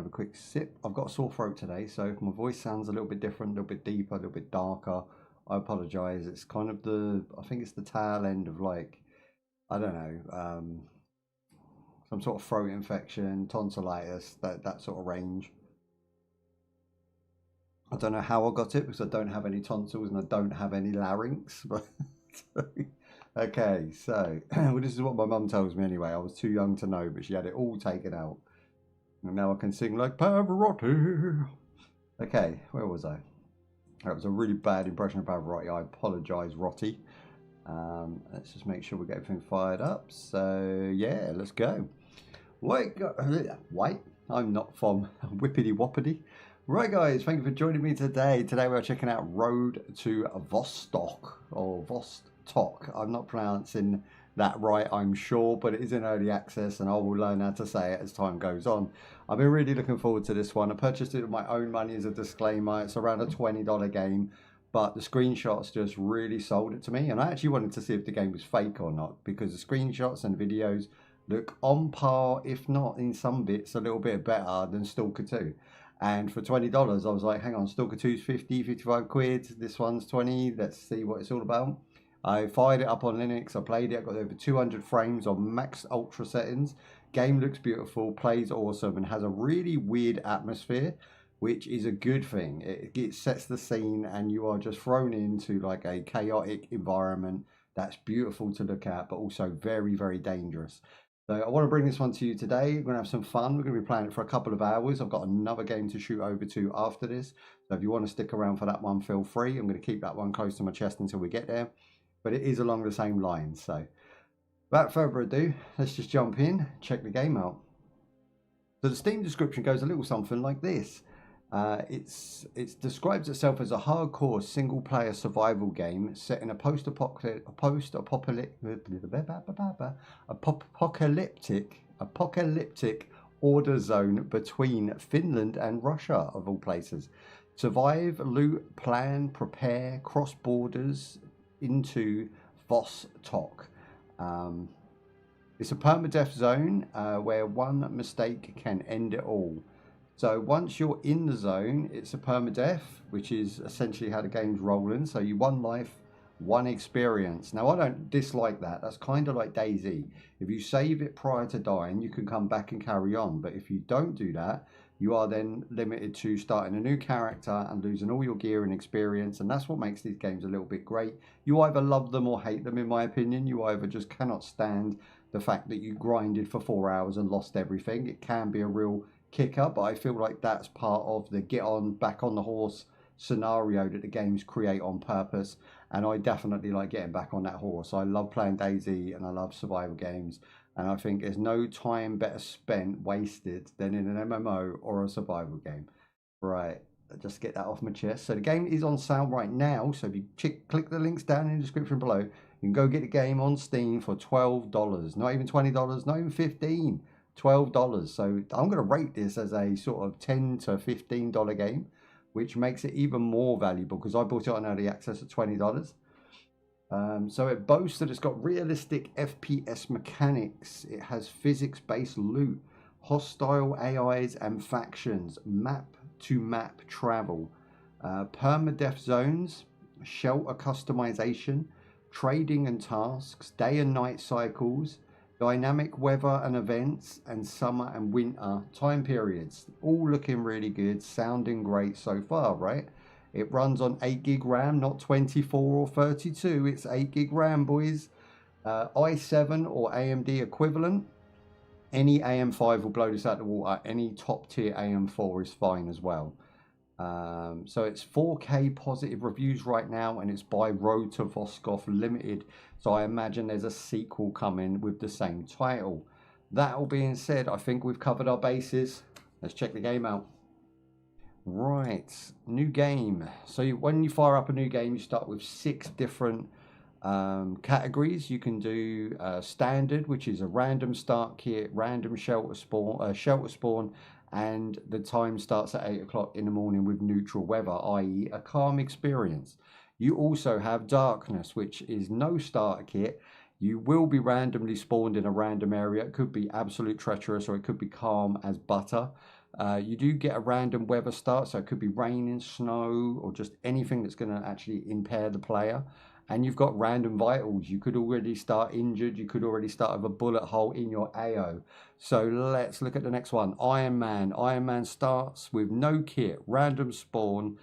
Have a quick sip. I've got a sore throat today, so if my voice sounds a little bit different, a little bit deeper, a little bit darker, I apologise. It's kind of I think it's the tail end of like, I don't know, some sort of throat infection, tonsillitis, that sort of range. I don't know how I got it because I don't have any tonsils and I don't have any larynx. But okay, so well, this is what my mum tells me anyway. I was too young to know, but she had it all taken out. And now I can sing like Pavarotti. Okay, where was I? That was a really bad impression of Pavarotti. I apologise, Rotti. Let's just make sure we get everything fired up. So, yeah, let's go. Wait, I'm not from Whippity Woppity. Right, guys, thank you for joining me today. Today we're checking out Road to Vostok, or Vostok. I'm not pronouncing that right, I'm sure, but it is in early access and I will learn how to say it as time goes on. I've been really looking forward to this one. I purchased it with my own money as a disclaimer. It's around a $20 game, but the screenshots just really sold it to me, and I actually wanted to see if the game was fake or not, because the screenshots and videos look on par, if not in some bits a little bit better than Stalker 2. And for $20, I was like, hang on, Stalker 2's 50, 55 quid. This one's 20. Let's see what it's all about. I fired it up on Linux. I played it. I got over 200 frames on max ultra settings. Game looks beautiful, plays awesome, and has a really weird atmosphere, which is a good thing. It sets the scene, and you are just thrown into like a chaotic environment that's beautiful to look at, but also very, very dangerous. So I want to bring this one to you today. We're going to have some fun. We're going to be playing it for a couple of hours. I've got another game to shoot over to after this. So if you want to stick around for that one, feel free. I'm going to keep that one close to my chest until we get there. But it is along the same lines. So without further ado, let's just jump in, check the game out. So the Steam description goes a little something like this. It describes itself as a hardcore single-player survival game set in a post-apocalyptic order zone between Finland and Russia, of all places. Survive, loot, plan, prepare, cross borders into Vostok. It's a permadeath zone where one mistake can end it all. So once you're in the zone, it's a permadeath, which is essentially how the game's rolling. So you one life, one experience. Now, I don't dislike that. That's kind of like DayZ. If you save it prior to dying, you can come back and carry on. But if you don't do that, you are then limited to starting a new character and losing all your gear and experience. And that's what makes these games a little bit great. You either love them or hate them, in my opinion. You either just cannot stand the fact that you grinded for 4 hours and lost everything. It can be a real kicker, but I feel like that's part of the get on back on the horse scenario that the games create on purpose, and I definitely like getting back on that horse. I love playing DayZ and I love survival games, and I think there's no time better spent wasted than in an MMO or a survival game. Right, just get that off my chest. So the game is on sale right now, so if you click the links down in the description below, you can go get the game on Steam for $12, not even $20, not even $15. $12. So I'm going to rate this as a sort of $10 to $15 game, which makes it even more valuable because I bought it on early access at $20. So it boasts that it's got realistic FPS mechanics. It has physics-based loot, hostile AIs and factions, map-to-map travel, permadeath zones, shelter customization, trading and tasks, day and night cycles, dynamic weather and events, and summer and winter time periods. All looking really good, sounding great so far, right? It runs on 8 gig RAM, not 24 or 32. It's 8 gig RAM, boys. i7 or AMD equivalent. Any AM5 will blow this out the water. Any top tier AM4 is fine as well. So it's 4K positive reviews right now, and it's by Road to Vostok Limited. So I imagine there's a sequel coming with the same title. That all being said, I think we've covered our bases. Let's check the game out. Right, new game. So when you fire up a new game, you start with 6 different categories. You can do standard, which is a random start kit, random shelter spawn, and the time starts at 8 o'clock in the morning with neutral weather, i.e. a calm experience. You also have darkness, which is no starter kit. You will be randomly spawned in a random area. It could be absolute treacherous or it could be calm as butter. You do get a random weather start, so it could be raining, snow, or just anything that's going to actually impair the player. And you've got random vitals. You could already start injured. You could already start with a bullet hole in your AO. So let's look at the next one. Iron Man. Iron Man starts with no kit, random spawn,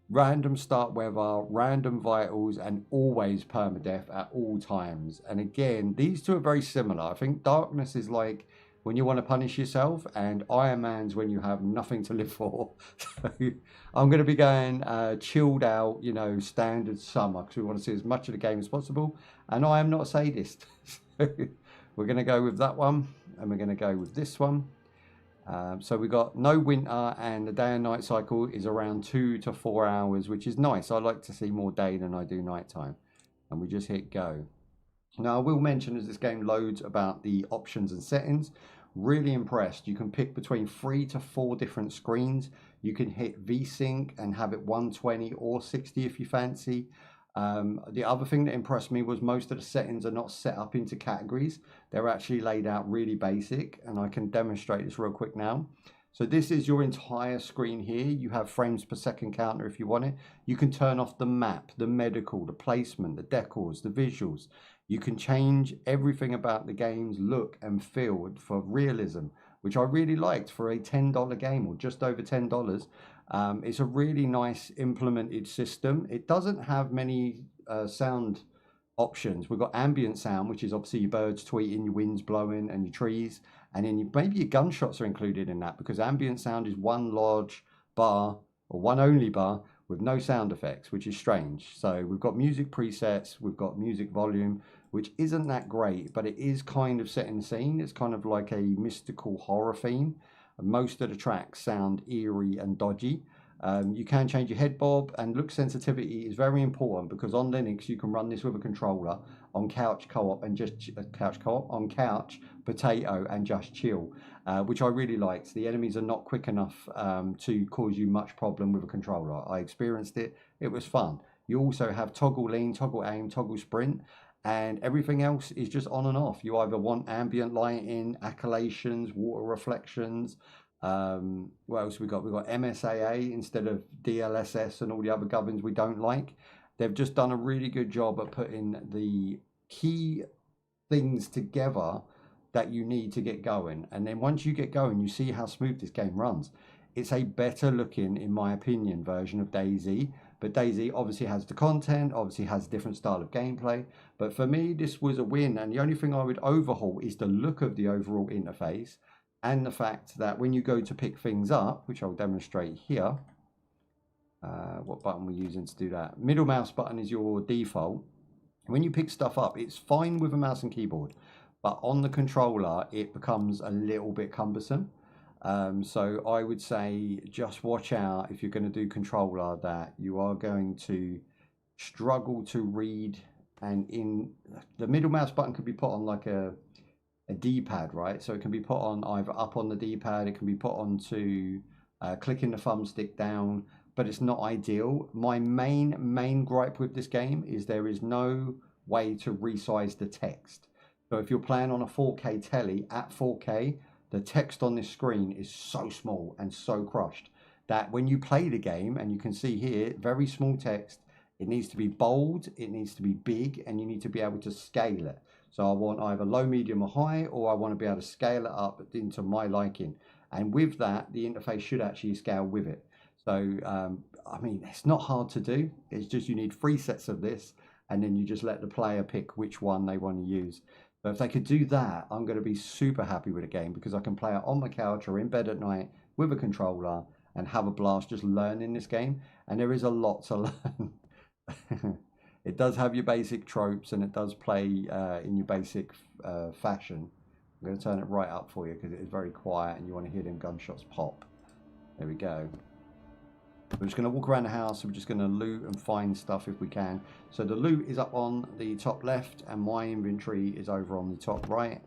random start weather, random vitals, and always permadeath at all times. And again, these two are very similar. I think darkness is like when you want to punish yourself, and Iron Man's when you have nothing to live for. So I'm going to be going chilled out, you know, standard summer, because we want to see as much of the game as possible. And I am not a sadist. So we're going to go with that one, and we're going to go with this one. So we got no winter, and the day and night cycle is around 2 to 4 hours, which is nice. I like to see more day than I do nighttime. And we just hit go. Now I will mention as this game loads about the options and settings. Really impressed. You can pick between 3 to 4 different screens. You can hit VSync and have it 120 or 60 if you fancy. The other thing that impressed me was most of the settings are not set up into categories. They're actually laid out really basic, and I can demonstrate this real quick now. So this is your entire screen here. You have frames per second counter if you want it. You can turn off the map, the medical, the placement, the decors, the visuals. You can change everything about the game's look and feel for realism, which I really liked for a $10 game, or just over $10. It's a really nice implemented system. It doesn't have many sound options. We've got ambient sound, which is obviously your birds tweeting, your winds blowing, and your trees. And then maybe your gunshots are included in that, because ambient sound is one large bar, or one only bar, with no sound effects, which is strange. So we've got music presets, we've got music volume, which isn't that great, but it is kind of setting the scene. It's kind of like a mystical horror theme. Most of the tracks sound eerie and dodgy. You can change your head bob, and look sensitivity is very important, because on Linux you can run this with a controller on couch co-op and just couch co-op on couch potato and just chill, which I really liked. The enemies are not quick enough to cause you much problem with a controller. I experienced it. It was fun. You also have toggle lean, toggle aim, toggle sprint, and everything else is just on and off. You either want ambient lighting, accolades, water reflections. What else we got? We've got MSAA instead of DLSS and all the other gubbins we don't like. They've just done a really good job at putting the key things together that you need to get going. And then once you get going, you see how smooth this game runs. It's a better looking, in my opinion, version of DayZ. But DayZ obviously has the content, obviously has a different style of gameplay. But for me, this was a win. And the only thing I would overhaul is the look of the overall interface, and the fact that when you go to pick things up, which I'll demonstrate here, what button we're using to do that. Middle mouse button is your default. When you pick stuff up, it's fine with a mouse and keyboard, but on the controller, it becomes a little bit cumbersome. So I would say just watch out if you're going to do controller, that you are going to struggle to read. And in the middle mouse button could be put on like a D-pad, right? So it can be put on either up on the D-pad, it can be put onto clicking the thumbstick down, but it's not ideal. My main gripe with this game is there is no way to resize the text. So if you're playing on a 4K telly at 4K, the text on this screen is so small and so crushed that when you play the game, and you can see here, very small text, it needs to be bold, it needs to be big, and you need to be able to scale it. So I want either low, medium, or high, or I want to be able to scale it up into my liking. And with that, the interface should actually scale with it. So, I mean, it's not hard to do. It's just you need 3 sets of this, and then you just let the player pick which one they want to use. But if they could do that, I'm going to be super happy with the game, because I can play it on my couch or in bed at night with a controller and have a blast just learning this game. And there is a lot to learn. It does have your basic tropes, and it does play in your basic fashion. I'm going to turn it right up for you, because it is very quiet and you want to hear them gunshots pop. There we go. We're just going to walk around the house. We're just going to loot and find stuff if we can. So the loot is up on the top left, and my inventory is over on the top right.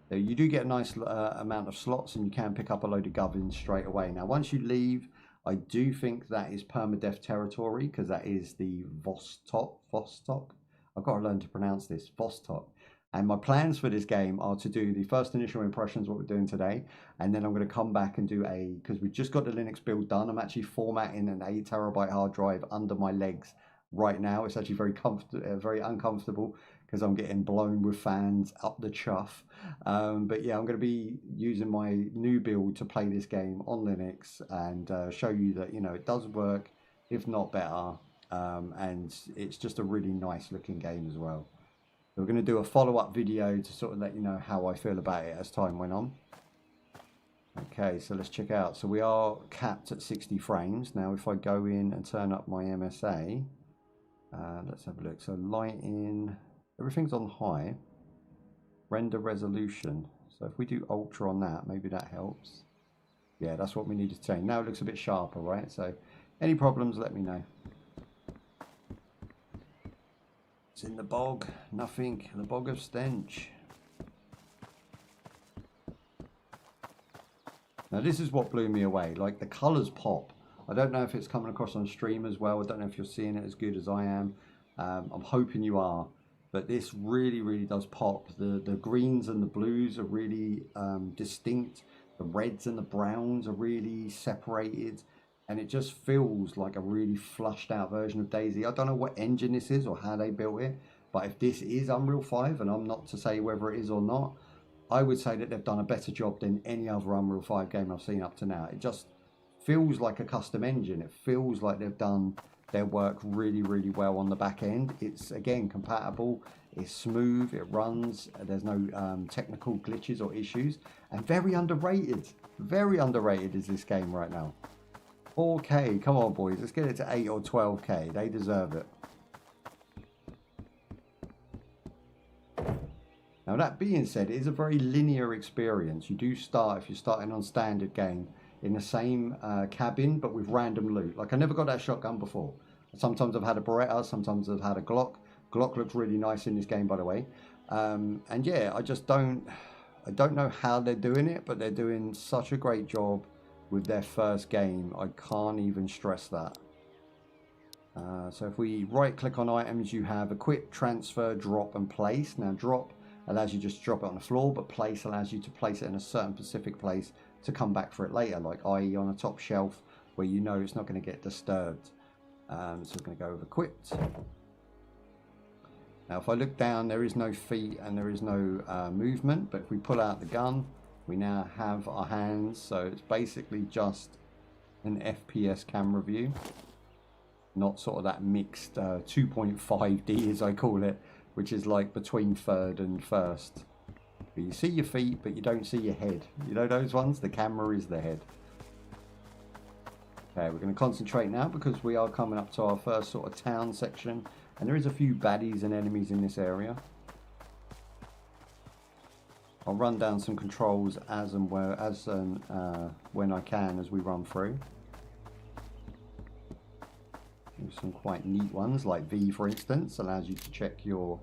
So you do get a nice amount of slots, and you can pick up a load of gubbins straight away. Now, once you leave, I do think that is permadeath territory, because that is the Vostok. I've got to learn to pronounce this. Vostok. And my plans for this game are to do the first initial impressions, what we're doing today, and then I'm going to come back and do because we've just got the Linux build done. I'm actually formatting an 8 terabyte hard drive under my legs right now. It's actually very very uncomfortable because I'm getting blown with fans up the chuff. But yeah, I'm going to be using my new build to play this game on Linux and show you that, you know, it does work, if not better. And it's just a really nice looking game as well. We're going to do a follow-up video to sort of let you know how I feel about it as time went on. Okay, so let's check out. So we are capped at 60 frames. Now if I go in and turn up my MSA, let's have a look. So lighting, everything's on high. Render resolution. So if we do ultra on that, maybe that helps. Yeah, that's what we need to change. Now it looks a bit sharper, right? So any problems, let me know. It's in the bog, nothing, the bog of stench. Now this is what blew me away, like the colours pop. I don't know if it's coming across on stream as well, I don't know if you're seeing it as good as I am. I'm hoping you are, but this really, really does pop. The greens and the blues are really distinct. The reds and the browns are really separated. And it just feels like a really flushed out version of Daisy. I don't know what engine this is or how they built it, but if this is Unreal 5, and I'm not to say whether it is or not, I would say that they've done a better job than any other Unreal 5 game I've seen up to now. It just feels like a custom engine. It feels like they've done their work really, really well on the back end. It's, again, compatible. It's smooth. It runs. There's no technical glitches or issues. And very underrated. Very underrated is this game right now. 4K, come on boys, let's get it to 8 or 12K, they deserve it. Now that being said, it is a very linear experience. You do start, if you're starting on standard game, in the same cabin, but with random loot. Like I never got that shotgun before. Sometimes I've had a Beretta, sometimes I've had a Glock. Glock looks really nice in this game, by the way. And yeah, I don't know how they're doing it, but they're doing such a great job with their first game. I can't even stress that. So if we right click on items, you have equip, transfer, drop and place. Now drop allows you just to drop it on the floor, but place allows you to place it in a certain specific place to come back for it later, like i.e. on a top shelf where you know it's not going to get disturbed. So we're going to go with equipped. Now if I look down, there is no feet and there is no movement, but if we pull out the gun, we now have our hands, so it's basically just an FPS camera view, not sort of that mixed 2.5D as I call it, which is like between third and first. But you see your feet, but you don't see your head. You know those ones? The camera is the head. Okay, we're going to concentrate now because we are coming up to our first sort of town section, and there is a few baddies and enemies in this area. I'll run down some controls as and when I can as we run through. There's some quite neat ones, like V for instance, allows you to check your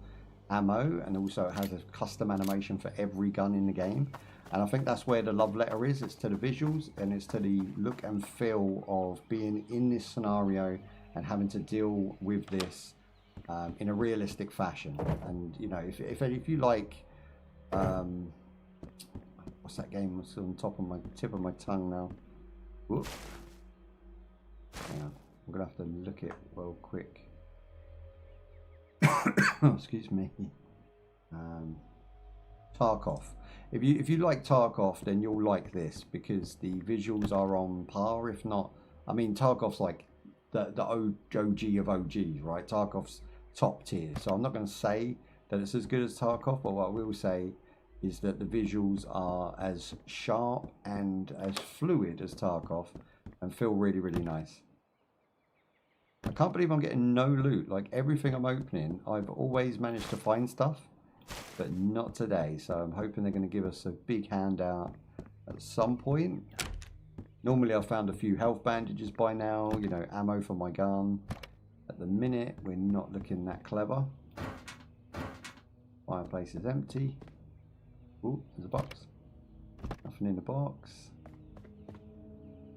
ammo, and also it has a custom animation for every gun in the game. And I think that's where the love letter is. It's to the visuals and it's to the look and feel of being in this scenario and having to deal with this in a realistic fashion. And you know, if you like what's that game? It's on top of my tip of my tongue now. Whoop. Yeah, I'm gonna have to look it real quick. Excuse me. Tarkov. If you like Tarkov, then you'll like this because the visuals are on par, if not. I mean, Tarkov's like the OG of OGs, right? Tarkov's top tier. So I'm not going to say that it's as good as Tarkov, but what I will say is that the visuals are as sharp and as fluid as Tarkov and feel really, really nice. I can't believe I'm getting no loot. Like everything I'm opening, I've always managed to find stuff, but not today. So I'm hoping they're going to give us a big handout at some point. Normally I've found a few health bandages by now, you know, ammo for my gun. At the minute, we're not looking that clever. Fireplace is empty. Ooh, there's a box. Nothing in the box.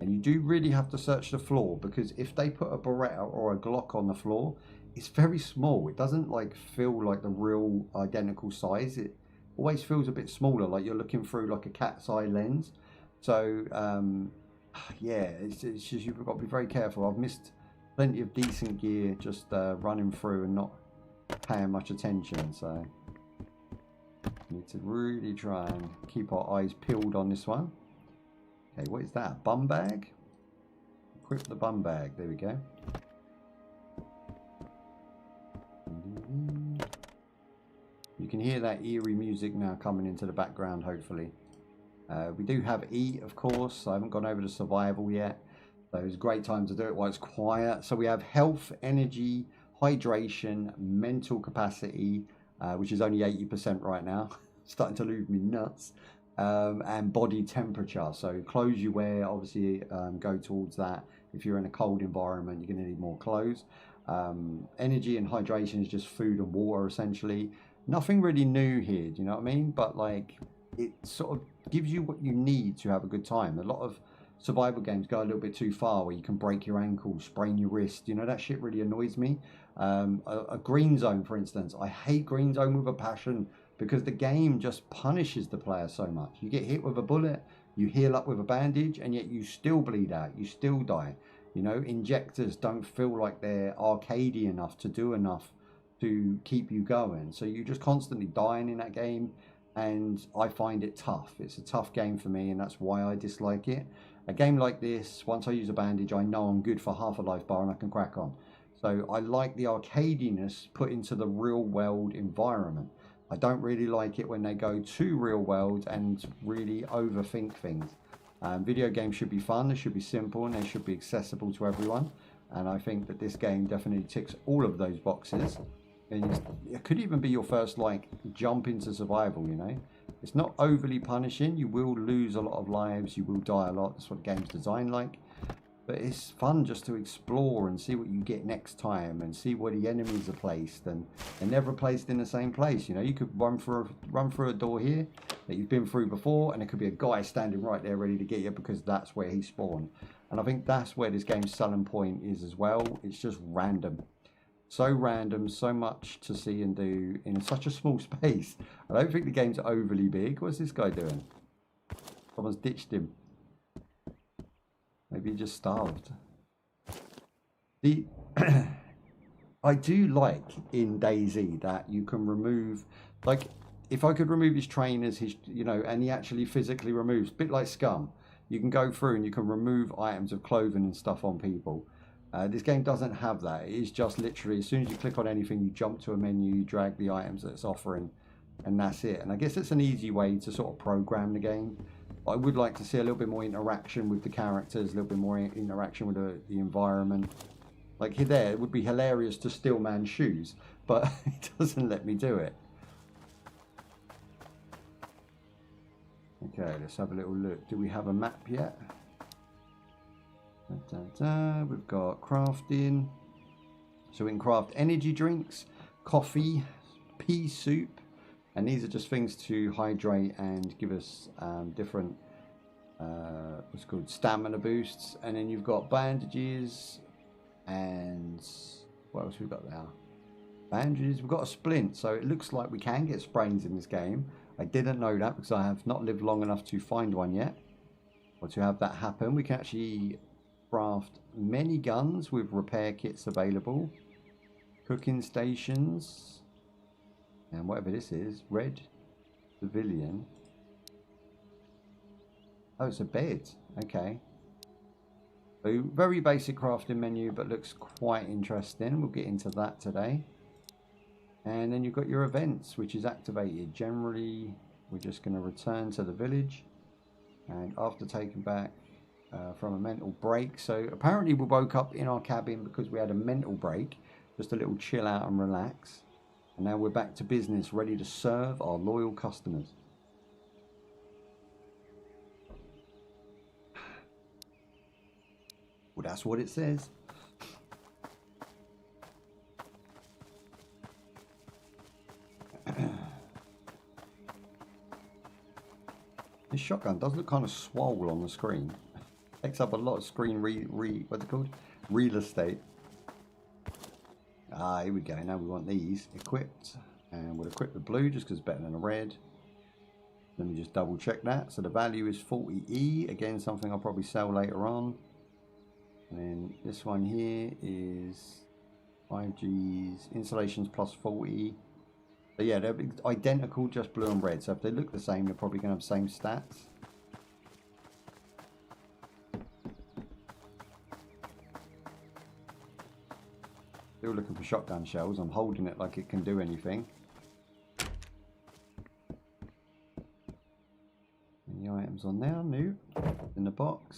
And you do really have to search the floor, because if they put a Beretta or a Glock on the floor, it's very small. It doesn't like feel like the real identical size. It always feels a bit smaller, like you're looking through like a cat's eye lens. So yeah, it's just you've got to be very careful. I've missed plenty of decent gear just running through and not paying much attention. So we need to really try and keep our eyes peeled on this one. Okay, what is that? Bum bag? Equip the bum bag. There we go. You can hear that eerie music now coming into the background, hopefully. We do have eat, of course. I haven't gone over to survival yet. So it's a great time to do it while it's quiet. So we have health, energy, hydration, mental capacity, which is only 80% right now. Starting to lose me nuts. And body temperature. So clothes you wear, obviously, go towards that. If you're in a cold environment, you're going to need more clothes. Energy and hydration is just food and water, essentially. Nothing really new here, do you know what I mean? But like, it sort of gives you what you need to have a good time. A lot of survival games go a little bit too far, where you can break your ankle, sprain your wrist. You know, that shit really annoys me. A green zone, for instance. I hate green zone with a passion, because the game just punishes the player so much. You get hit with a bullet, you heal up with a bandage, and yet you still bleed out, you still die. You know, injectors don't feel like they're arcadey enough to do enough to keep you going. So you're just constantly dying in that game, and I find it tough. It's a tough game for me, and that's why I dislike it. A game like this, once I use a bandage, I know I'm good for half a life bar and I can crack on. So I like the arcadiness put into the real world environment. I don't really like it when they go too real world and really overthink things. Video games should be fun, they should be simple, and they should be accessible to everyone. And I think that this game definitely ticks all of those boxes. And it could even be your first like jump into survival, you know. It's not overly punishing. You will lose a lot of lives, you will die a lot. That's what the game's designed like. But it's fun just to explore and see what you get next time, and see where the enemies are placed, and they're never placed in the same place. You know, you could run through a door here that you've been through before, and there could be a guy standing right there ready to get you because that's where he spawned. And I think that's where this game's selling point is as well. It's just random. So random, so much to see and do in such a small space. I don't think the game's overly big. What's this guy doing? Someone's ditched him. Maybe he just starved. I do like in DayZ that you can remove, like, if I could remove his trainers, you know, and he actually physically removes, a bit like Scum. You can go through and you can remove items of clothing and stuff on people. This game doesn't have that. It is just literally, as soon as you click on anything, you jump to a menu, you drag the items that it's offering, and that's it. And I guess it's an easy way to sort of program the game. But I would like to see a little bit more interaction with the characters, a little bit more interaction with the environment. Like here, there, it would be hilarious to steal man's shoes, but it doesn't let me do it. Okay, let's have a little look. Do we have a map yet? We've got crafting. So we can craft energy drinks, coffee, pea soup, and these are just things to hydrate and give us different what's called stamina boosts. And then you've got bandages, and what else we've got there? Bandages. We've got a splint, so it looks like we can get sprains in this game. I didn't know that because I have not lived long enough to find one yet, or to have that happen. We can actually craft many guns with repair kits available, cooking stations, and whatever this is, red civilian. Oh, it's a bed. Okay. So very basic crafting menu, but looks quite interesting. We'll get into that today. And then you've got your events, which is activated. Generally, we're just going to return to the village, and after taking back from a mental break. So apparently we woke up in our cabin because we had a mental break, just a little chill out and relax. And now we're back to business, ready to serve our loyal customers. Well, that's what it says. This shotgun does look kind of swole on the screen. Takes up a lot of screen what's it called? Real estate. Ah, here we go. Now we want these equipped. And we'll equip the blue just because it's better than a red. Let me just double check that. So the value is 40E. Again, something I'll probably sell later on. And then this one here is 5Gs. Installations plus 40. So yeah, they're identical, just blue and red. So if they look the same, they're probably going to have the same stats. Still looking for shotgun shells. I'm holding it like it can do anything. Any items on there? New. In the box.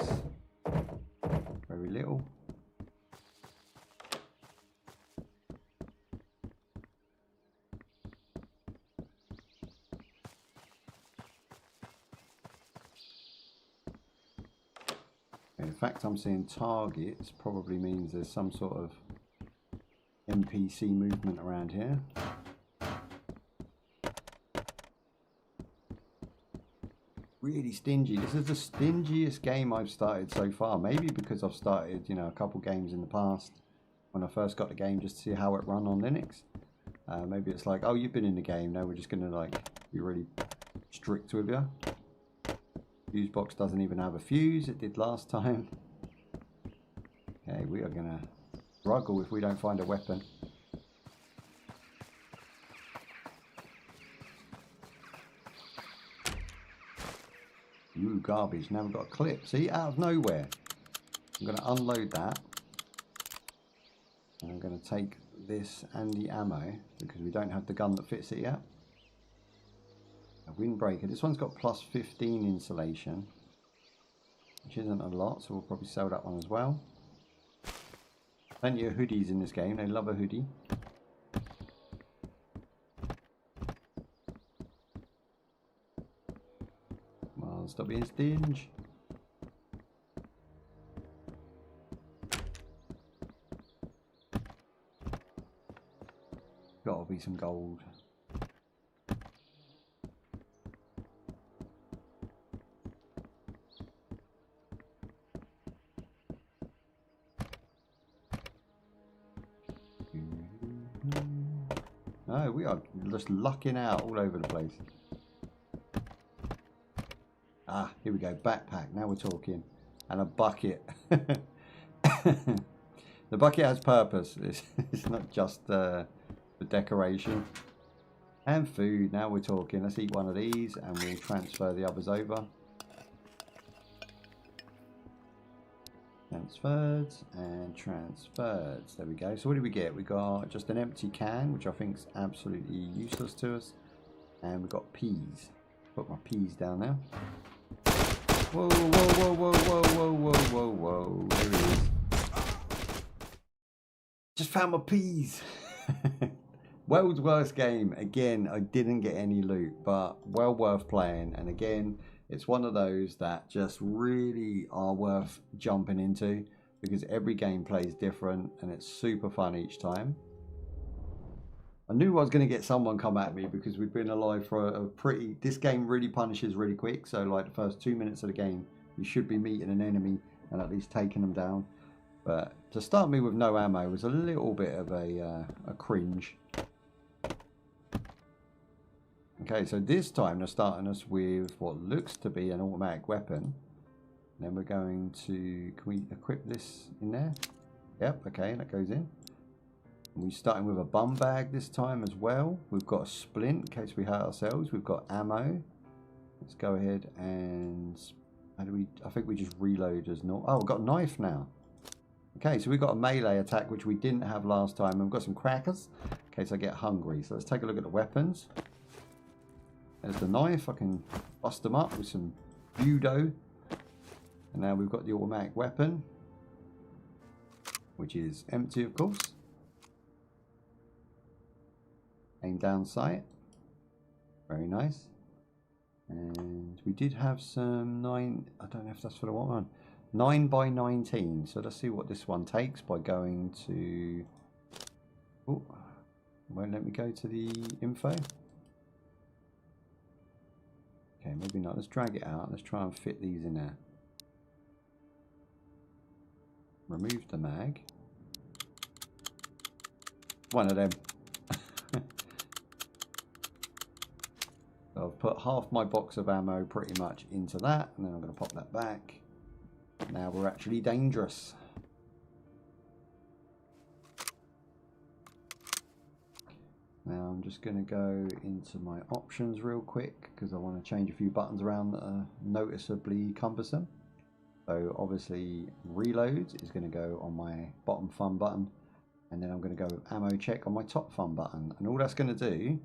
Very little. The fact I'm seeing targets probably means there's some sort of NPC movement around here. Really stingy. This is the stingiest game I've started so far. Maybe because I've started, you know, a couple games in the past when I first got the game just to see how it run on Linux. Maybe it's like, oh, you've been in the game. Now we're just going to like be really strict with you. Fuse box doesn't even have a fuse. It did last time. Okay, we are going to struggle if we don't find a weapon. Ooh, garbage. Now we've got a clip. See, out of nowhere. I'm going to unload that. And I'm going to take this and the ammo because we don't have the gun that fits it yet. A windbreaker. This one's got plus 15 insulation, which isn't a lot, so we'll probably sell that one as well. Plenty of hoodies in this game. They love a hoodie. Come on, stop being stingy. Gotta be some gold. No, we are just lucking out all over the place. Ah, here we go. Backpack. Now we're talking. And a bucket. The bucket has purpose. It's not just for decoration. And food. Now we're talking. Let's eat one of these and we'll transfer the others over. Transferred and transferred. There we go. So what did we get? We got just an empty can, which I think is absolutely useless to us. And we got peas. Put my peas down now. Whoa, whoa, whoa, whoa, whoa, whoa, whoa, whoa, whoa. There it is. Just found my peas. World's worst game. Again, I didn't get any loot, but well worth playing. And again, it's one of those that just really are worth jumping into because every gameplay is different and it's super fun each time. I knew I was going to get someone come at me because we've been alive for a pretty... This game really punishes really quick. So like the first 2 minutes of the game, you should be meeting an enemy and at least taking them down. But to start me with no ammo was a little bit of a cringe. Okay, so this time they're starting us with what looks to be an automatic weapon. And then we're going to... Can we equip this in there? Yep, okay, that goes in. And we're starting with a bum bag this time as well. We've got a splint in case we hurt ourselves. We've got ammo. Let's go ahead and... How do we... I think we just reload as normal. Oh, we've got a knife now. Okay, so we've got a melee attack, which we didn't have last time. And we've got some crackers in case I get hungry. So let's take a look at the weapons. There's the knife. I can bust them up with some judo. And now we've got the automatic weapon, which is empty, of course. Aim down sight. Very nice. And we did have some 9... I don't know if that's for the one. 9 by 19. So let's see what this one takes by going to... Oh, won't let me go to the info. Okay, maybe not. Let's drag it out. Let's try and fit these in there. Remove the mag. One of them. So I've put half my box of ammo pretty much into that, and then I'm going to pop that back. Now we're actually dangerous. Now I'm just going to go into my options real quick because I want to change a few buttons around that are noticeably cumbersome. So obviously reload is going to go on my bottom thumb button, and then I'm going to go with ammo check on my top thumb button, and all that's going to do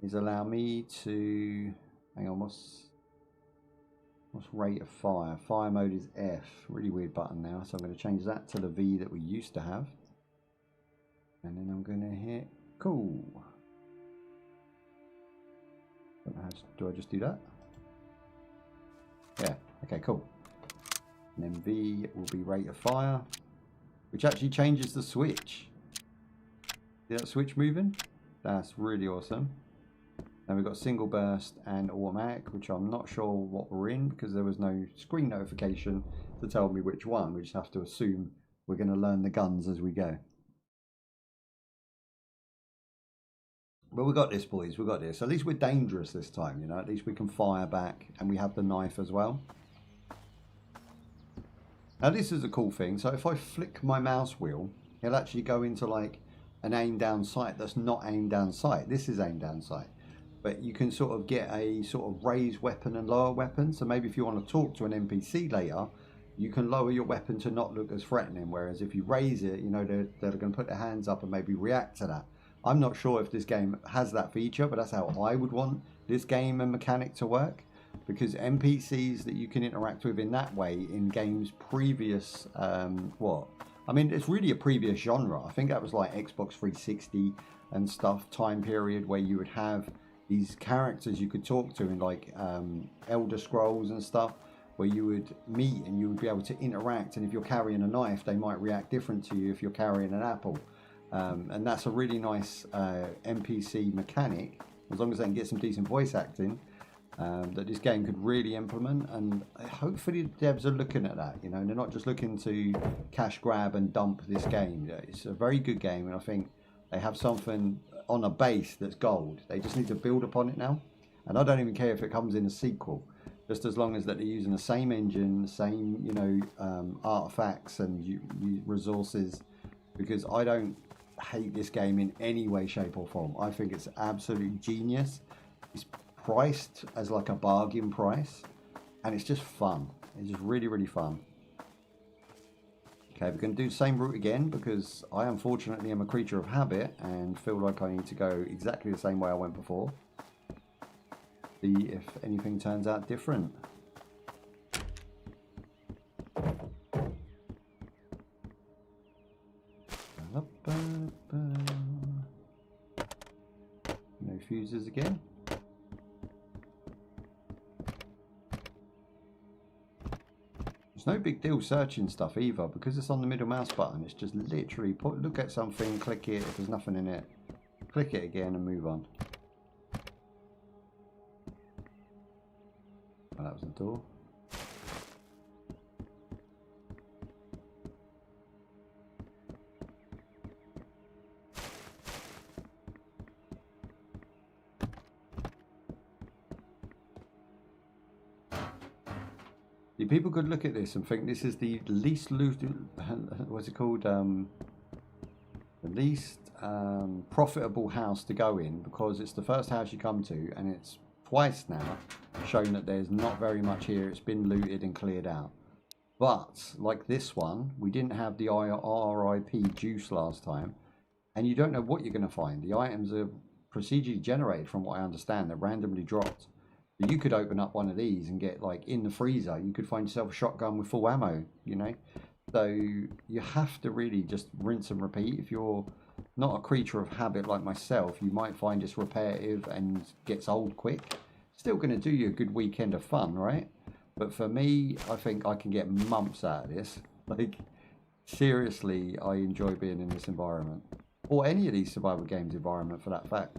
is allow me to, hang on, what's rate of fire? Fire mode is F. Really weird button now, so I'm going to change that to the V that we used to have, and then I'm going to hit cool. Do I just do that? Yeah, okay, cool. And then V will be rate of fire, which actually changes the switch. See that switch moving? That's really awesome. Now we've got single burst and automatic, which I'm not sure what we're in because there was no screen notification to tell me which one. We just have to assume we're going to learn the guns as we go. But we got this, boys. We got this. At least we're dangerous this time, you know. At least we can fire back, and we have the knife as well. Now this is a cool thing. So if I flick my mouse wheel, it'll actually go into like an aim down sight that's not aim down sight. This is aim down sight. But you can sort of get a sort of raised weapon and lower weapon. So maybe if you want to talk to an NPC later, you can lower your weapon to not look as threatening. Whereas if you raise it, you know, they're going to put their hands up and maybe react to that. I'm not sure if this game has that feature, but that's how I would want this game and mechanic to work. Because NPCs that you can interact with in that way in games previous, I mean, it's really a previous genre. I think that was like Xbox 360 and stuff, time period where you would have these characters you could talk to in like Elder Scrolls and stuff, where you would meet and you would be able to interact. And if you're carrying a knife, they might react different to you if you're carrying an apple. And that's a really nice NPC mechanic, as long as they can get some decent voice acting, that this game could really implement. And hopefully the devs are looking at that, you know, they're not just looking to cash grab and dump this game. It's a very good game, and I think they have something on a base that's gold. They just need to build upon it now, and I don't even care if it comes in a sequel, just as long as that they're using the same engine, the same, you know, artifacts and resources, because I don't hate this game in any way, shape or form. I think it's absolutely genius. It's priced as like a bargain price, and it's just fun. It's just really, really fun. Okay, we're going to do the same route again because I unfortunately am a creature of habit and feel like I need to go exactly the same way I went before. See if anything turns out different. No fuses again. It's no big deal searching stuff either, because it's on the middle mouse button. It's just literally look at something, click it. If there's nothing in it, click it again and move on. Oh, that was the door. People could look at this and think this is the least what's it called? The least profitable house to go in, because it's the first house you come to, and it's twice now shown that there's not very much here. It's been looted and cleared out. But like this one, we didn't have the RIP juice last time, and you don't know what you're going to find. The items are procedurally generated, from what I understand. They're randomly dropped. You could open up one of these and get, like, in the freezer, you could find yourself a shotgun with full ammo, you know. So you have to really just rinse and repeat. If you're not a creature of habit like myself, you might find it's repetitive and gets old quick. Still going to do you a good weekend of fun, right? But for me, I think I can get months out of this. Like, seriously, I enjoy being in this environment, or any of these survival games environment for that fact.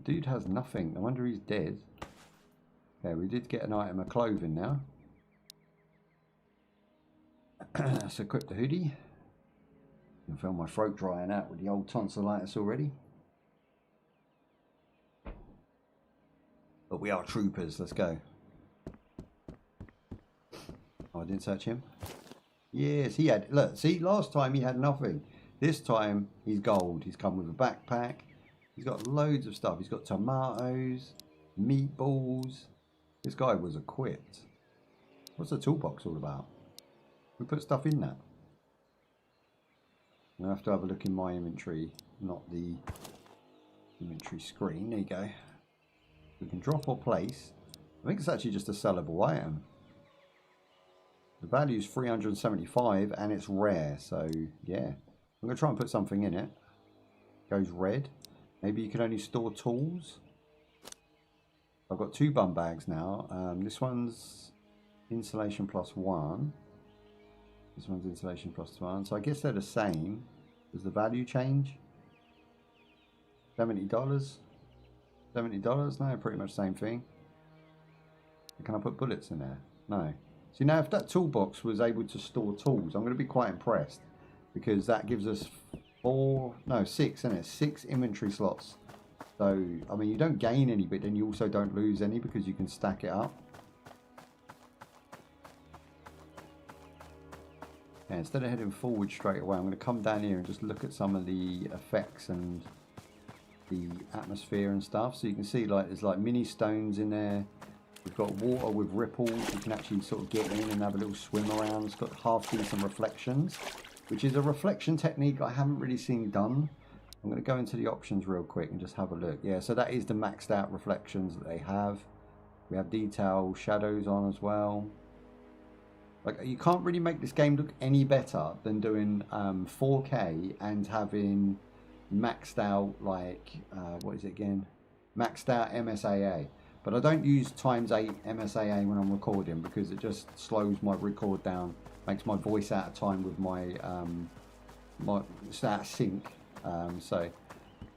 Dude has nothing. I wonder he's dead. Okay, we did get an item of clothing now. Let's equip the hoodie. I can feel my throat drying out with the old tonsillitis already. But we are troopers, let's go. Oh, I didn't search him. Yes, he had, look, see, last time he had nothing. This time he's gold. He's come with a backpack. He's got loads of stuff. He's got tomatoes, meatballs. This guy was equipped. What's the toolbox all about? We put stuff in that. I have to have a look in my inventory, not the inventory screen. There you go. We can drop or place. I think it's actually just a sellable item. The value is 375 and it's rare, so yeah. I'm going to try and put something in it. Goes red. Maybe you can only store tools. I've got 2 bum bags now. This one's insulation +1. This one's insulation +1. So I guess they're the same. Does the value change? $70? $70? No, pretty much the same thing. Can I put bullets in there? No. See, now if that toolbox was able to store tools, I'm going to be quite impressed. Because that gives us 6, isn't it? 6 inventory slots. So, I mean, you don't gain any, but then you also don't lose any because you can stack it up. Yeah, instead of heading forward straight away, I'm going to come down here and just look at some of the effects and the atmosphere and stuff. So you can see, like, there's like mini stones in there. We've got water with ripples. You can actually sort of get in and have a little swim around. It's got half decent reflections, which is a reflection technique I haven't really seen done. I'm going to go into the options real quick and just have a look. Yeah, so that is the maxed out reflections that they have. We have detail shadows on as well. Like, you can't really make this game look any better than doing 4K and having maxed out, like, what is it again? Maxed out MSAA. But I don't use ×8 MSAA when I'm recording because it just slows my record down, makes my voice out of time with my, it's out of sync. So,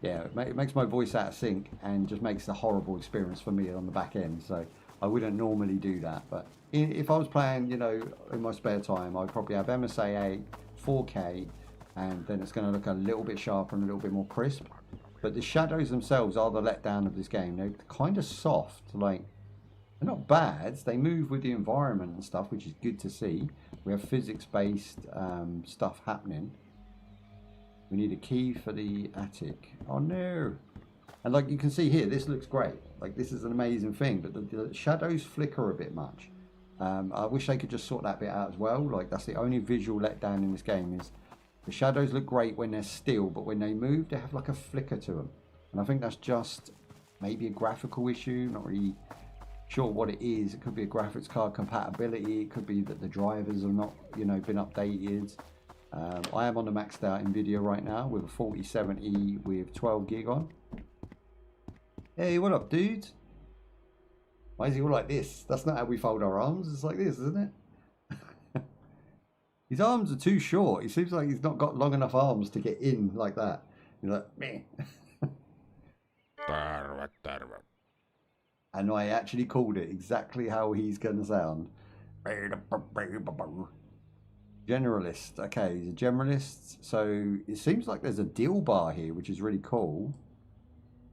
yeah, it makes my voice out of sync and just makes a horrible experience for me on the back end. So I wouldn't normally do that. But if I was playing, you know, in my spare time, I'd probably have MSAA 4K and then it's going to look a little bit sharper and a little bit more crisp. But the shadows themselves are the letdown of this game. They're kind of soft, like, they're not bad. They move with the environment and stuff, which is good to see. We have physics-based stuff happening. We need a key for the attic. Oh no! And like you can see here, this looks great. Like, this is an amazing thing, but the shadows flicker a bit much. I wish they could just sort that bit out as well. Like, that's the only visual letdown in this game is the shadows look great when they're still, but when they move, they have like a flicker to them. And I think that's just maybe a graphical issue. Not really sure what it is. It could be a graphics card compatibility. It could be that the drivers are not, you know, been updated. I am on the maxed out NVIDIA right now with a 4070 with 12 gig on. Hey, what up, dude? Why is he all like this? That's not how we fold our arms. It's like this, isn't it? His arms are too short. He seems like he's not got long enough arms to get in like that. You're like, meh. And I actually called it exactly how he's going to sound. Generalist. Okay, he's a generalist. So it seems like there's a deal bar here, which is really cool.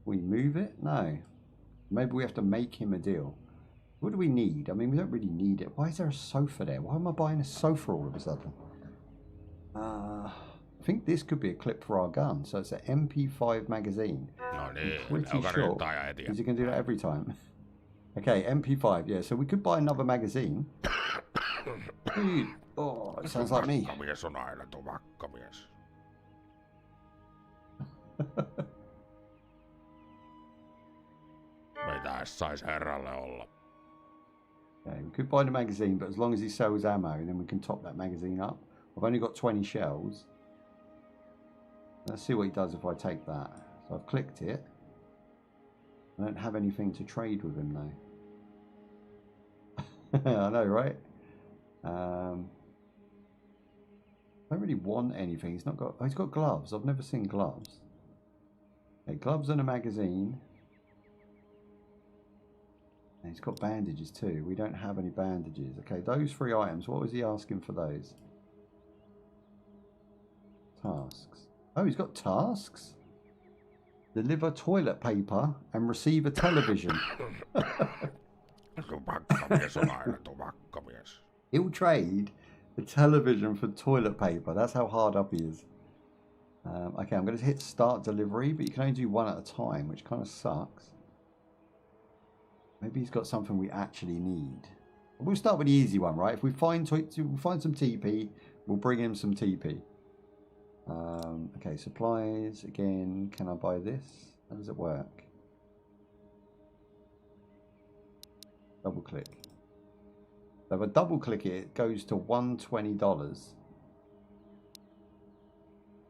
We move it? No. Maybe we have to make him a deal. What do we need? I mean, we don't really need it. Why is there a sofa there? Why am I buying a sofa all of a sudden? I think this could be a clip for our gun. So it's an MP5 magazine. I'm pretty sure. Because you can do that every time. Okay, MP5. Yeah, so we could buy another magazine. Dude, oh, it sounds like me. Okay, we could buy the magazine, but as long as he sells ammo, then we can top that magazine up. I've only got 20 shells. Let's see what he does if I take that. So I've clicked it. I don't have anything to trade with him though. I know, right? I don't really want anything. He's not got. Oh, he's got gloves. I've never seen gloves. Okay, gloves and a magazine. And he's got bandages too. We don't have any bandages. Okay, those 3 items. What was he asking for those? Tasks. Oh, he's got tasks. Deliver toilet paper and receive a television. He'll trade the television for toilet paper. That's how hard up he is. Okay, I'm going to hit start delivery, but you can only do one at a time, which kind of sucks. Maybe he's got something we actually need. We'll start with the easy one, right? If we find some TP, we'll bring him some TP. Okay, supplies. Again, can I buy this? How does it work? Double click. So if I double click it, it goes to $120.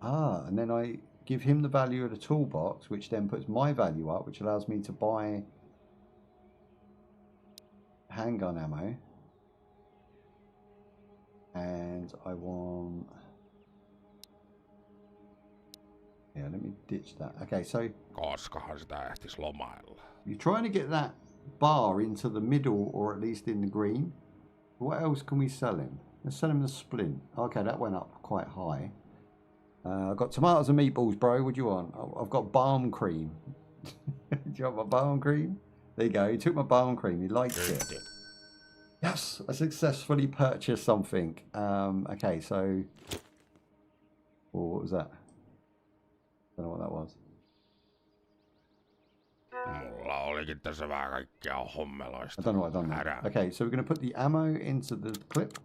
Ah, and then I give him the value of the toolbox, which then puts my value up, which allows me to buy handgun ammo. And I want... Yeah, let me ditch that. Okay, so... You're trying to get that bar into the middle, or at least in the green. What else can we sell him? Let's sell him the splint. Okay, that went up quite high. I've got tomatoes and meatballs, bro. What do you want? I've got balm cream. Do you want my balm cream? There you go. He took my balm cream. He liked it. Yes, I successfully purchased something. Okay, so... Oh, what was that? I don't know what that was. I don't know what I've done there. Okay, so we're going to put the ammo into the clip.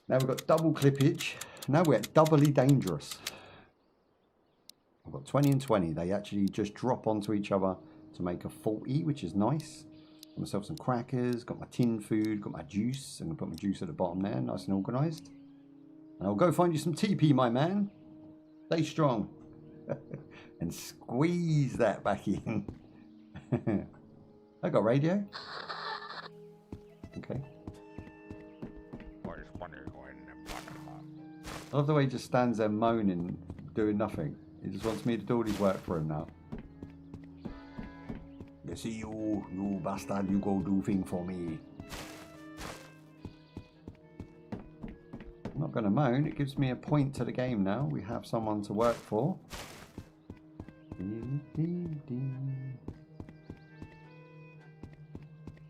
Now we've got double clippage. Now we're doubly dangerous. I've got 20 and 20. They actually just drop onto each other to make a 40, which is nice. Got myself some crackers, got my tin food, got my juice. I'm going to put my juice at the bottom there, nice and organised. And I'll go find you some TP, my man. Stay strong. And squeeze that back in. I got radio. Okay. I love the way he just stands there moaning, doing nothing. He just wants me to do all his work for him now. You see you bastard, you go do thing for me. I'm not going to moan. It gives me a point to the game now. We have someone to work for.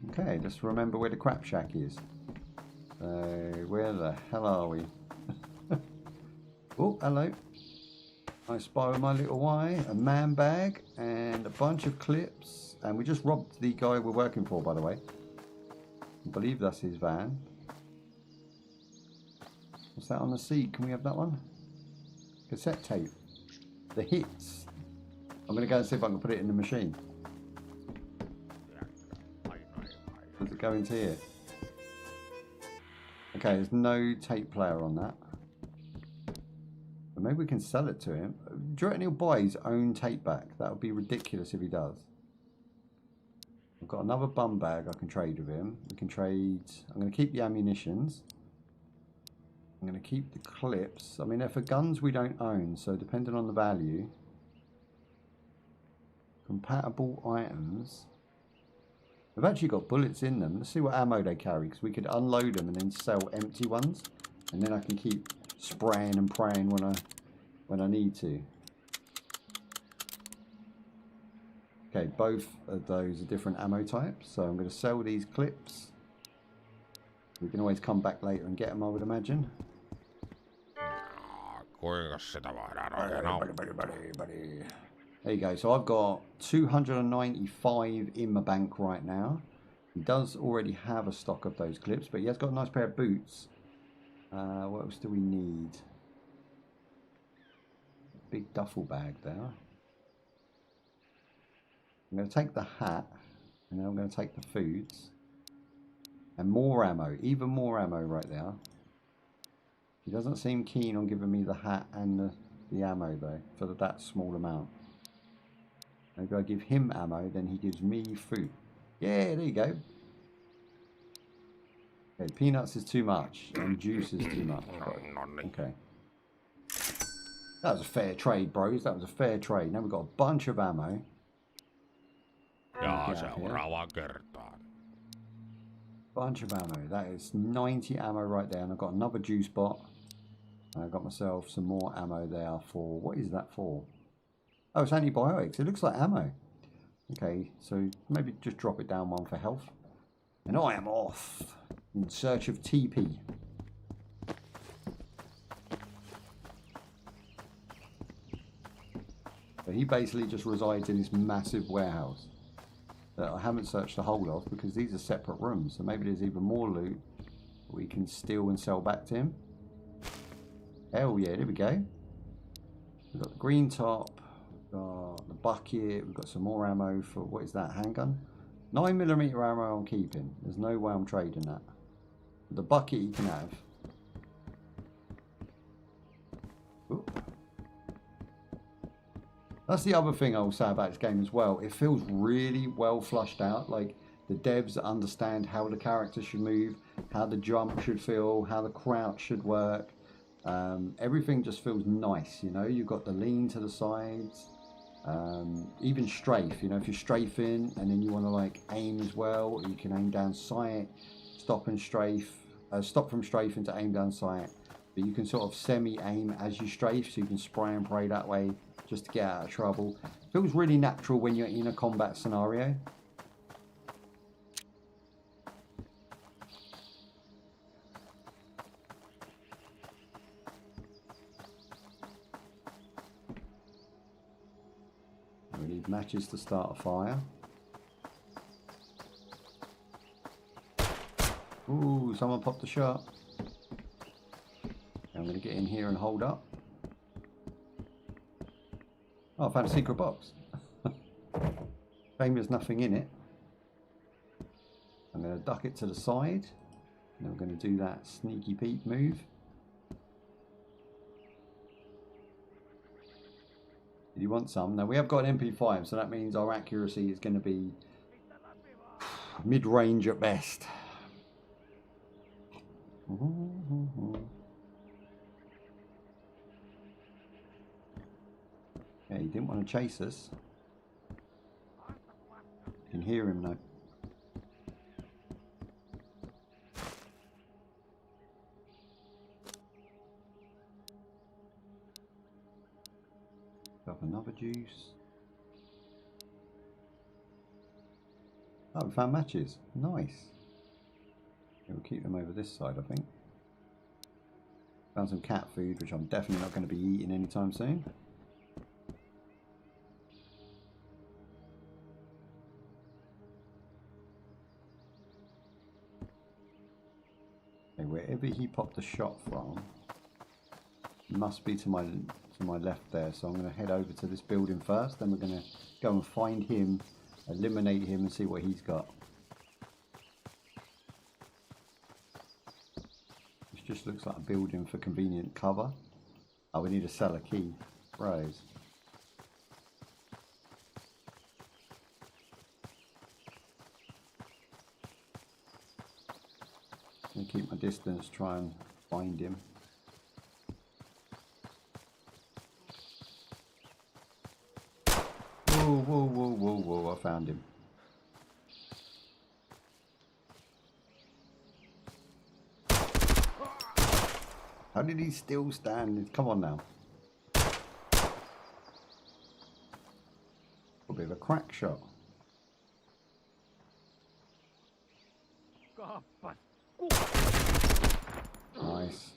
Okay, just remember where the crap shack is. So, where the hell are we? Oh, hello. I spy with my little eye, a man bag, and a bunch of clips. And we just robbed the guy we're working for, by the way. I believe that's his van. What's that on the seat? Can we have that one? Cassette tape. The hits. I'm going to go and see if I can put it in the machine. Does it go into here? Okay, there's no tape player on that. But maybe we can sell it to him. Do you reckon he'll buy his own tape back? That would be ridiculous if he does. I've got another bum bag I can trade with him. We can trade... I'm going to keep the ammunitions. I'm going to keep the clips. I mean, they're for guns we don't own, so depending on the value... Compatible items. They've actually got bullets in them. Let's see what ammo they carry, because we could unload them and then sell empty ones, and then I can keep spraying and praying when I need to. Okay, both of those are different ammo types, so I'm going to sell these clips. We can always come back later and get them, I would imagine. There you go. So I've got 295 in my bank right now. He does already have a stock of those clips, but he has got a nice pair of boots. What else do we need? Big duffel bag there. I'm going to take the hat, and then I'm going to take the foods. And more ammo, even more ammo right there. He doesn't seem keen on giving me the hat and the ammo though, for that small amount. Maybe I give him ammo, then he gives me food. Yeah, there you go. Okay, peanuts is too much, and juice is too much. Okay. That was a fair trade, bros. That was a fair trade. Now we've got a bunch of ammo. Bunch of ammo. That is 90 ammo right there, and I've got another juice bot. I got myself some more ammo there for, what is that for? Oh, it's antibiotics. It looks like ammo. Okay, so maybe just drop it down one for health. And I am off in search of TP. So he basically just resides in this massive warehouse that I haven't searched the whole of because these are separate rooms. So maybe there's even more loot we can steal and sell back to him. Hell yeah, there we go. We've got the green top, we've got the bucket, we've got some more ammo for, what is that, handgun? 9mm ammo I'm keeping. There's no way I'm trading that. The bucket you can have. Ooh. That's the other thing I'll say about this game as well. It feels really well flushed out. Like the devs understand how the character should move, how the jump should feel, how the crouch should work. Everything just feels nice, you know. You've got the lean to the sides, even strafe, you know, if you're strafing and then you want to like aim as well, you can aim down sight, stop and strafe, stop from strafing to aim down sight, but you can sort of semi-aim as you strafe, so you can spray and pray that way just to get out of trouble. Feels really natural when you're in a combat scenario. We need matches to start a fire. Ooh, someone popped a shot. I'm going to get in here and hold up. Oh, I found a secret box. Shame there's nothing in it. I'm going to duck it to the side. And then we're going to do that sneaky peek move. You want some? Now we have got an MP5, so that means our accuracy is going to be mid-range at best. Yeah, he didn't want to chase us. You can hear him though. Got another juice. Oh, we found matches. Nice. Yeah, we'll keep them over this side, I think. Found some cat food, which I'm definitely not going to be eating anytime soon. Okay, wherever he popped the shot from, must be to my left there. So I'm going to head over to this building first. Then we're going to go and find him, eliminate him, and see what he's got. Just looks like a building for convenient cover. Oh, we need a cellar key. Rose. I'm gonna keep my distance, try and find him. Whoa, whoa, whoa, whoa, whoa, I found him. How did he still stand? Come on now. A bit of a crack shot. Nice.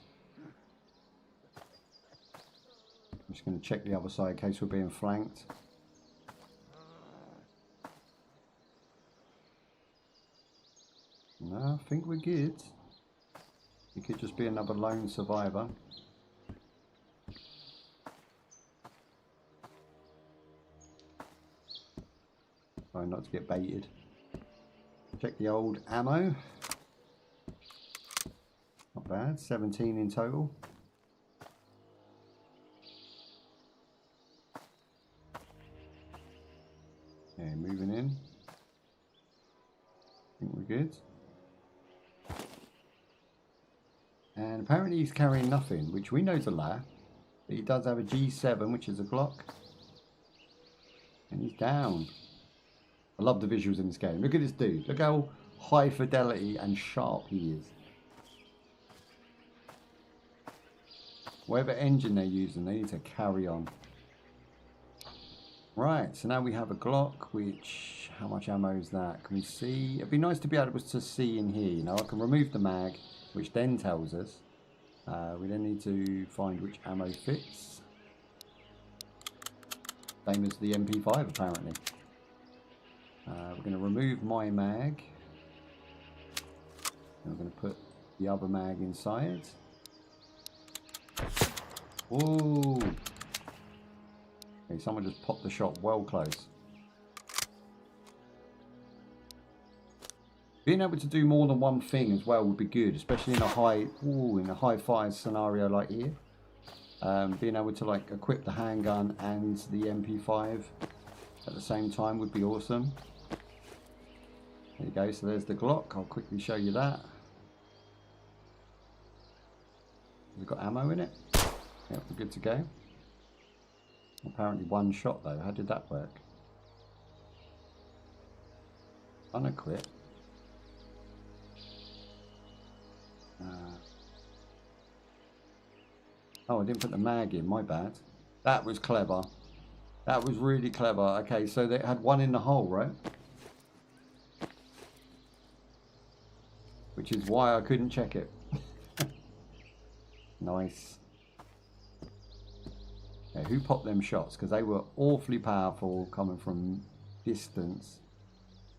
I'm just going to check the other side in case we're being flanked. No, I think we're good. He could just be another lone survivor. Try not to get baited. Check the old ammo. Not bad, 17 in total. Okay, moving in. I think we're good. And apparently he's carrying nothing, which we know is a lie. But he does have a G7, which is a Glock. And he's down. I love the visuals in this game. Look at this dude. Look how high fidelity and sharp he is. Whatever engine they're using, they need to carry on. Right, so now we have a Glock, which, how much ammo is that? Can we see? It'd be nice to be able to see in here, you know. I can remove the mag, which then tells us. We then need to find which ammo fits. Same as the MP5, apparently. We're going to remove my mag. And we're going to put the other mag inside. Whoa! Okay, someone just popped the shot well close. Being able to do more than one thing as well would be good, especially in a high fire scenario like here. Being able to like equip the handgun and the MP5 at the same time would be awesome. There you go, so there's the Glock. I'll quickly show you that. We've got ammo in it. Yep, we're good to go. Apparently one shot though. How did that work? Unequip. Oh, I didn't put the mag in. My bad. That was clever. That was really clever. Okay, so they had one in the hole, right? Which is why I couldn't check it. Nice. Okay, who popped them shots? Because they were awfully powerful coming from distance.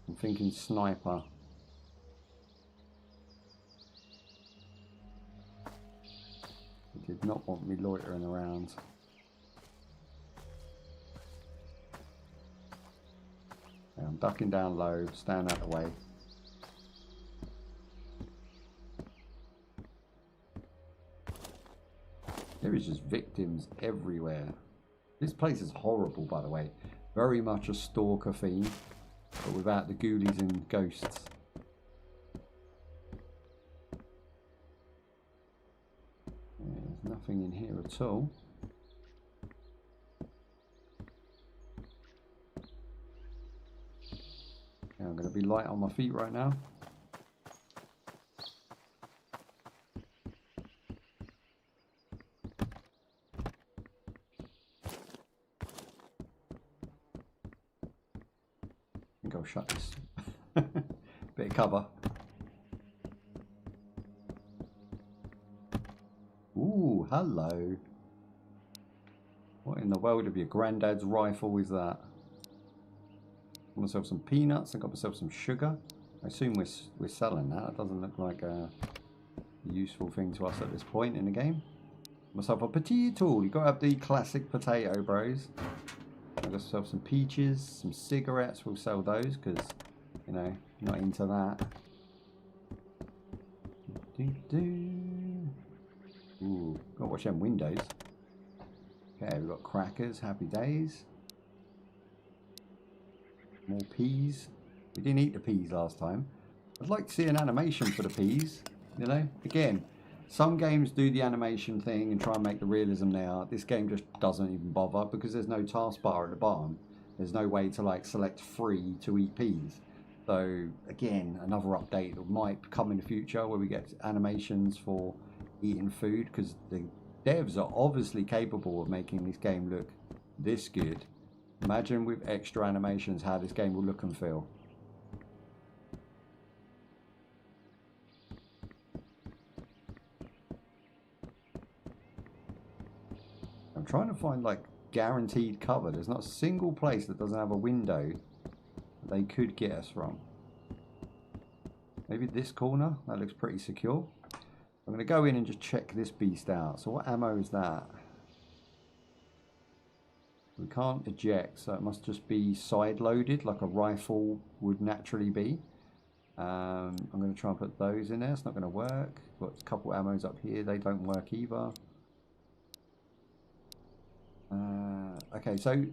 I'm thinking sniper. He did not want me loitering around. Okay, I'm ducking down low, stand out of the way. There is just victims everywhere. This place is horrible, by the way. Very much a stalker theme, but without the ghoulies and ghosts. There's nothing in here at all. Okay, I'm going to be light on my feet right now. I'll shut this. Bit of cover. Ooh, hello. What in the world of your granddad's rifle is that? Got myself some peanuts. I got myself some sugar. I assume we're selling that. It doesn't look like a useful thing to us at this point in the game. Got myself a potato. You got to have the classic potato, bros. I got myself some peaches, some cigarettes. We'll sell those because, you know, not into that. Ooh, gotta watch them windows. Okay, we've got crackers, happy days. More peas. We didn't eat the peas last time. I'd like to see an animation for the peas, you know. Again, some games do the animation thing and try and make the realism there. This game just doesn't even bother because there's no taskbar at the bottom. There's no way to like select free to eat peas. So again, another update that might come in the future where we get animations for eating food, because the devs are obviously capable of making this game look this good. Imagine with extra animations how this game will look and feel. I'm trying to find like guaranteed cover. There's not a single place that doesn't have a window that they could get us from. Maybe this corner, that looks pretty secure. I'm going to go in and just check this beast out. So what ammo is that? We can't eject, so it must just be side loaded like a rifle would naturally be. I'm going to try and put those in there. It's not going to work. Got a couple ammos up here. They don't work either. Okay, so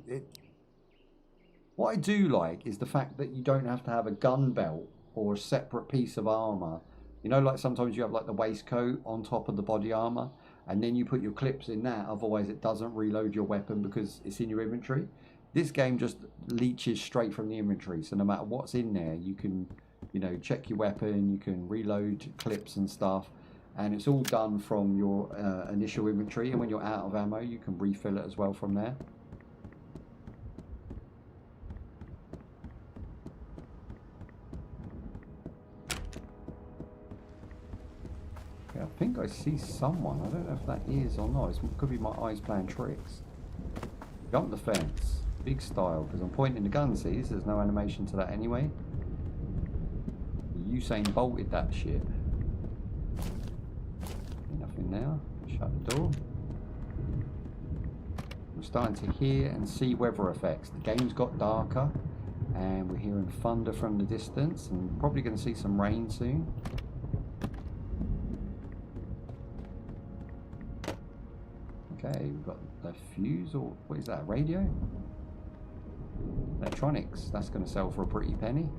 what I do like is the fact that you don't have to have a gun belt or a separate piece of armor. You know, like sometimes you have like the waistcoat on top of the body armor, and then you put your clips in that, otherwise it doesn't reload your weapon because it's in your inventory. This game just leeches straight from the inventory, so no matter what's in there, you can, you know, check your weapon, you can reload clips and stuff. and it's all done from your initial inventory, and when you're out of ammo you can refill it as well from there. Okay, I think I see someone. I don't know if that is or not. It could be my eyes playing tricks. Jump the fence. Big style, because I'm pointing the gun, see? There's no animation to that anyway. Usain bolted that shit. Nothing now. Shut the door. We're starting to hear and see weather effects. The game's got darker, and we're hearing thunder from the distance, and probably going to see some rain soon. Okay, we've got the fuse, or what is that, radio? Electronics, that's going to sell for a pretty penny.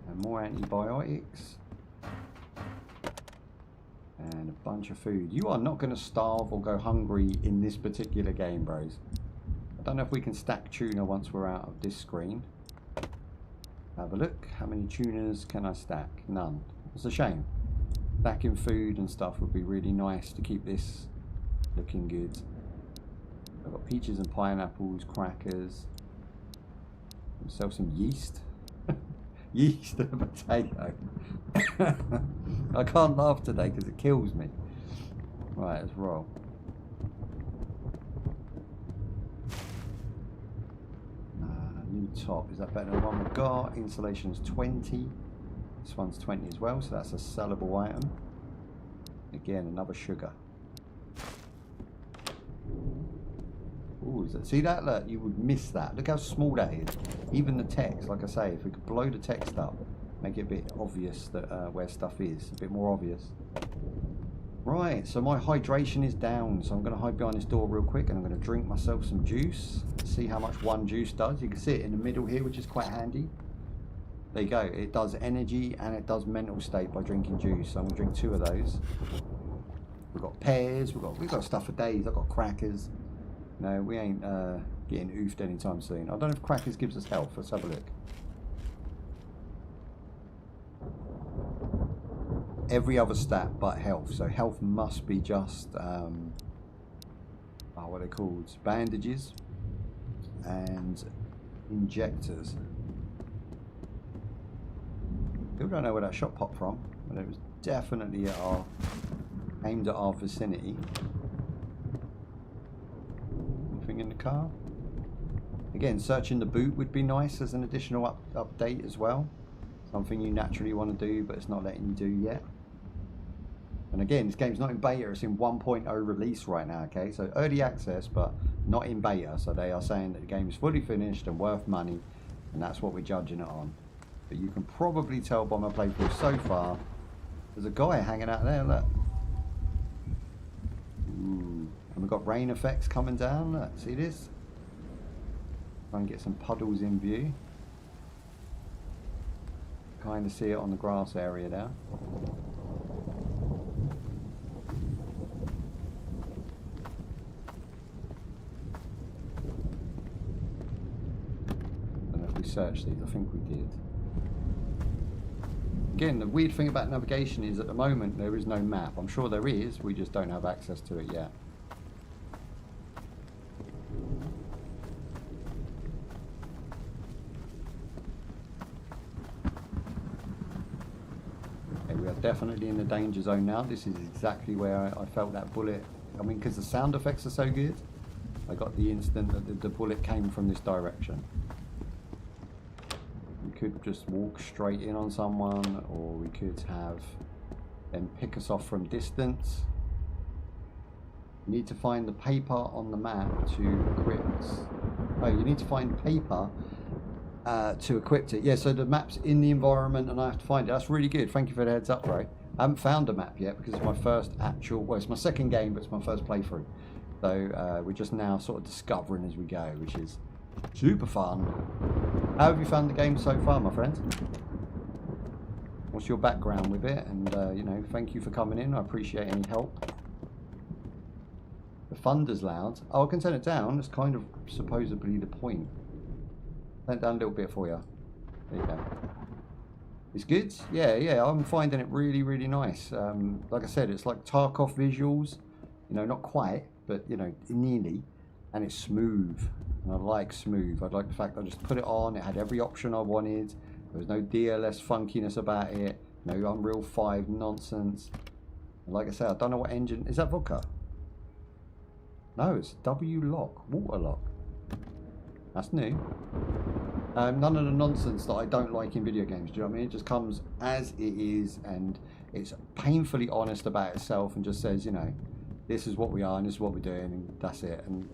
And more antibiotics. And a bunch of food. You are not going to starve or go hungry in this particular game, bros. I don't know if we can stack tuna once we're out of this screen. Have a look. How many tunas can I stack? None. It's a shame. Stacking food and stuff would be really nice to keep this looking good. I've got peaches and pineapples, crackers. Sell some yeast. Yeast and a potato. I can't laugh today because it kills me. Right, let's roll. New top. Is that better than the one we've got? Insulation's 20. This one's 20 as well, so that's a sellable item. Again, another sugar. Ooh, see that? Look, you would miss that. Look how small that is. Even the text, like I say, if we could blow the text up, make it a bit obvious that where stuff is, a bit more obvious. Right, so my hydration is down, so I'm going to hide behind this door real quick, and I'm going to drink myself some juice. See how much one juice does. You can see it in the middle here, which is quite handy. There you go. It does energy and it does mental state by drinking juice. So I'm going to drink 2 of those. We've got pears. We've got stuff for days. I've got crackers. No, we ain't getting oofed anytime soon. I don't know if crackers gives us health. Let's have a look. Every other stat but health. So health must be just what are they called? Bandages and injectors. People don't know where that shot popped from, but it was definitely aimed at our vicinity. Anything in the car? Again, searching the boot would be nice as an additional update as well. Something you naturally want to do, but it's not letting you do yet. And again, this game's not in beta, it's in 1.0 release right now, okay? So early access, but not in beta. So they are saying that the game is fully finished and worth money, and that's what we're judging it on. But you can probably tell by my playthrough so far, there's a guy hanging out there, look. Ooh. And we've got rain effects coming down, look, see this? Try and get some puddles in view. Kind of see it on the grass area there. I don't know if we searched these, I think we did. Again, the weird thing about navigation is at the moment there is no map. I'm sure there is, we just don't have access to it yet. Okay, we are definitely in the danger zone now. This is exactly where I felt that bullet. I mean, because the sound effects are so good, I got the instant that the bullet came from this direction. Could just walk straight in on someone, or we could have them pick us off from distance. You need to find the paper on the map to equip. Oh, you need to find paper to equip it. Yeah, so the map's in the environment and I have to find it. That's really good. Thank you for the heads up, Ray. I haven't found a map yet because it's my first actual, well, it's my second game, but it's my first playthrough. So we're just now sort of discovering as we go, which is super fun. How have you found the game so far, my friend? What's your background with it? And you know, thank you for coming in. I appreciate any help. The thunder's loud. Oh, I can turn it down. That's kind of supposedly the point. Turn it down a little bit for you. There you go. It's good. Yeah, yeah. I'm finding it really, really nice. Like I said, it's like Tarkov visuals. You know, not quite, but you know, nearly. And it's smooth. And I like smooth. I like the fact that I just put it on. It had every option I wanted. There was no DLS funkiness about it. No Unreal 5 nonsense. And like I said, I don't know what engine. Is that vodka? No, it's W lock, water lock. That's new. None of the nonsense that I don't like in video games. Do you know what I mean? It just comes as it is, and it's painfully honest about itself, and just says, you know, this is what we are, and this is what we're doing, and that's it. And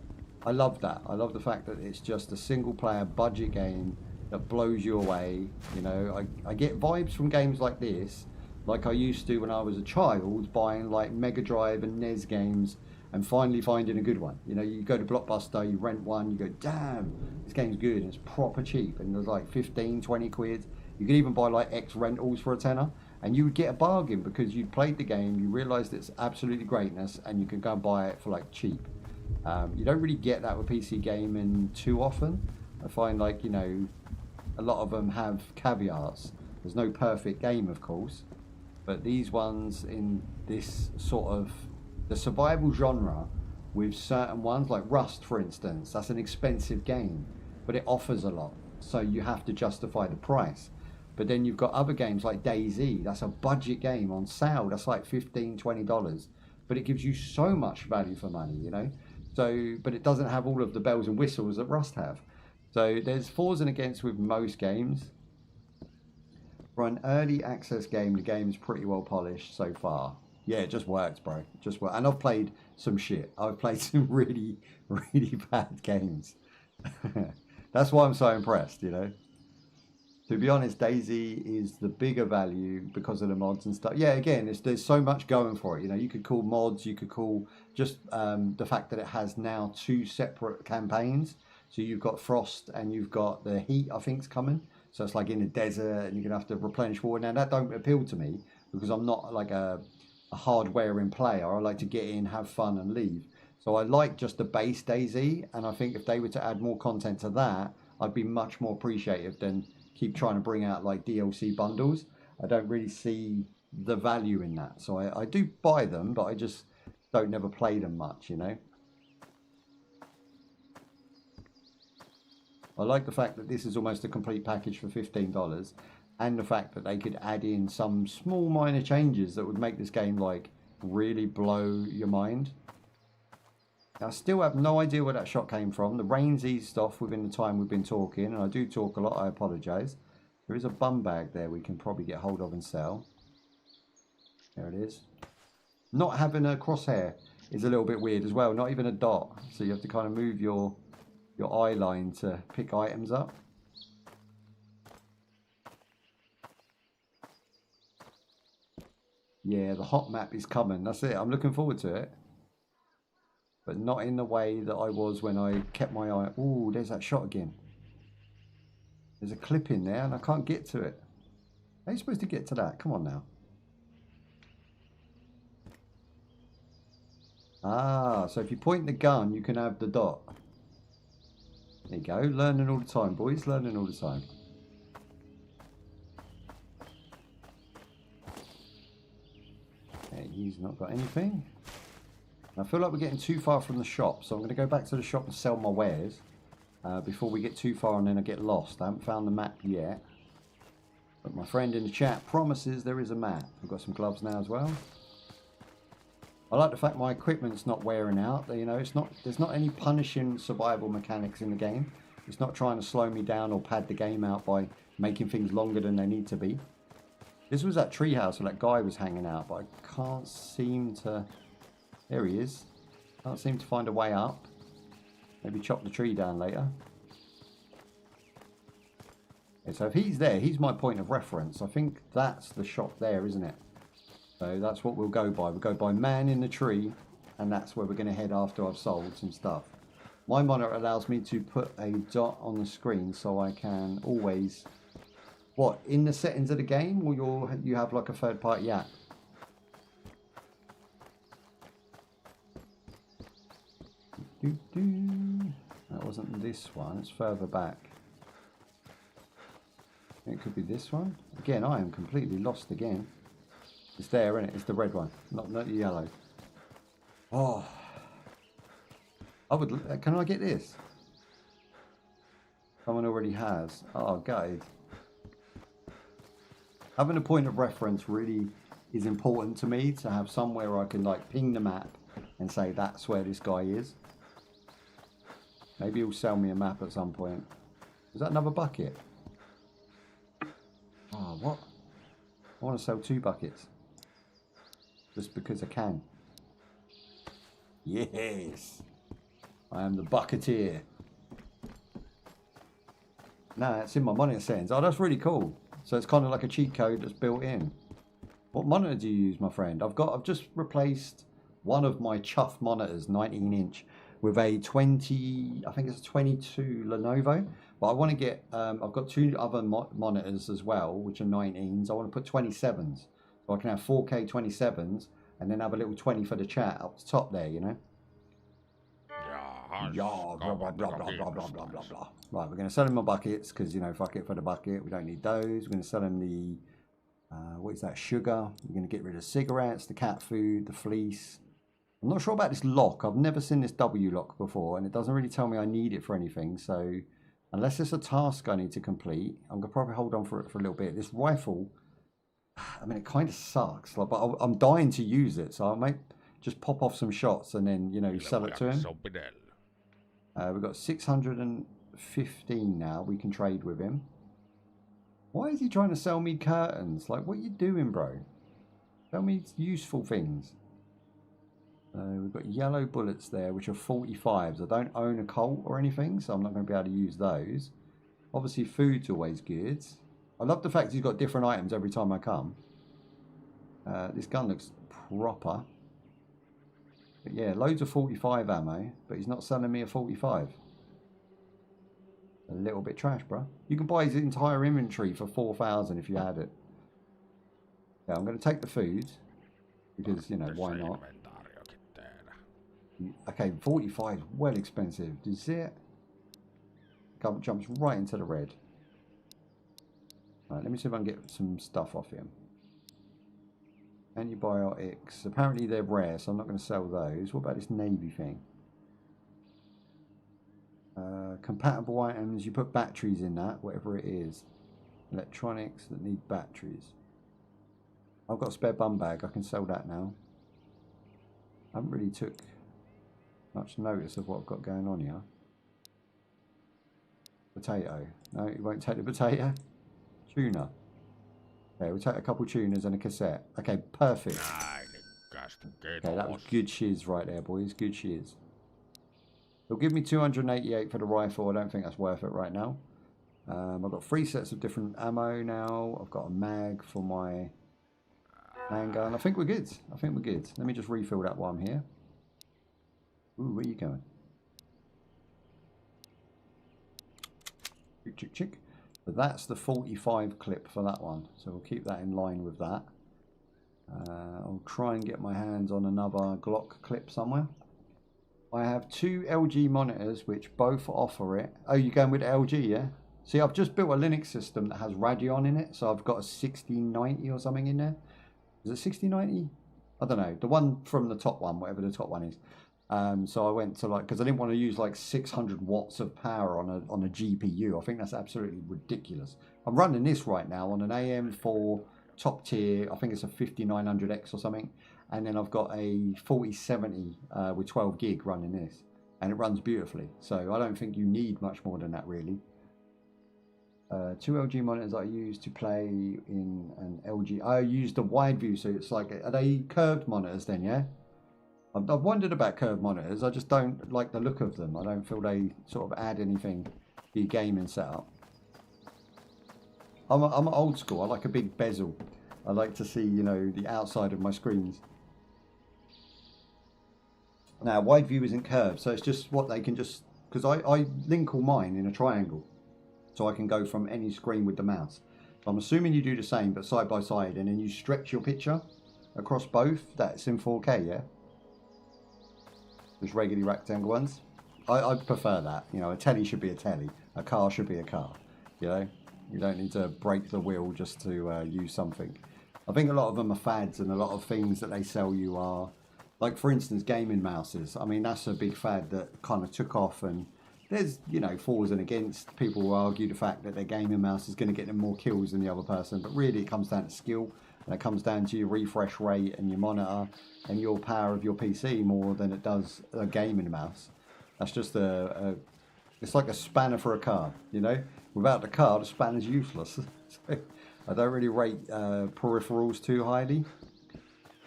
I love that. I love the fact that it's just a single-player budget game that blows you away. You know, I get vibes from games like this, like I used to when I was a child, buying like Mega Drive and NES games and finally finding a good one. You know, you go to Blockbuster, you rent one, you go, damn, this game's good, and it's proper cheap, and there's like 15, 20 quid. You could even buy like X rentals for a tenner, and you would get a bargain because you'd played the game, you realised it's absolutely greatness, and you can go and buy it for like cheap. You don't really get that with PC gaming too often. I find, like, you know, a lot of them have caveats. There's no perfect game, of course, but these ones in this sort of the survival genre, with certain ones like Rust, for instance, that's an expensive game, but it offers a lot, so you have to justify the price. But then you've got other games like DayZ, that's a budget game on sale, that's like $15-20, but it gives you so much value for money, you know. So, but it doesn't have all of the bells and whistles that Rust have. So there's fors and against with most games. For an early access game, the game's pretty well polished so far. Yeah, it just works, bro. It just works. And I've played some shit. I've played some really, really bad games. That's why I'm so impressed, you know. To be honest, DayZ is the bigger value because of the mods and stuff. Yeah, again, there's so much going for it. You know, you could call mods, you could call just the fact that it has now 2 separate campaigns. So you've got Frost and you've got the Heat, I think, is coming. So it's like in the desert and you're going to have to replenish water. Now, that don't appeal to me because I'm not like a hard-wearing player. I like to get in, have fun, and leave. So I like just the base DayZ, and I think if they were to add more content to that, I'd be much more appreciative than keep trying to bring out like DLC bundles. I don't really see the value in that. So I do buy them, but I just don't never play them much, you know. I like the fact that this is almost a complete package for $15, and the fact that they could add in some small minor changes that would make this game like really blow your mind. I still have no idea where that shot came from. The rain's eased off within the time we've been talking, and I do talk a lot, I apologise. There is a bum bag there we can probably get hold of and sell. There it is. Not having a crosshair is a little bit weird as well, not even a dot. So you have to kind of move your eye line to pick items up. Yeah, the hot map is coming. That's it. I'm looking forward to it. But not in the way that I was when I kept my eye. Ooh, there's that shot again. There's a clip in there and I can't get to it. How are you supposed to get to that? Come on now. Ah, so if you point the gun, you can have the dot. There you go. Learning all the time, boys. Learning all the time. Okay, he's not got anything. I feel like we're getting too far from the shop, so I'm going to go back to the shop and sell my wares before we get too far and then I get lost. I haven't found the map yet, but my friend in the chat promises there is a map. I've got some gloves now as well. I like the fact my equipment's not wearing out. You know, there's not any punishing survival mechanics in the game. It's not trying to slow me down or pad the game out by making things longer than they need to be. This was that treehouse where that guy was hanging out, but I can't seem to... There he is. Can't seem to find a way up. Maybe chop the tree down later. Okay, so if he's there, he's my point of reference. I think that's the shop there, isn't it? So that's what we'll go by. We'll go by man in the tree, and that's where we're going to head after I've sold some stuff. My monitor allows me to put a dot on the screen so I can always... What, in the settings of the game, or you have like a third-party app? That wasn't this one, it's further back. It could be this one. Again, I am completely lost again. It's there, isn't it? It's the red one, not the yellow. Oh. I would. Can I get this? Someone already has. Oh, Guyz. Having a point of reference really is important to me, to have somewhere I can like ping the map and say that's where this guy is. Maybe he'll sell me a map at some point. Is that another bucket? Oh, what? I want to sell 2 buckets. Just because I can. Yes! I am the bucketeer. Nah, it's in my monitor settings. Oh, that's really cool. So it's kind of like a cheat code that's built in. What monitor do you use, my friend? I've just replaced one of my chuff monitors, 19-inch, with a 20, I think it's a 22 Lenovo. But I want to get, I've got 2 other monitors as well, which are 19s. I want to put 27s. So I can have 4K 27s and then have a little 20 for the chat up the top there, you know? Yeah, blah, blah, blah, blah, blah, blah, blah, blah, blah. Right, we're going to sell him my buckets because, you know, fuck it for the bucket. We don't need those. We're going to sell him the, what is that, sugar. We're going to get rid of cigarettes, the cat food, the fleece. I'm not sure about this lock. I've never seen this W lock before, and it doesn't really tell me I need it for anything. So unless it's a task I need to complete, I'm going to probably hold on for it for a little bit. This rifle, I mean, it kind of sucks, like, but I'm dying to use it. So I might just pop off some shots and then, you know, sell it to him. We've got 615 now. We can trade with him. Why is he trying to sell me curtains? Like, what are you doing, bro? Tell me useful things. We've got yellow bullets there, which are 45s. I don't own a Colt or anything, so I'm not going to be able to use those. Obviously, food's always good. I love the fact he's got different items every time I come. This gun looks proper. But yeah, loads of 45 ammo, but he's not selling me a 45. A little bit trash, bro. You can buy his entire inventory for 4,000 if you had it. Yeah, I'm going to take the food because, you know, why not? Okay, 45 is well expensive. Do you see it? Jumps right into the red. Right, let me see if I can get some stuff off him. Antibiotics. Apparently they're rare, so I'm not going to sell those. What about this navy thing? Compatible items. You put batteries in that, whatever it is. Electronics that need batteries. I've got a spare bum bag. I can sell that now. I haven't really took much notice of what I've got going on here. Potato. No, you won't take the potato. Tuna. Okay, we'll take a couple tuners and a cassette. Okay, perfect. Okay, that was good shiz right there, boys. Good shiz. It'll give me 288 for the rifle. I don't think that's worth it right now. I've got 3 sets of different ammo now. I've got a mag for my handgun. I think we're good. I think we're good. Let me just refill that while I'm here. Ooh, where are you going? Chick, chick, chick. So that's the 45 clip for that one. So we'll keep that in line with that. I'll try and get my hands on another Glock clip somewhere. I have 2 LG monitors which both offer it. Oh, you're going with LG, yeah? See, I've just built a Linux system that has Radeon in it. So I've got a 1690 or something in there. Is it 1690? I don't know. The one from the top one, whatever the top one is. So I went to like, because I didn't want to use like 600 watts of power on a GPU. I think that's absolutely ridiculous. I'm running this right now on an AM4 top tier. I think it's a 5900X or something. And then I've got a 4070 with 12 gig running this. And it runs beautifully. So I don't think you need much more than that really. 2 LG monitors I use to play in an LG. I use the wide view, so it's like, are they curved monitors then, yeah? I've wondered about curved monitors. I just don't like the look of them. I don't feel they sort of add anything to your gaming setup. I'm old school. I like a big bezel. I like to see, you know, the outside of my screens. Now, wide view isn't curved, so it's just what they can just... Because I link all mine in a triangle, so I can go from any screen with the mouse. So I'm assuming you do the same, but side by side, and then you stretch your picture across both. That's in 4K, yeah? Just regular rectangle ones. I prefer that. You know, a telly should be a telly. A car should be a car. You know? You don't need to break the wheel just to use something. I think a lot of them are fads, and a lot of things that they sell you are, like for instance, gaming mouses. I mean, that's a big fad that kind of took off, and there's, you know, fors and against. People will argue the fact that their gaming mouse is going to get them more kills than the other person, but really it comes down to skill, and it comes down to your refresh rate and your monitor and your power of your PC more than it does a gaming mouse. That's just it's like a spanner for a car, you know? Without the car, the spanner's useless. So I don't really rate peripherals too highly.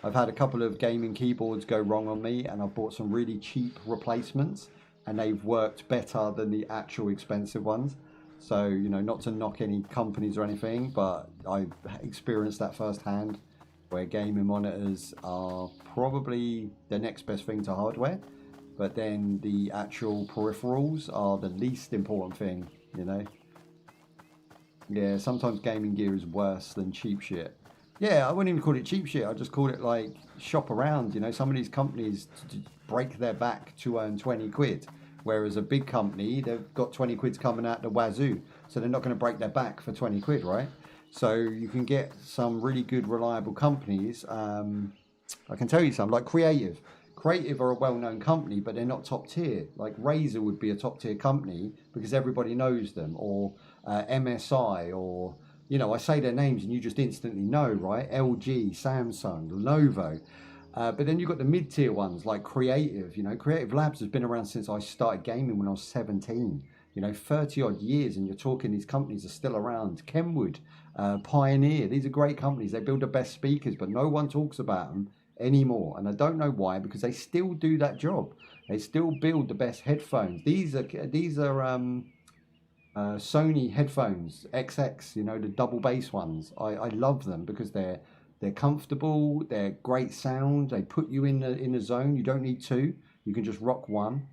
I've had a couple of gaming keyboards go wrong on me, and I've bought some really cheap replacements, and they've worked better than the actual expensive ones. So, you know, not to knock any companies or anything, but I've experienced that firsthand, where gaming monitors are probably the next best thing to hardware, but then the actual peripherals are the least important thing, you know? Yeah, sometimes gaming gear is worse than cheap shit. Yeah, I wouldn't even call it cheap shit. I just call it like shop around. You know, some of these companies break their back to earn 20 quid, whereas a big company, they've got 20 quid's coming out the wazoo, so they're not going to break their back for 20 quid, right? So you can get some really good, reliable companies. I can tell you some, like Creative. Creative are a well-known company, but they're not top tier. Like Razer would be a top tier company because everybody knows them, or MSI, or, you know, I say their names and you just instantly know, right? LG, Samsung, Lenovo. But then you've got the mid-tier ones like Creative. You know, Creative Labs has been around since I started gaming when I was 17. You know, 30 odd years, and you're talking these companies are still around. Kenwood, Pioneer, these are great companies. They build the best speakers, but no one talks about them anymore, and I don't know why, because they still do that job. They still build the best headphones. These are Sony headphones XX, you know, the double bass ones. I love them because they're comfortable, they're great sound, they put you in the zone. You don't need two, you can just rock one.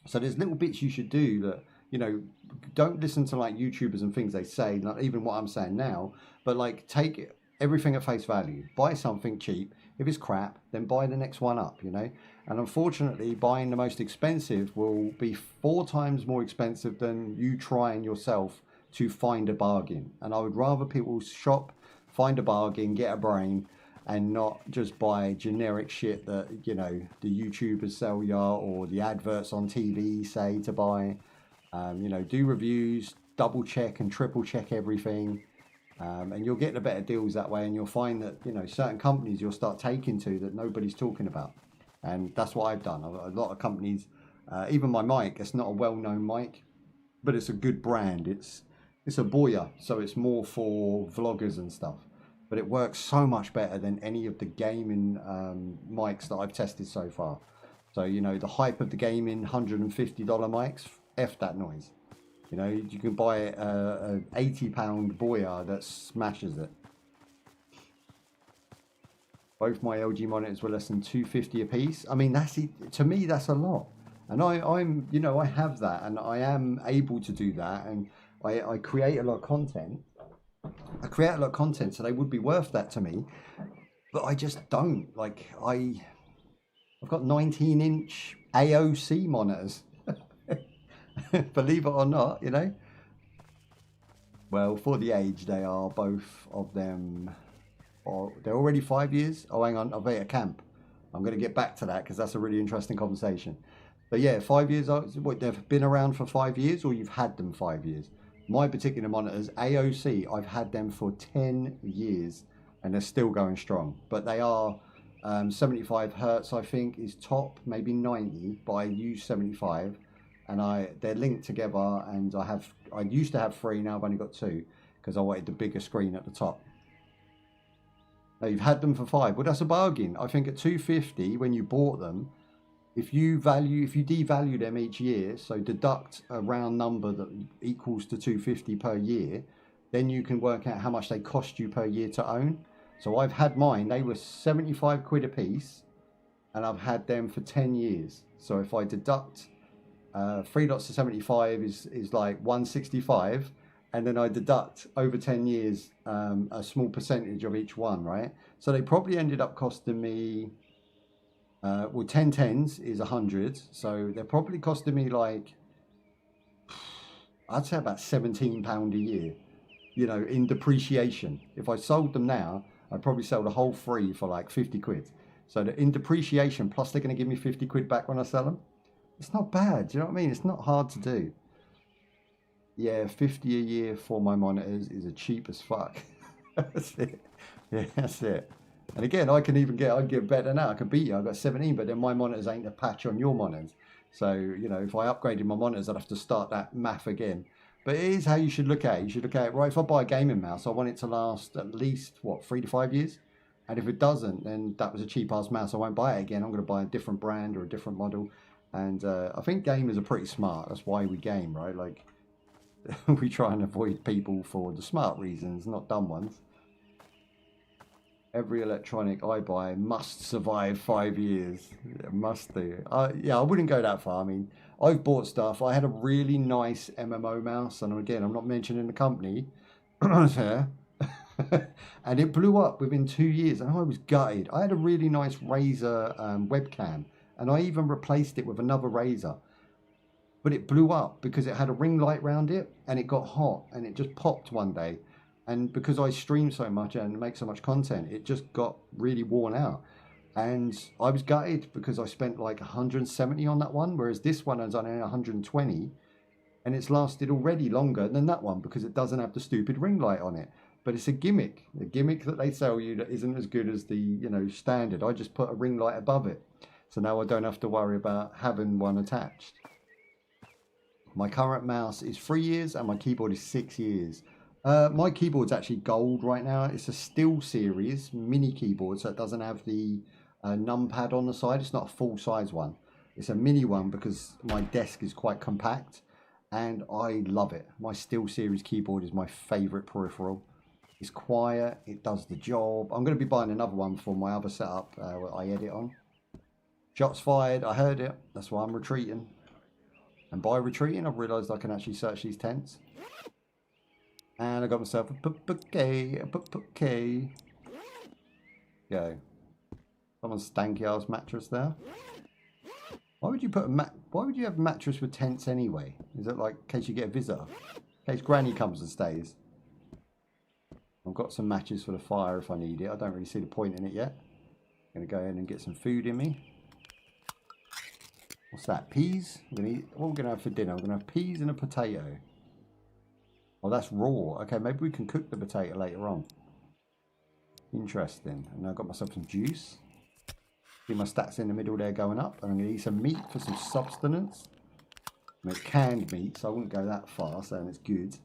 So there's little bits you should do that, you know, don't listen to like YouTubers and things they say, not even what I'm saying now, but like take everything at face value. Buy something cheap. If it's crap, then buy the next one up, you know. And unfortunately, buying the most expensive will be 4 times more expensive than you trying yourself to find a bargain. And I would rather people shop, find a bargain, get a brain, and not just buy generic shit that, you know, the YouTubers sell you, or the adverts on TV say to buy. You know, do reviews, double check and triple check everything. And you'll get the better deals that way, and you'll find that, you know, certain companies you'll start taking to that nobody's talking about. And that's what I've done. A lot of companies, even my mic, it's not a well-known mic, but it's a good brand. It's a Boya, so it's more for vloggers and stuff. But it works so much better than any of the gaming mics that I've tested so far. So, you know, the hype of the gaming $150 mics, F that noise. You know, you can buy a £80 Boya that smashes it. Both my LG monitors were less than $250 a piece. I mean, to me, that's a lot. And I'm, you know, I have that, and I am able to do that, and I create a lot of content. So they would be worth that to me, but I just don't. Like, I've got 19-inch AOC monitors. Believe it or not, you know. Well, for the age, they are both of them. Or they're already 5 years. Oh, hang on, I've ate a camp. I'm going to get back to that because that's a really interesting conversation. But yeah, 5 years. What, they've been around for 5 years, or you've had them 5 years? My particular monitors, AOC, I've had them for 10 years, and they're still going strong. But they are 75 hertz, I think, is top, maybe 90, but I use 75. And they're linked together, and I used to have 3, now I've only got 2 because I wanted the bigger screen at the top. Now, you've had them for 5. Well, that's a bargain. I think at 250 when you bought them, if you devalue them each year, so deduct a round number that equals to 250 per year, then you can work out how much they cost you per year to own. So I've had mine, they were 75 quid a piece, and I've had them for 10 years. So if I deduct 3 lots of 75 is like 165, and then I deduct over 10 years a small percentage of each one, right? So they probably ended up costing me, well, 10 tens is 100, so they're probably costing me like, I'd say about £17 a year. you know, in depreciation. If I sold them now, I'd probably sell the whole 3 for like 50 quid. So that in depreciation, plus they're going to give me 50 quid back when I sell them. It's not bad. Do you know what I mean? It's not hard to do. Yeah, 50 a year for my monitors is a cheap as fuck. That's it. Yeah, that's it. And again, I'd get better now. I can beat you. I've got 17, but then my monitors ain't a patch on your monitors. So, you know, if I upgraded my monitors, I'd have to start that math again. But it is how you should look at it. You should look at it, right, if I buy a gaming mouse, I want it to last at least, what, 3 to 5 years? And if it doesn't, then that was a cheap-ass mouse. I won't buy it again. I'm going to buy a different brand or a different model. And I think gamers are pretty smart. That's why we game, right? Like, we try and avoid people for the smart reasons, not dumb ones. Every electronic I buy must survive 5 years. It must do. Yeah, I wouldn't go that far. I mean, I've bought stuff. I had a really nice MMO mouse, and again, I'm not mentioning the company, and it blew up within 2 years, and I was gutted. I had a really nice Razer webcam, and I even replaced it with another Razer, but it blew up because it had a ring light around it, and it got hot, and it just popped one day. And because I stream so much and make so much content, it just got really worn out. And I was gutted because I spent like 170 on that one, whereas this one is on 120. And it's lasted already longer than that one because it doesn't have the stupid ring light on it. But it's a gimmick that they sell you that isn't as good as the, you know, standard. I just put a ring light above it. So now I don't have to worry about having one attached. My current mouse is 3 years and my keyboard is 6 years. My keyboard's actually gold right now. It's a Steel Series mini keyboard, so it doesn't have the numpad on the side. It's not a full-size one. It's a mini one because my desk is quite compact, and I love it. My Steel Series keyboard is my favourite peripheral. It's quiet. It does the job. I'm going to be buying another one for my other setup I edit on. Shots fired. I heard it. That's why I'm retreating. And by retreating, I've realised I can actually search these tents. And I got myself a bouquet. Go. Someone's stanky ass mattress there. Why would you put why would you have a mattress with tents anyway? Is it like in case you get a visitor? In case Granny comes and stays? I've got some matches for the fire if I need it. I don't really see the point in it yet. I'm gonna go in and get some food in me. What's that? Peas? I'm gonna eat. What are we gonna have for dinner? I'm gonna have peas and a potato. Oh, that's raw. Okay, maybe we can cook the potato later on. Interesting. And I've got myself some juice. See my stats in the middle there going up. And I'm going to eat some meat for some substance. I mean, it's canned meat, so I wouldn't go that far, saying it's good.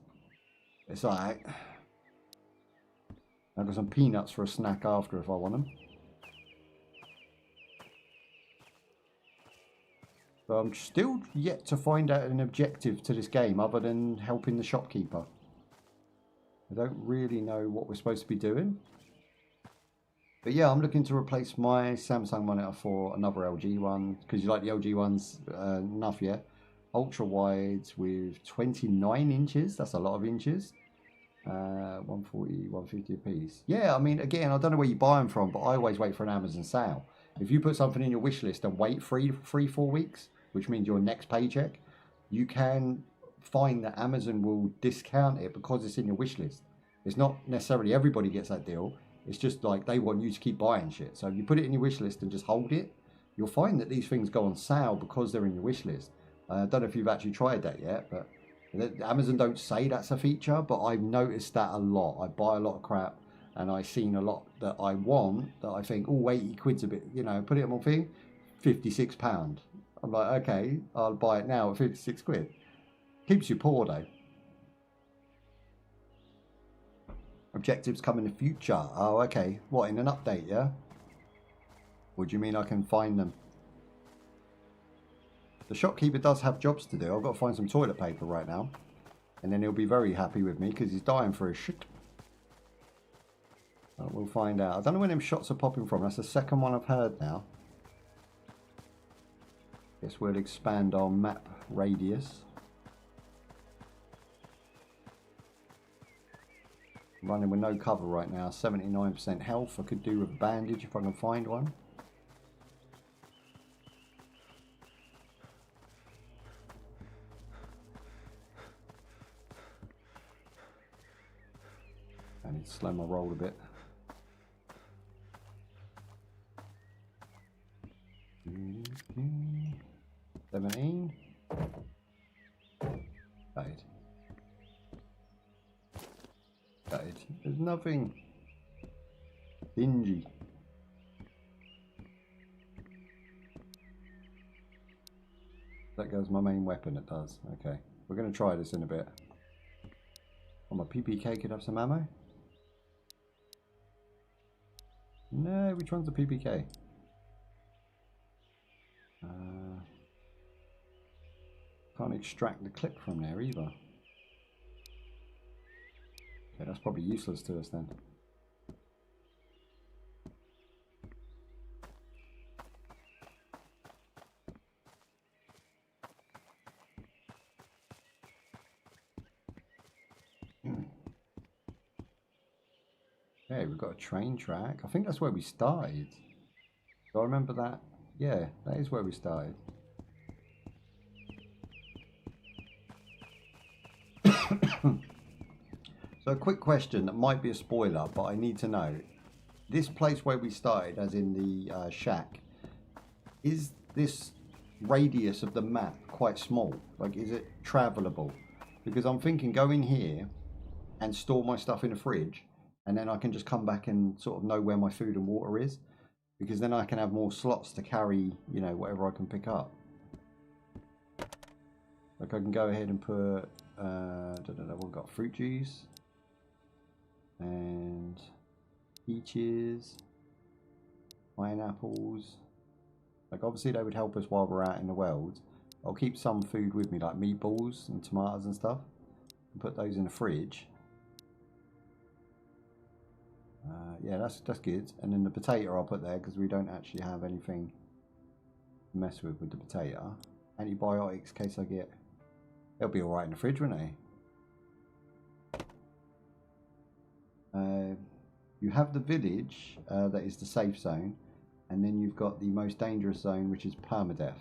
It's alright. I've got some peanuts for a snack after if I want them. So I'm still yet to find out an objective to this game other than helping the shopkeeper. I don't really know what we're supposed to be doing. But yeah, I'm looking to replace my Samsung monitor for another LG one. Because you like the LG ones enough, yeah? Ultra wides with 29 inches. That's a lot of inches. 140, 150 a piece. Yeah, I mean, again, I don't know where you buy them from, but I always wait for an Amazon sale. If you put something in your wish list and wait 4 weeks, which means your next paycheck, you can find that Amazon will discount it because it's in your wish list. It's not necessarily everybody gets that deal. It's just like they want you to keep buying shit. So if you put it in your wish list and just hold it, you'll find that these things go on sale because they're in your wish list. I don't know if you've actually tried that yet, but Amazon don't say that's a feature, but I've noticed that a lot. I buy a lot of crap and I've seen a lot that I want that I think, oh, 80 quid's a bit, you know, put it on my thing, £56. I'm like, okay, I'll buy it now at 56 quid. Keeps you poor though. Objectives come in the future. Oh, okay. What, in an update, yeah? What do you mean I can find them? The shopkeeper does have jobs to do. I've got to find some toilet paper right now. And then he'll be very happy with me because he's dying for his shit. We'll find out. I don't know where them shots are popping from. That's the second one I've heard now. Guess we'll expand our map radius. Running with no cover right now. 79% health. I could do with a bandage if I can find one. I need to slow my roll a bit. Mm-hmm. 17. Died. Died. There's nothing. Dingy. That goes my main weapon, it does. Okay. We're going to try this in a bit. Oh, my PPK could have some ammo? No, which one's the PPK? Can't extract the clip from there either. Okay, that's probably useless to us then. Okay, we've got a train track. I think that's where we started. Do I remember that? Yeah, that is where we started. So a quick question that might be a spoiler, but I need to know. This place where we started, as in the shack, is this radius of the map quite small? Like, is it travelable? Because I'm thinking go in here and store my stuff in a fridge, and then I can just come back and sort of know where my food and water is, because then I can have more slots to carry, you know, whatever I can pick up. Like I can go ahead and put, we've got fruit juice and peaches, pineapples. Like obviously they would help us while we're out in the world. I'll keep some food with me, like meatballs and tomatoes and stuff, and put those in the fridge. Yeah, that's good. And then the potato I'll put there because we don't actually have anything to mess with the potato. Antibiotics in case I get. They'll be all right in the fridge, won't they? You have the village that is the safe zone, and then you've got the most dangerous zone, which is permadeath.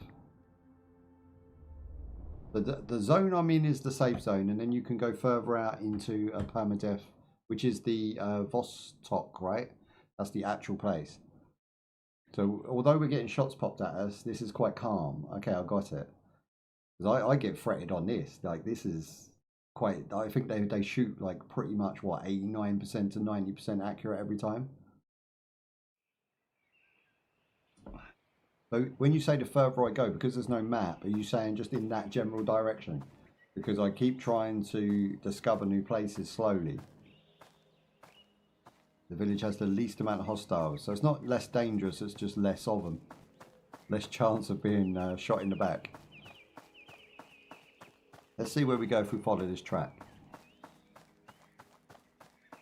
The zone I'm in is the safe zone, and then you can go further out into a permadeath, which is the Vostok, right? That's the actual place. So although we're getting shots popped at us, this is quite calm. Okay, I got it. Because I get fretted on this. Like this is quite. I think they shoot like pretty much what 89% to 90% accurate every time. So when you say the further I go, because there's no map, are you saying just in that general direction? Because I keep trying to discover new places slowly. The village has the least amount of hostiles, so it's not less dangerous, it's just less of them. Less chance of being shot in the back. Let's see where we go if we follow this track.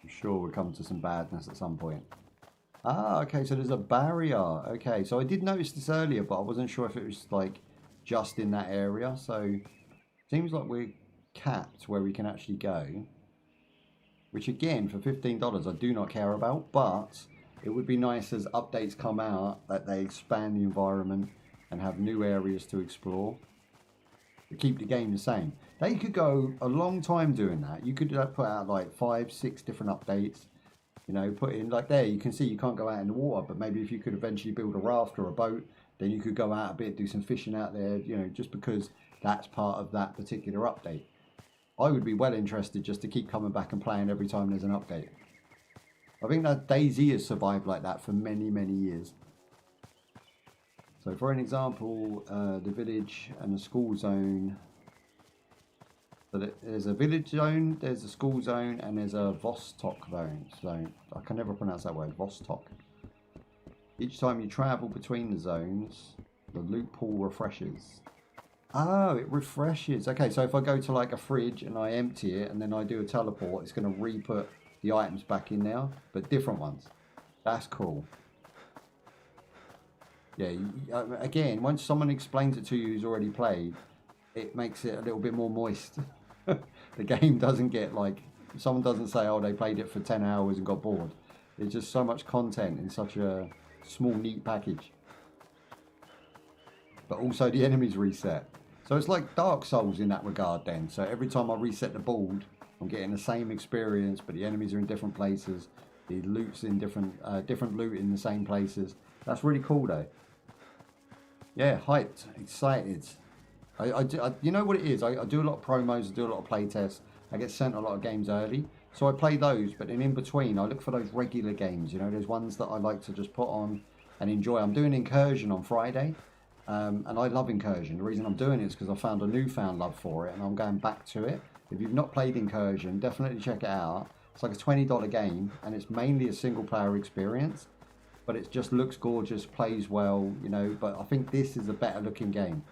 I'm sure we'll come to some badness at some point. Ah, okay, so there's a barrier. Okay, so I did notice this earlier, but I wasn't sure if it was like just in that area. So seems like we're capped where we can actually go. Which again, for $15, I do not care about, but it would be nice as updates come out that they expand the environment and have new areas to explore. To keep the game the same. They could go a long time doing that. You could put out like 5, 6 different updates. You know, put in like there, you can see you can't go out in the water, but maybe if you could eventually build a raft or a boat, then you could go out a bit, do some fishing out there, you know, just because that's part of that particular update. I would be well interested just to keep coming back and playing every time there's an update. I think that DayZ has survived like that for many, many years. So for an example, the village and the school zone. So there's a village zone, there's a school zone, and there's a Vostok zone. I can never pronounce that word, Vostok. Each time you travel between the zones, the loot pool refreshes. Oh, it refreshes. Okay, so if I go to like a fridge and I empty it and then I do a teleport, it's going to re-put the items back in now, but different ones. That's cool. Yeah, again, once someone explains it to you who's already played, it makes it a little bit more moist. The game doesn't get like, someone doesn't say, oh, they played it for 10 hours and got bored. There's just so much content in such a small, neat package. But also the enemies reset. So it's like Dark Souls in that regard then. So every time I reset the board, I'm getting the same experience, but the enemies are in different places. The loot's in different loot in the same places. That's really cool though. Yeah, hyped, excited. You know what it is? I do a lot of promos, I do a lot of playtests. I get sent a lot of games early. So I play those, but then in between, I look for those regular games. You know, there's ones that I like to just put on and enjoy. I'm doing Incursion on Friday, and I love Incursion. The reason I'm doing it is because I found a newfound love for it, and I'm going back to it. If you've not played Incursion, definitely check it out. It's like a $20 game, and it's mainly a single-player experience, but it just looks gorgeous, plays well, you know. But I think this is a better-looking game.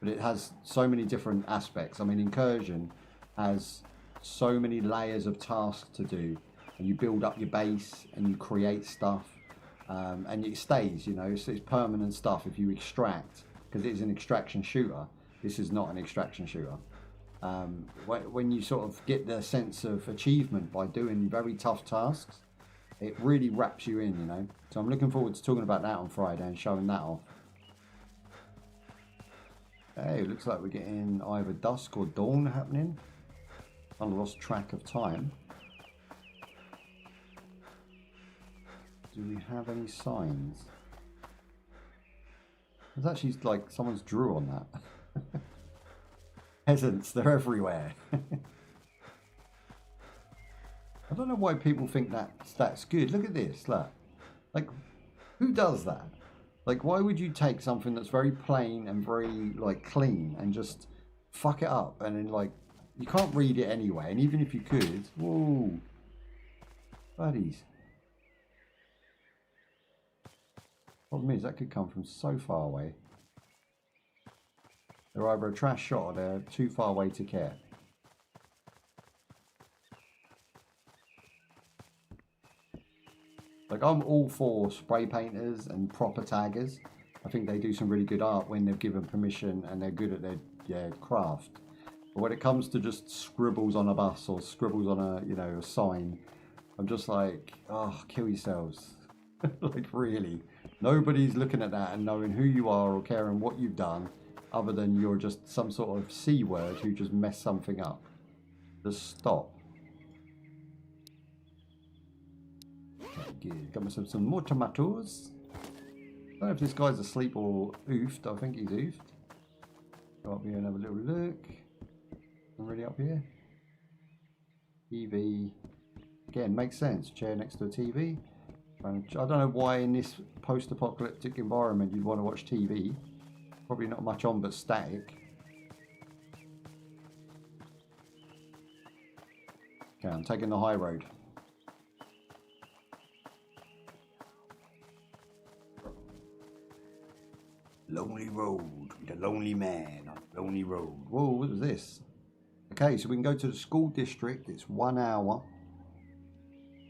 But it has so many different aspects. I mean, Incursion has so many layers of tasks to do, and you build up your base and you create stuff, and it stays, you know. It's permanent stuff if you extract, because it is an extraction shooter. This is not an extraction shooter. When you sort of get the sense of achievement by doing very tough tasks, it really wraps you in, you know. So I'm looking forward to talking about that on Friday and showing that off. Hey, it looks like we're getting either dusk or dawn happening. I lost track of time. Do we have any signs? There's actually like someone's drew on that. Peasants, they're everywhere. I don't know why people think that's good. Look at this, look. Like, who does that? Like, why would you take something that's very plain and very, like, clean and just fuck it up? And then, like, you can't read it anyway. And even if you could, whoa, buddies. Problem is, that could come from so far away. They're either a trash shot or they're too far away to care. Like, I'm all for spray painters and proper taggers. I think they do some really good art when they're given permission and they're good at their craft. But when it comes to just scribbles on a bus or scribbles on a, you know, a sign, I'm just like, oh, kill yourselves. Like, really. Nobody's looking at that and knowing who you are or caring what you've done, other than you're just some sort of C word who just messed something up. Just stop. Good. Got myself some more tomatoes. I don't know if this guy's asleep or oofed. I think he's oofed. Go up here and have a little look. I'm really up here. TV. Again, makes sense. Chair next to a TV. I don't know why in this post-apocalyptic environment you'd want to watch TV. Probably not much on but static. Okay, I'm taking the high road. Lonely road with a lonely man on a lonely road. Whoa, what was this? Okay, so we can go to the school district. It's 1 hour.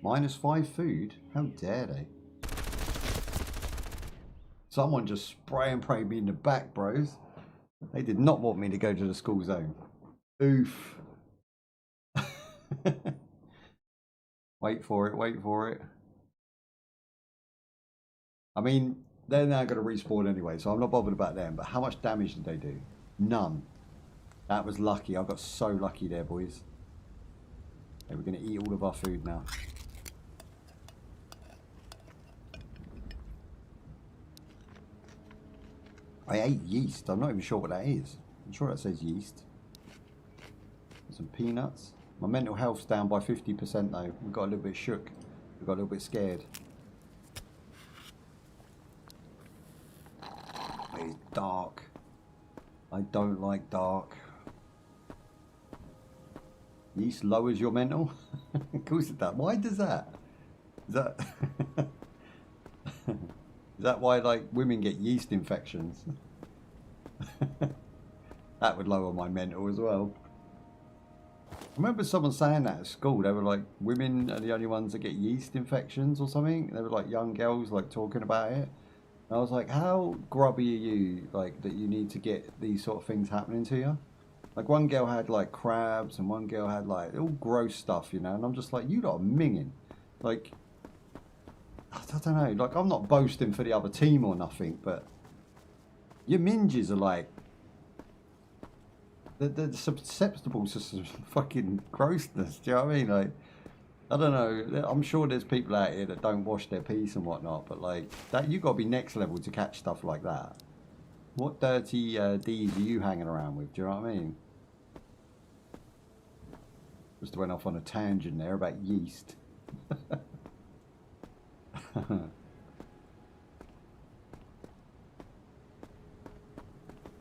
-5 food. How dare they? Someone just spray and pray me in the back, bros. They did not want me to go to the school zone. Oof. Wait for it, wait for it. I mean, they're now going to respawn anyway, so I'm not bothered about them. But how much damage did they do? None. That was lucky. I got so lucky there, boys. Okay, we're going to eat all of our food now. I ate yeast. I'm not even sure what that is. I'm sure that says yeast. Some peanuts. My mental health's down by 50% though. We got a little bit shook. We got a little bit scared. It's dark. I don't like dark. Yeast lowers your mental? Of course it does. Why does that? Is that... Is that why, like, women get yeast infections? That would lower my mental as well. I remember someone saying that at school. They were like, women are the only ones that get yeast infections or something. They were like young girls, like, talking about it. And I was like, how grubby are you, like, that you need to get these sort of things happening to you? Like, one girl had, like, crabs and one girl had, like, all gross stuff, you know? And I'm just like, you lot are minging. Like... I don't know, like, I'm not boasting for the other team or nothing, but your minges are like They're susceptible to some fucking grossness. Do you know what I mean? Like, I don't know. I'm sure there's people out here that don't wash their piece and whatnot, but like that, you got to be next level to catch stuff like that. What dirty D's are you hanging around with? Do you know what I mean? Just went off on a tangent there about yeast.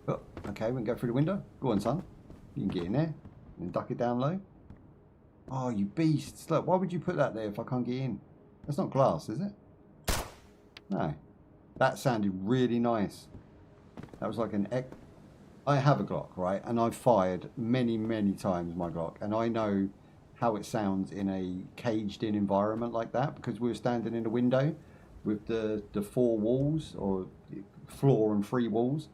Oh, okay, we can go through the window. Go on, son. You can get in there and duck it down low. Oh, you beasts. Look, why would you put that there if I can't get in? That's not glass, is it? No. That sounded really nice. That was like an... I have a Glock, right? And I've fired many, many times my Glock. And I know how it sounds in a caged-in environment like that, because we were standing in a window with the four walls, or floor and three walls.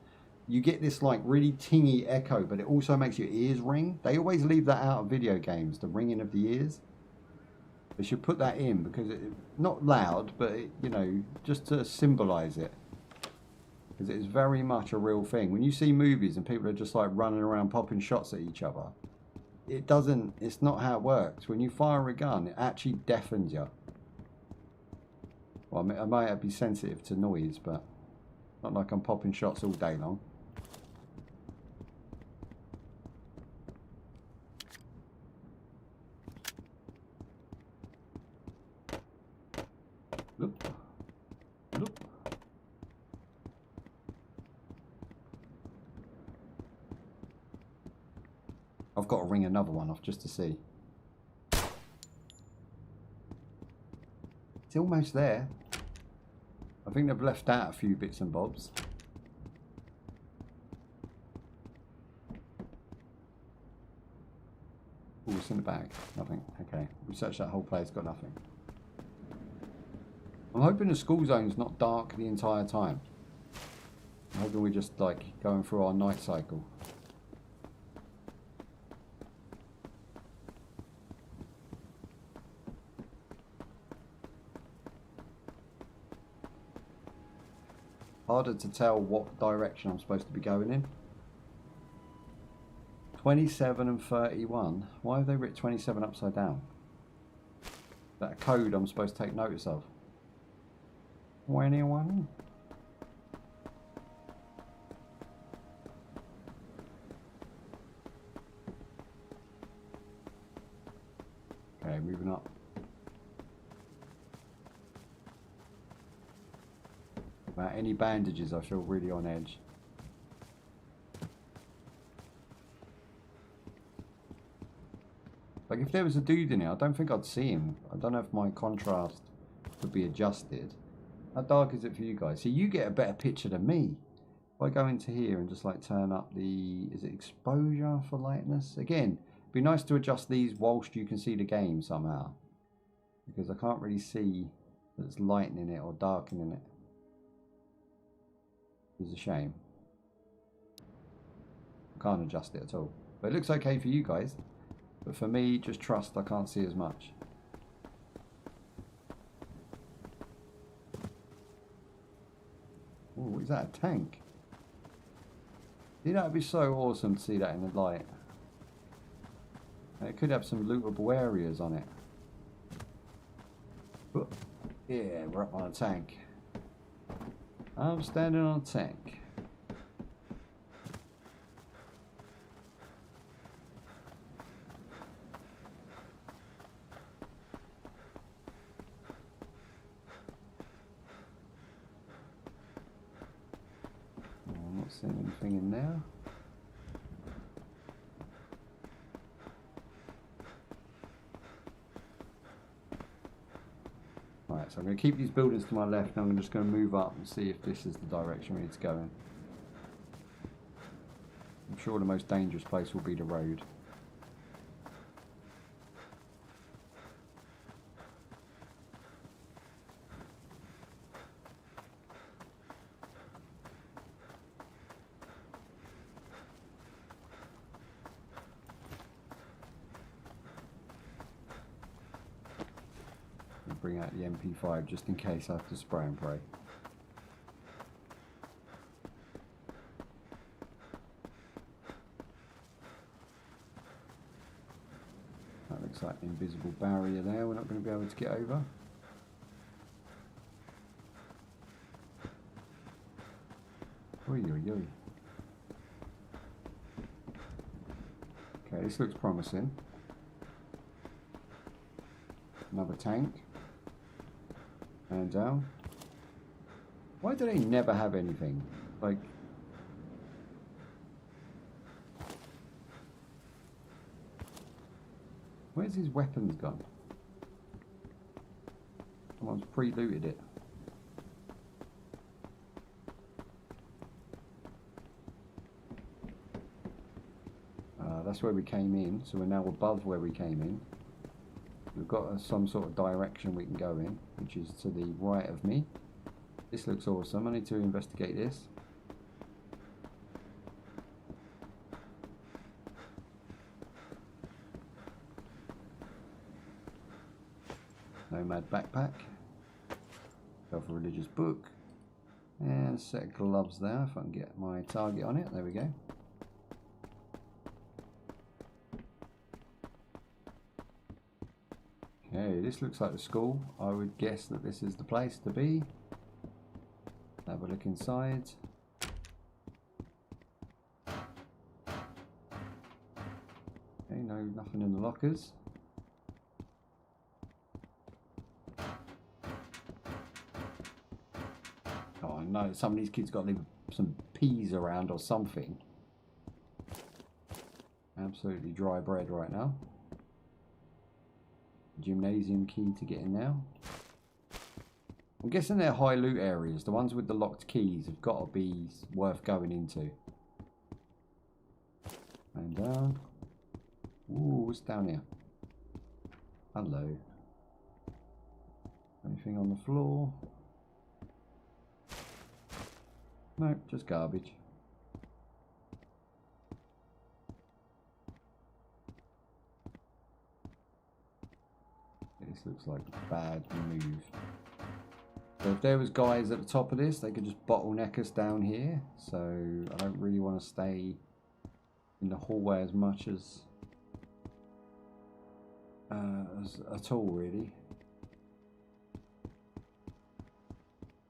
You get this like really tingy echo, but it also makes your ears ring. They always leave that out of video games, the ringing of the ears. They should put that in, because it's not loud, but it, you know, just to symbolize it. Because it is very much a real thing. When you see movies and people are just like running around popping shots at each other, it's not how it works. When you fire a gun, it actually deafens you. Well, I might be sensitive to noise, but not like I'm popping shots all day long. Look. Look. I've got to ring another one off just to see. It's almost there. I think they've left out a few bits and bobs. Oh, it's in the bag. Nothing. Okay. We searched that whole place, got nothing. I'm hoping the school zone's not dark the entire time. I'm hoping we're just like going through our night cycle. Harder to tell what direction I'm supposed to be going in. 27 and 31. Why have they written 27 upside down? Is that a code I'm supposed to take notice of? 21? Okay, moving up. Without any bandages, I feel really on edge. Like if there was a dude in here, I don't think I'd see him. I don't know if my contrast would be adjusted. How dark is it for you guys? So you get a better picture than me. If I go into here and just like turn up the, is it exposure for lightness? Again, it'd be nice to adjust these whilst you can see the game somehow. Because I can't really see that it's lightening it or darkening it. It's a shame. I can't adjust it at all. But it looks okay for you guys. But for me, just trust I can't see as much. Oh, is that a tank? See, that would be so awesome to see that in the light. And it could have some lootable areas on it. But, yeah, we're up on a tank. I'm standing on a tank. I'm not seeing anything in there. Right, so I'm going to keep these buildings to my left, and I'm just going to move up and see if this is the direction we need to go in. I'm sure the most dangerous place will be the road. Bring out the MP5 just in case I have to spray and pray. barrier there. We're not going to be able to get over. Oi, oi, oi. Okay, this looks promising. Another tank. And down. Why do they never have anything? Like... Where's his weapons gone? Someone's pre-looted it. That's where we came in, so we're now above where we came in. We've got some sort of direction we can go in, which is to the right of me. This looks awesome. I need to investigate this. Nomad backpack. Go for religious book. And a set of gloves there, if I can get my target on it. There we go. Okay, this looks like the school. I would guess that this is the place to be. Have a look inside. Okay, no, nothing in the lockers. Oh, I know some of these kids got to leave some peas around or something. Absolutely dry bread right now. Gymnasium key to get in now. I'm guessing they're high loot areas. The ones with the locked keys have got to be worth going into. And down. Ooh, what's down here? Hello. Anything on the floor? Nope, just garbage. This looks like a bad move. So if there was guys at the top of this, they could just bottleneck us down here. So I don't really want to stay in the hallway as much as at all, really.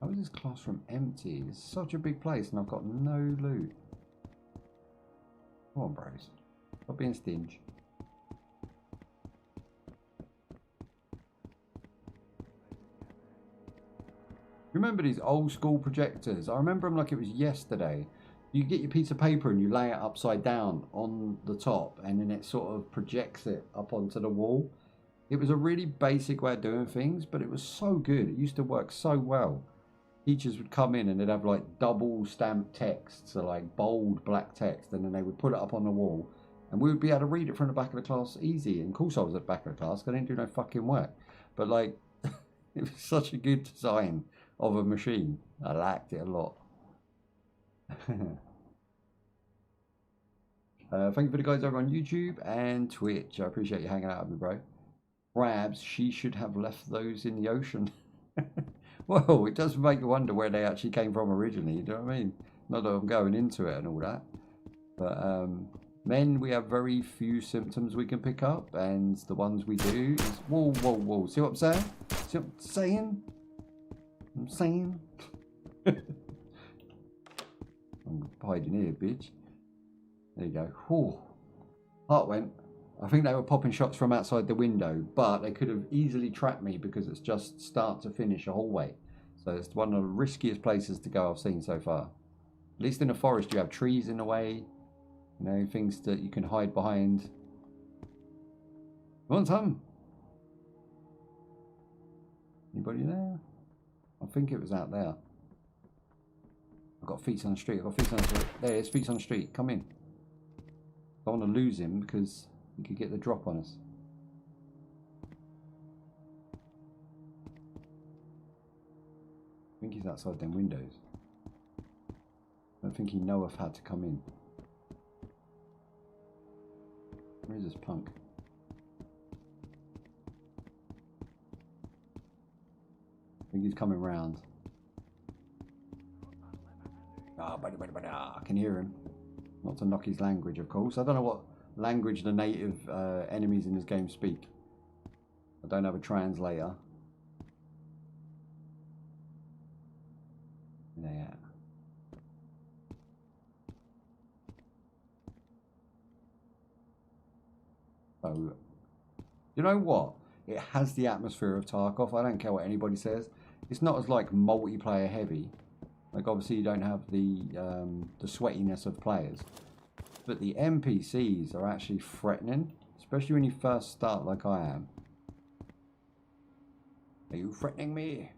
How is this classroom empty? It's such a big place and I've got no loot. Come on, bros. Stop being stingy. Remember these old school projectors? I remember them like it was yesterday. You get your piece of paper and you lay it upside down on the top and then it sort of projects it up onto the wall. It was a really basic way of doing things, but it was so good. It used to work so well. Teachers would come in and they'd have like double stamped text, so like bold black text, and then they would put it up on the wall and we would be able to read it from the back of the class easy. And of course I was at the back of the class because I didn't do no fucking work. But like, it was such a good design of a machine. I liked it a lot. Thank you for the guys over on YouTube and Twitch. I appreciate you hanging out with me, bro. Crabs, she should have left those in the ocean. Well, it does make you wonder where they actually came from originally, you know what I mean? Not that I'm going into it and all that. But men, we have very few symptoms we can pick up, and the ones we do is... Whoa, whoa, whoa. See what I'm saying? See what I'm saying? I'm saying? I'm hiding here, bitch. There you go. Whew. Heart went. I think they were popping shots from outside the window, but they could have easily tracked me because it's just start to finish a hallway. So it's one of the riskiest places to go I've seen so far. At least in the forest you have trees in the way, you know, things that you can hide behind. Want some? Anybody there? I think it was out there. I've got feet on the street. I've got feet on the street. There, it's feet on the street. Come in. I don't want to lose him because he could get the drop on us. I think he's outside them windows. I don't think he know I've had to come in. Where is this punk? I think he's coming round. Ah, I can hear him. Not to knock his language, of course. I don't know what language the native enemies in this game speak. don't have a translator. Yeah. So, you know what? It has the atmosphere of Tarkov. I don't care what anybody says. It's not as like multiplayer heavy. Like obviously you don't have the sweatiness of players, but the NPCs are actually threatening, especially when you first start like I am. Are you threatening me?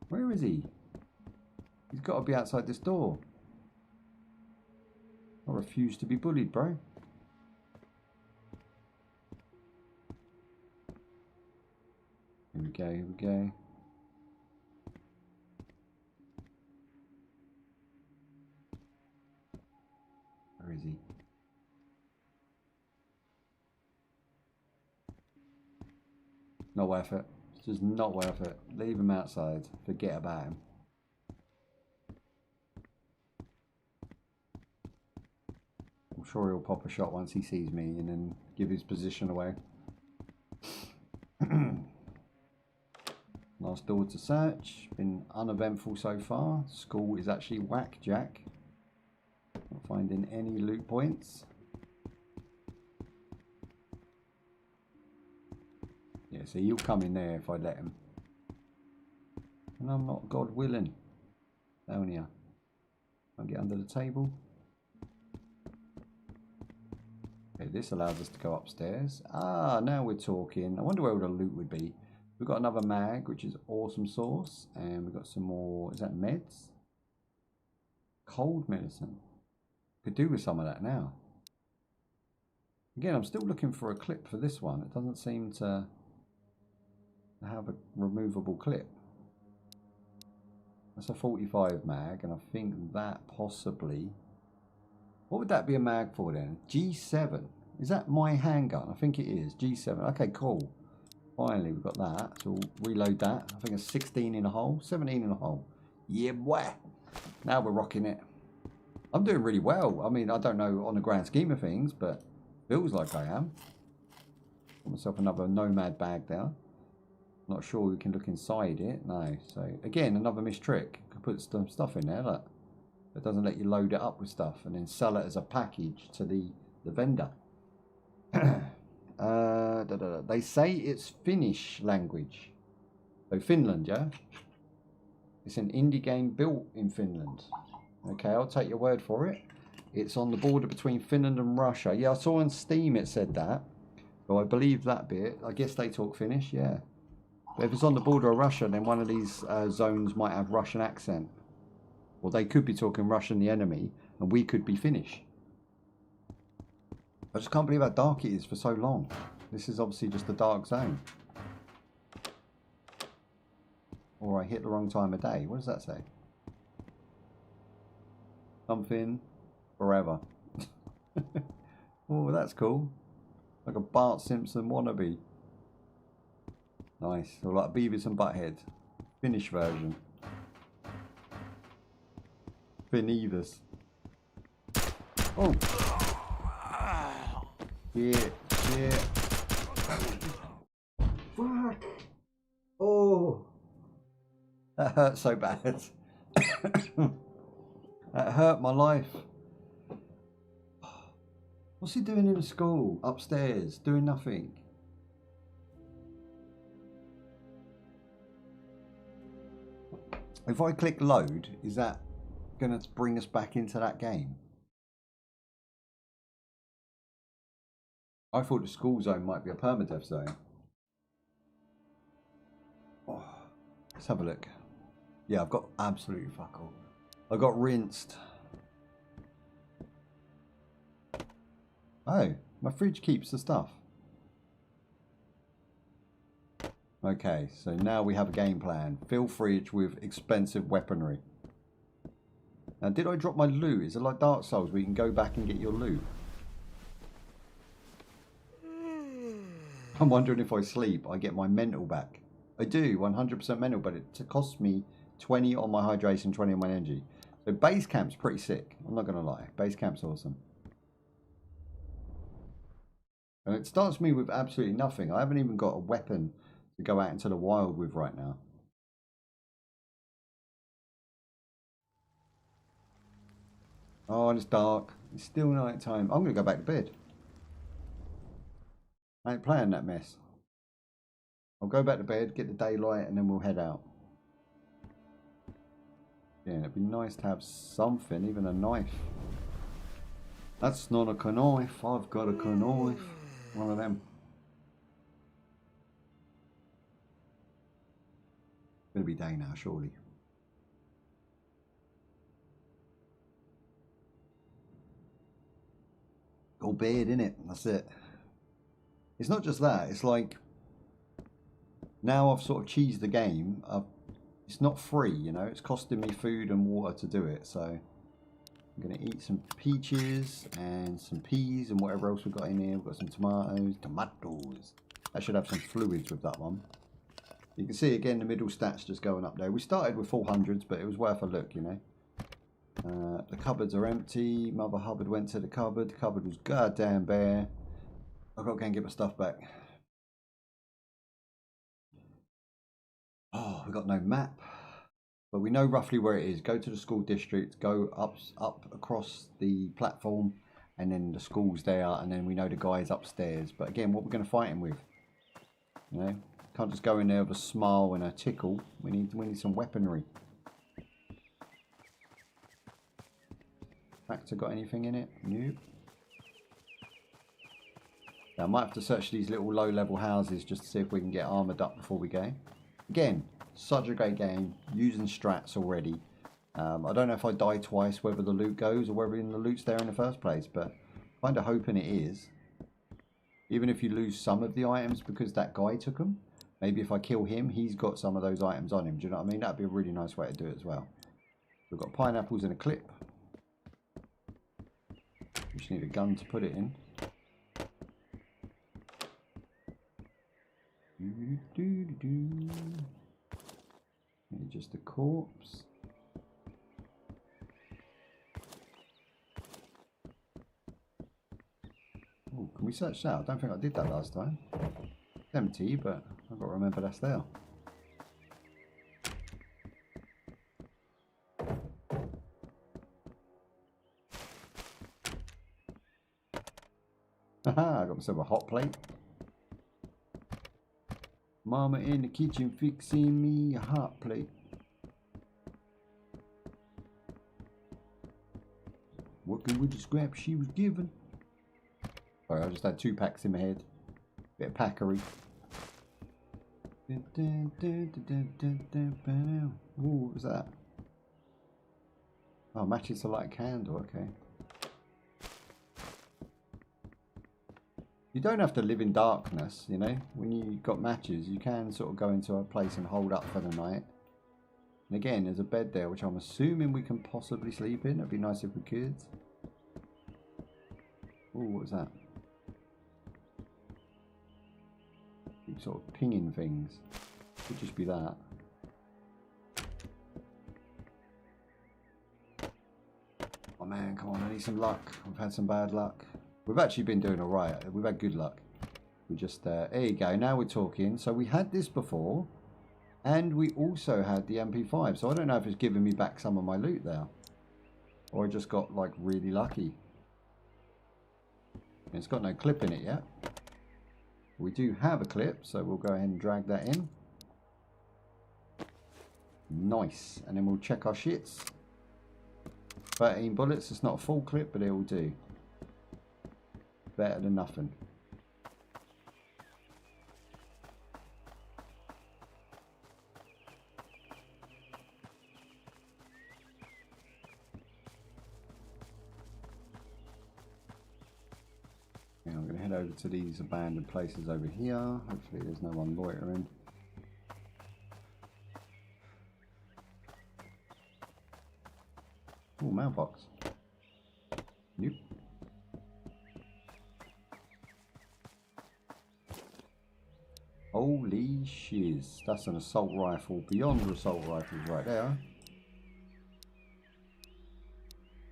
Where is he? He's got to be outside this door. I refuse to be bullied, bro. Here we go, here we go. Where is he? Not worth it. It's just not worth it. Leave him outside. Forget about him. I'm sure he'll pop a shot once he sees me and then give his position away. Last door to search. Been uneventful so far. School is actually whackjack. Not finding any loot points. Yeah, so he'll come in there if I let him. And I'm not God willing. Down here. I'll get under the table. Okay, this allows us to go upstairs. Ah, now we're talking. I wonder where all the loot would be. We've got another mag, which is awesome sauce. And we've got some more, is that meds? Cold medicine. Could do with some of that now. Again, I'm still looking for a clip for this one. It doesn't seem to have a removable clip. That's a 45 mag, and I think that possibly... What would that be a mag for then? G7. Is that my handgun? I think it is. G7. Okay, cool. Finally, we've got that. So we'll reload that. I think it's 16 in a hole. 17 in a hole. Yeah, boy. Now we're rocking it. I'm doing really well. I mean, I don't know on the grand scheme of things, but feels like I am. Got myself another nomad bag there. Not sure we can look inside it. No. So, again, another missed trick. Could put some stuff in there, look. It doesn't let you load it up with stuff and then sell it as a package to the vendor. They say it's Finnish language. So Finland, yeah? It's an indie game built in Finland. Okay, I'll take your word for it. It's on the border between Finland and Russia. Yeah, I saw on Steam it said that. So I believe that bit. I guess they talk Finnish, yeah. But if it's on the border of Russia, then one of these zones might have Russian accent. Or they could be talking Russian, the enemy, and we could be Finnish. I just can't believe how dark it is for so long. This is obviously just a dark zone. Or I hit the wrong time of day. What does that say? Something forever. Oh, that's cool. Like a Bart Simpson wannabe. Nice. Or like Beavis and Butthead. Finnish version. Finivus. Oh. Yeah, yeah. Fuck. Oh. That hurt so bad. That hurt my life. What's he doing in the school? Upstairs, doing nothing. If I click load, is that going to bring us back into that game? I thought the school zone might be a permadeath zone. Oh, let's have a look. Yeah, I've got absolutely fuck all. I got rinsed. Oh, my fridge keeps the stuff. Okay, so now we have a game plan. Fill fridge with expensive weaponry. Now, did I drop my loot? Is it like Dark Souls where you can go back and get your loot? I'm wondering if I sleep, I get my mental back. I do, 100% mental, but it costs me 20 on my hydration, 20 on my energy. So base camp's pretty sick. I'm not going to lie. Base camp's awesome. And it starts me with absolutely nothing. I haven't even got a weapon to go out into the wild with right now. Oh, and it's dark. It's still night time. I'm going to go back to bed. I ain't playing that mess. I'll go back to bed, get the daylight, and then we'll head out. Yeah, it'd be nice to have something, even a knife. That's not a knife. I've got a knife. One of them. It's going to be day now, surely. Go bed, innit? That's it. It's not just that. It's like, now I've sort of cheesed the game. It's not free, you know. It's costing me food and water to do it. So I'm going to eat some peaches and some peas and whatever else we've got in here. We've got some tomatoes. I should have some fluids with that one. You can see again the middle stats just going up there. We started with 400s, but it was worth a look, you know. The cupboards are empty. Mother Hubbard went to the cupboard. The cupboard was goddamn bare. I've got to go and get my stuff back. Oh, we've got no map. But we know roughly where it is. Go to the school district. Go up across the platform. And then the school's there. And then we know the guy's upstairs. But again, what we're going to fight him with. You know. Can't just go in there with a smile and a tickle. We need some weaponry. Factor got anything in it? Nope. Now, I might have to search these little low-level houses just to see if we can get armoured up before we go. Again, such a great game. Using strats already. I don't know if I die twice, whether the loot goes or whether the loot's there in the first place, but kind of hoping it is. Even if you lose some of the items because that guy took them. Maybe if I kill him, he's got some of those items on him. Do you know what I mean? That'd be a really nice way to do it as well. We've got pineapples in a clip. We just need a gun to put it in. Maybe just a corpse. Oh, can we search that? I don't think I did that last time. It's empty, but I've got to remember that's there. Haha, I got myself a hot plate. Mama in the kitchen fixing me a hot plate. Working with the scraps she was given. Sorry, I just had 2 packs in my head. Bit of packery. Ooh, what was that? Oh, matches to light a candle, okay. You don't have to live in darkness, you know. When you've got matches, you can sort of go into a place and hold up for the night. And again, there's a bed there, which I'm assuming we can possibly sleep in. It'd be nice if we could. Ooh, what was that? Keep sort of pinging things. Could just be that. Oh man, come on, I need some luck. We've had some bad luck. We've actually been doing alright. We've had good luck. We just, there you go. Now we're talking. So we had this before. And we also had the MP5. So I don't know if it's giving me back some of my loot there. Or I just got, like, really lucky. It's got no clip in it yet. We do have a clip. So we'll go ahead and drag that in. Nice. And then we'll check our shits. 13 bullets. It's not a full clip, but it will do. Better than nothing. Yeah, I'm going to head over to these abandoned places over here. Hopefully there's no one loitering. Oh, mailbox. Nope. Holy shiz. That's an assault rifle beyond assault rifles right there.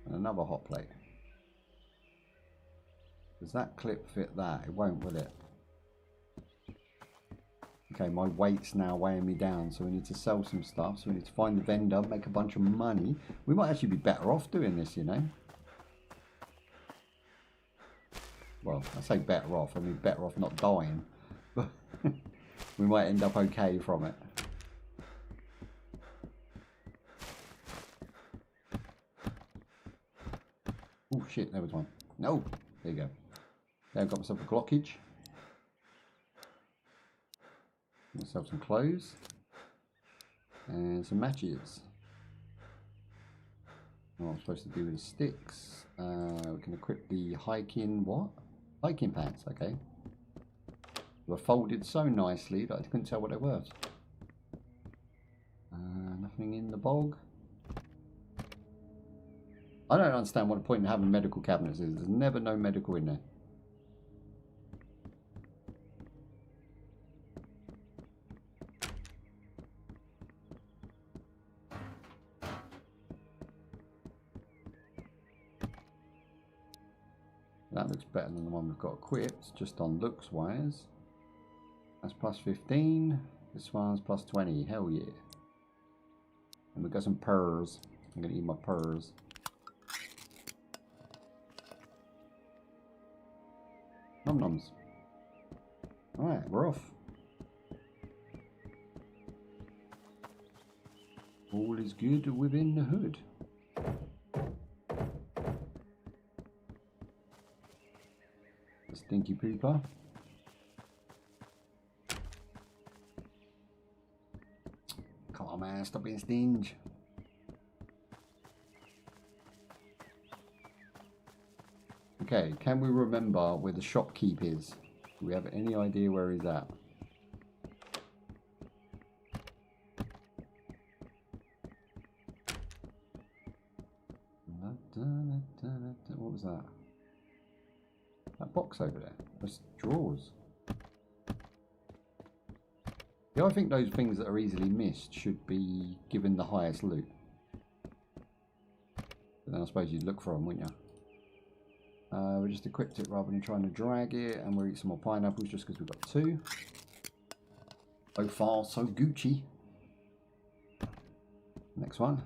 And another hot plate. Does that clip fit that? It won't, will it? Okay, my weight's now weighing me down, so we need to sell some stuff. So we need to find the vendor, make a bunch of money. We might actually be better off doing this, you know. Well, I say better off. I mean better off not dying. But we might end up okay from it. Oh shit, there was one. No, there you go. There, I got myself a glockage. Myself some clothes and some matches. What I'm supposed to do with the sticks. We can equip the hiking what? Hiking pants, okay. They were folded so nicely that I couldn't tell what they were. Nothing in the bog. I don't understand what the point in having medical cabinets is. There's never no medical in there. That looks better than the one we've got equipped, just on looks wise. That's plus 15. This one's plus 20. Hell yeah. And we've got some purrs. I'm going to eat my purrs. Nom noms. Alright, we're off. All is good within the hood. Stinky pooper. Come on, man, stop being stingy. Okay, can we remember where the shopkeep is? Do we have any idea where he's at? What was that? That box over there. Those drawers. Yeah, I think those things that are easily missed should be given the highest loot. But then I suppose you'd look for them, wouldn't you? We just equipped it rather than trying to drag it, and we'll eat some more pineapples just because we've got 2. So far, so Gucci. Next one.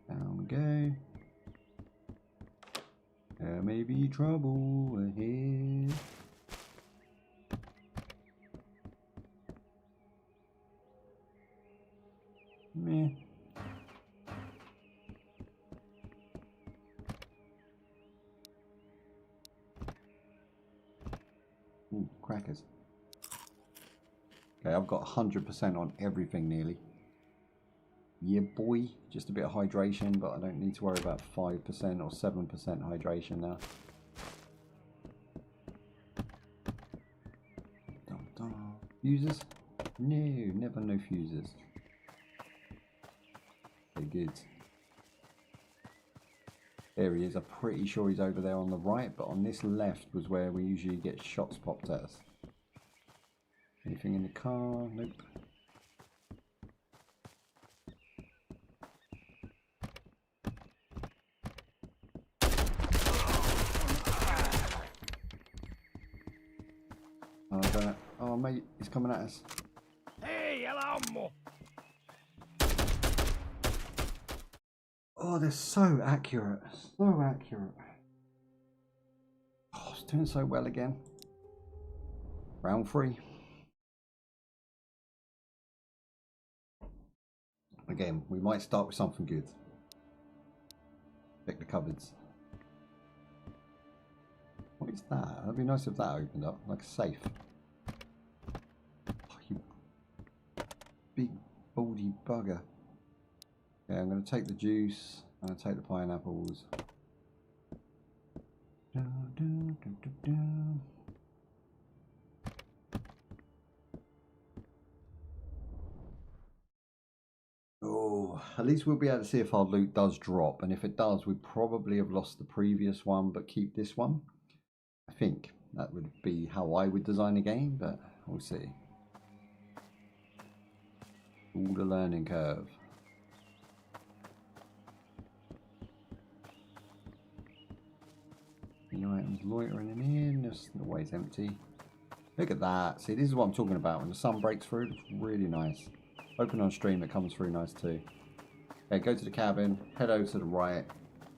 Down we go. There may be trouble ahead. Meh. Ooh, crackers. Okay, I've got 100% on everything nearly. Yeah, boy. Just a bit of hydration, but I don't need to worry about 5% or 7% hydration now. Fuses? No, never no fuses. Okay, good. There he is. I'm pretty sure he's over there on the right, but on this left was where we usually get shots popped at us. Anything in the car? Nope. Oh, I don't know. Oh, mate, he's coming at us. Hey, hello. Oh, they're so accurate. So accurate. Oh, it's doing so well again. Round 3. Again, we might start with something good. Check the cupboards. What is that? It'd be nice if that opened up, like a safe. Oh, you big baldy bugger. Yeah, I'm going to take the juice. I'm going to take the pineapples. Oh, at least we'll be able to see if our loot does drop. And if it does, we probably have lost the previous one, but keep this one. I think that would be how I would design a game, but we'll see. All the learning curve. Any items loitering in here? It's always empty. Look at that. See, this is what I'm talking about. When the sun breaks through, it's really nice. Open on stream, it comes through nice too. Okay, go to the cabin, head over to the right,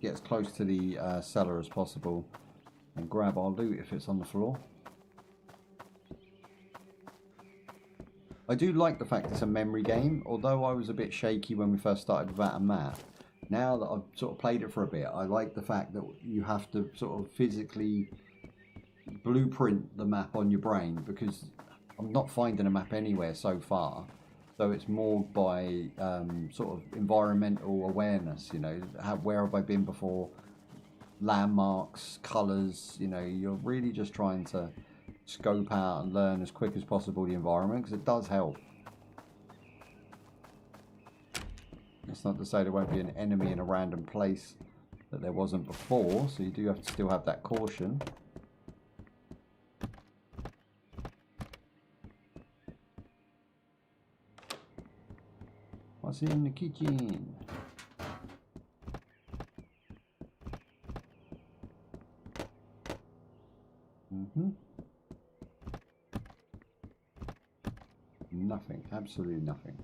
get as close to the cellar as possible, and grab our loot if it's on the floor. I do like the fact it's a memory game, although I was a bit shaky when we first started without a map. Now that I've sort of played it for a bit, I like the fact that you have to sort of physically blueprint the map on your brain, because I'm not finding a map anywhere so far. So it's more by sort of environmental awareness, you know, where have I been before, landmarks, colours, you know, you're really just trying to scope out and learn as quick as possible the environment, because it does help. It's not to say there won't be an enemy in a random place that there wasn't before, so you do have to still have that caution. What's in the kitchen? Nothing, absolutely nothing.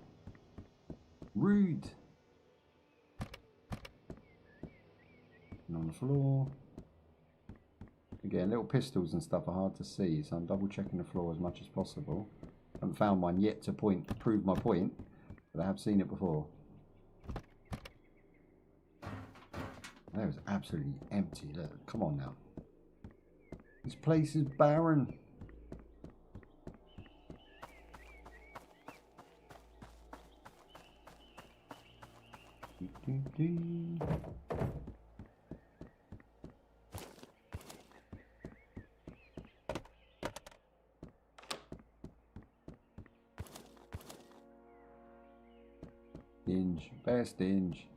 Rude. And on the floor. Again, little pistols and stuff are hard to see, so I'm double checking the floor as much as possible. Haven't found one yet to prove my point, but I have seen it before. That was absolutely empty. Look, come on now. This place is barren. Inge, best Inge.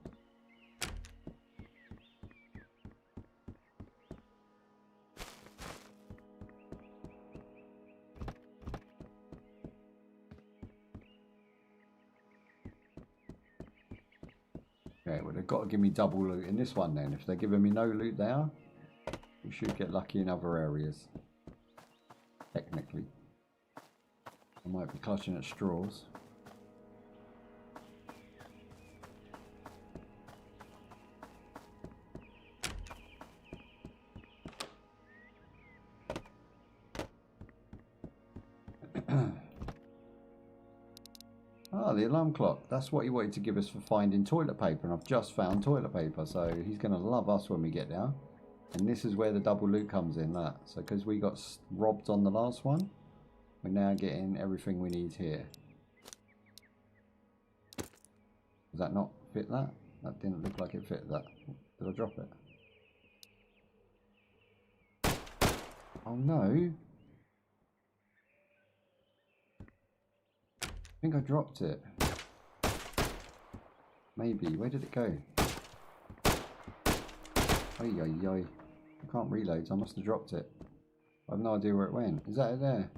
Okay, well they've got to give me double loot in this one then. If they're giving me no loot there, we should get lucky in other areas. Technically. I might be clutching at straws. Ah, the alarm clock. That's what he wanted to give us for finding toilet paper, and I've just found toilet paper, so he's going to love us when we get there. And this is where the double loot comes in, that. So because we got robbed on the last one, we're now getting everything we need here. Does that not fit that? That didn't look like it fit that. Did I drop it? Oh no. I think I dropped it. Maybe. Where did it go? Ay, ay, ay. I can't reload, so I must have dropped it. I have no idea where it went. Is that it there?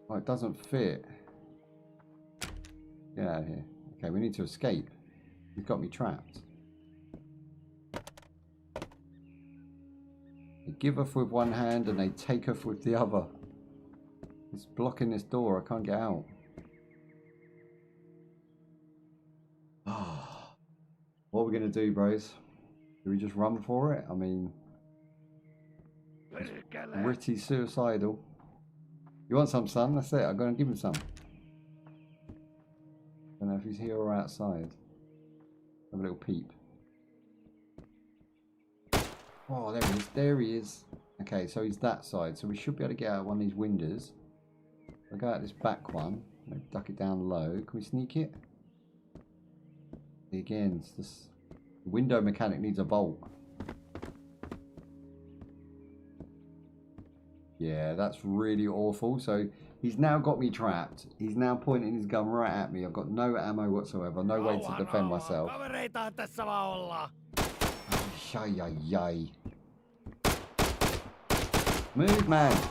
Oh, it doesn't fit. Get out of here. Okay, we need to escape. He's got me trapped. They giveth with one hand and they taketh with the other. It's blocking this door. I can't get out. What are we going to do, bros? Do we just run for it? I mean, it's pretty suicidal. You want some, son? That's it. I'm going to give him some. I don't know if he's here or outside. Have a little peep. Oh, there he is. There he is. Okay, so he's that side. So we should be able to get out one of these windows. I'll go out this back one. Maybe duck it down low. Can we sneak it? Again, it's this window mechanic needs a bolt. Yeah, that's really awful. So he's now got me trapped. He's now pointing his gun right at me. I've got no ammo whatsoever. No way to defend myself. Ay, ay, ay. Move, man.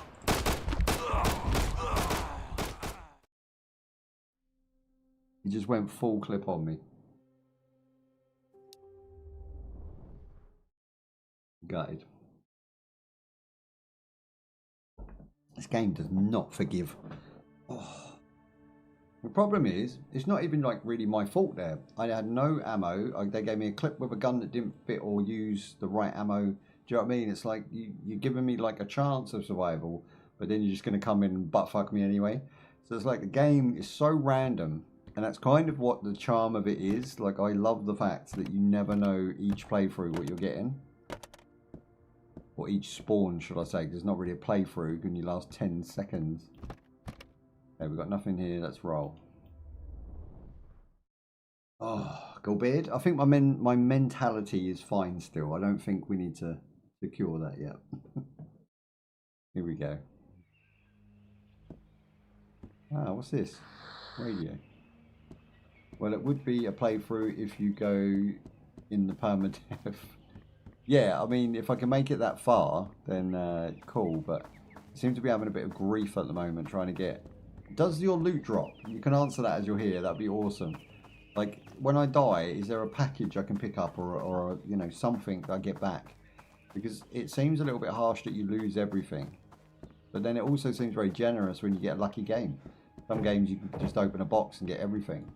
He just went full clip on me. Gutted. This game does not forgive. Oh. The problem is, it's not even like really my fault there. I had no ammo. They gave me a clip with a gun that didn't fit or use the right ammo. Do you know what I mean? It's like you're giving me like a chance of survival, but then you're just going to come in and butt fuck me anyway. So it's like the game is so random, and that's kind of what the charm of it is. Like, I love the fact that you never know each playthrough what you're getting. Or each spawn, should I say. There's not really a playthrough when you last 10 seconds. Okay, we've got nothing here. Let's roll. Oh, Goldbeard. I think my mentality is fine still. I don't think we need to secure that yet. Here we go. Ah, what's this? Radio. Well, it would be a playthrough if you go in the permadeath. Yeah, I mean, if I can make it that far, then cool. But I seem to be having a bit of grief at the moment trying to get... Does your loot drop? You can answer that as you're here. That'd be awesome. Like, when I die, is there a package I can pick up or you know, something that I get back? Because it seems a little bit harsh that you lose everything. But then it also seems very generous when you get a lucky game. Some games you can just open a box and get everything.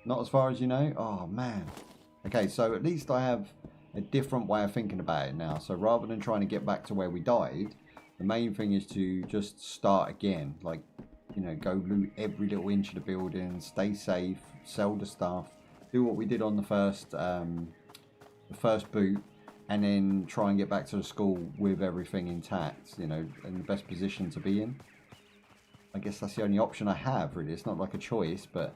Not as far as you know? Oh, man. Okay, so at least I have a different way of thinking about it now. So rather than trying to get back to where we died, the main thing is to just start again. Like, you know, go loot every little inch of the building, stay safe, sell the stuff, do what we did on the first boot, and then try and get back to the school with everything intact, you know, in the best position to be in. I guess that's the only option I have, really. It's not like a choice, but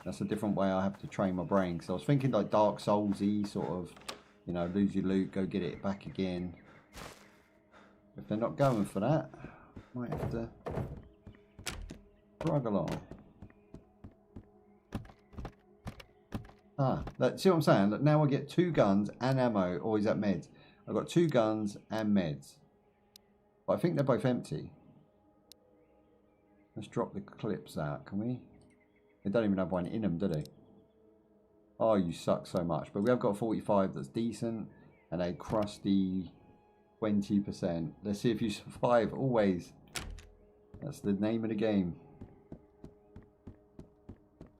that's a different way I have to train my brain. So I was thinking like Dark Souls-y, sort of, you know, lose your loot, go get it back again. If they're not going for that, might have to drag along. Ah, see what I'm saying? That now I get 2 guns and ammo, or is that meds? I've got 2 guns and meds. But I think they're both empty. Let's drop the clips out, can we? They don't even have one in them, do they? Oh, you suck so much. But we have got a 45 that's decent, and a crusty 20%. Let's see if you survive, always. That's the name of the game.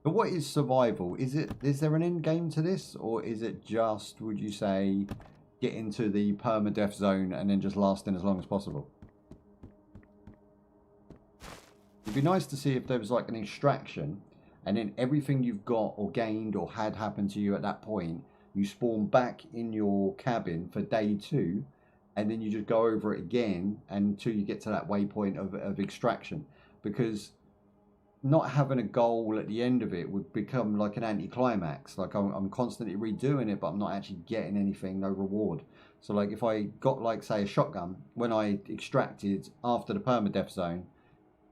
But what is survival? Is there an end game to this, or is it just, would you say, get into the permadeath zone and then just lasting as long as possible? It'd be nice to see if there was like an extraction, and then everything you've got or gained or had happen to you at that point, you spawn back in your cabin for day 2, and then you just go over it again until you get to that waypoint of extraction. Because not having a goal at the end of it would become like an anticlimax. Like I'm constantly redoing it, but I'm not actually getting anything, no reward. So like if I got like, say, a shotgun when I extracted after the permadeath zone,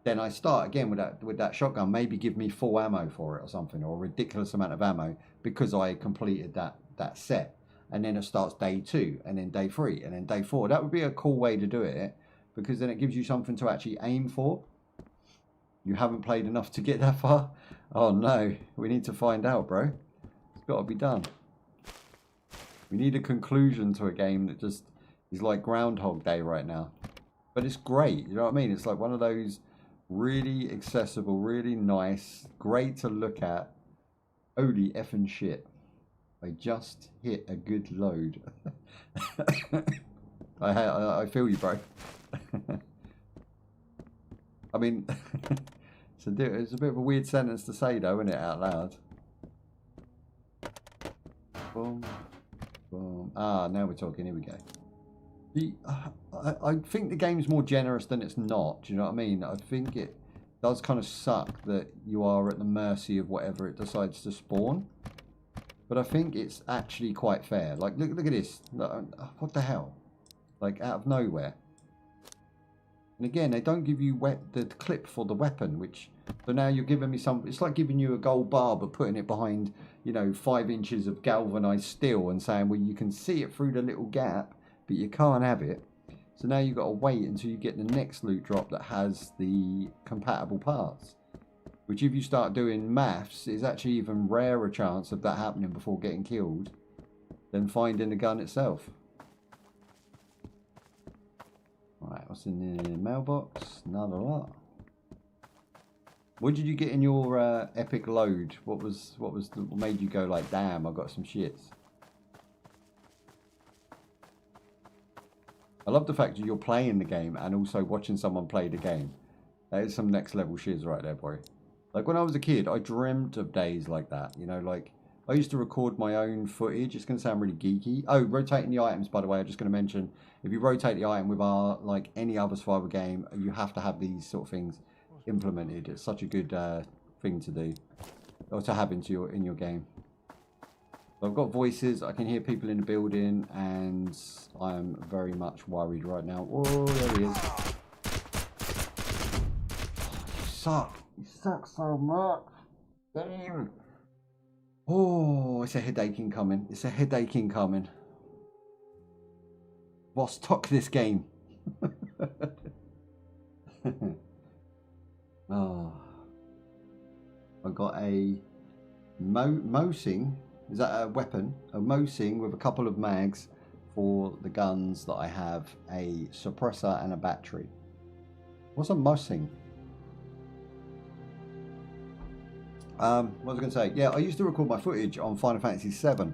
then I start again with that shotgun, maybe give me full ammo for it or something, or a ridiculous amount of ammo because I completed that set. And then it starts day 2, and then day 3, and then day 4. That would be a cool way to do it, because then it gives you something to actually aim for. You haven't played enough to get that far? Oh no, we need to find out, bro. It's got to be done. We need a conclusion to a game that just is like Groundhog Day right now. But it's great, you know what I mean? It's like one of those really accessible, really nice, great to look at. Holy effing shit. I just hit a good load. I feel you, bro. I mean, it's a bit of a weird sentence to say, though, isn't it, out loud? Boom, boom. Ah, now we're talking. Here we go. I think the game's more generous than it's not. Do you know what I mean? I think it does kind of suck that you are at the mercy of whatever it decides to spawn. But I think it's actually quite fair. Like, look at this. What the hell? Like, out of nowhere. And again, they don't give you the clip for the weapon, which... So now you're giving me some... It's like giving you a gold bar, but putting it behind, you know, 5 inches of galvanized steel and saying, well, you can see it through the little gap, but you can't have it. So now you've got to wait until you get the next loot drop that has the compatible parts. Which if you start doing maths, is actually even rarer chance of that happening before getting killed than finding the gun itself. Right, what's in the mailbox? Another lot. What did you get in your epic load? What made you go like, damn, I got some shits? I love the fact that you're playing the game and also watching someone play the game. That is some next level shiz right there, boy. Like when I was a kid, I dreamt of days like that. You know, like I used to record my own footage. It's going to sound really geeky. Oh, rotating the items, by the way, I'm just going to mention, if you rotate the item with like any other survival game, you have to have these sort of things implemented. It's such a good thing to do, or to have in your game. So I've got voices. I can hear people in the building, and I'm very much worried right now. Oh, there he is. You suck. You suck so much. Damn. Oh, it's a headache incoming. It's a headache incoming. Vostok this game. Oh. I got a Mosing. Is that a weapon? A Mosing with a couple of mags for the guns that I have, a suppressor and a battery. What's a Mosing? What was I going to say? Yeah, I used to record my footage on Final Fantasy VII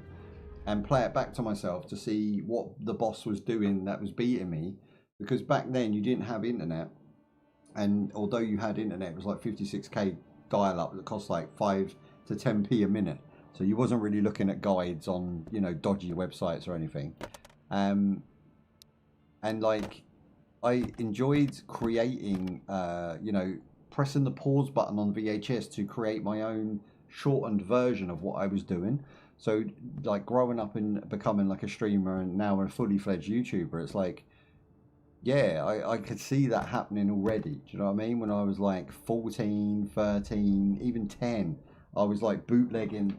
and play it back to myself to see what the boss was doing that was beating me. Because back then you didn't have internet. And although you had internet, it was like 56k dial-up that cost like 5 to 10p a minute. So you wasn't really looking at guides on, you know, dodgy websites or anything. And like, I enjoyed creating, you know, pressing the pause button on VHS to create my own shortened version of what I was doing. So like growing up and becoming like a streamer and now a fully fledged YouTuber, it's like, yeah, I could see that happening already. Do you know what I mean? When I was like 14, 13, even 10, I was like bootlegging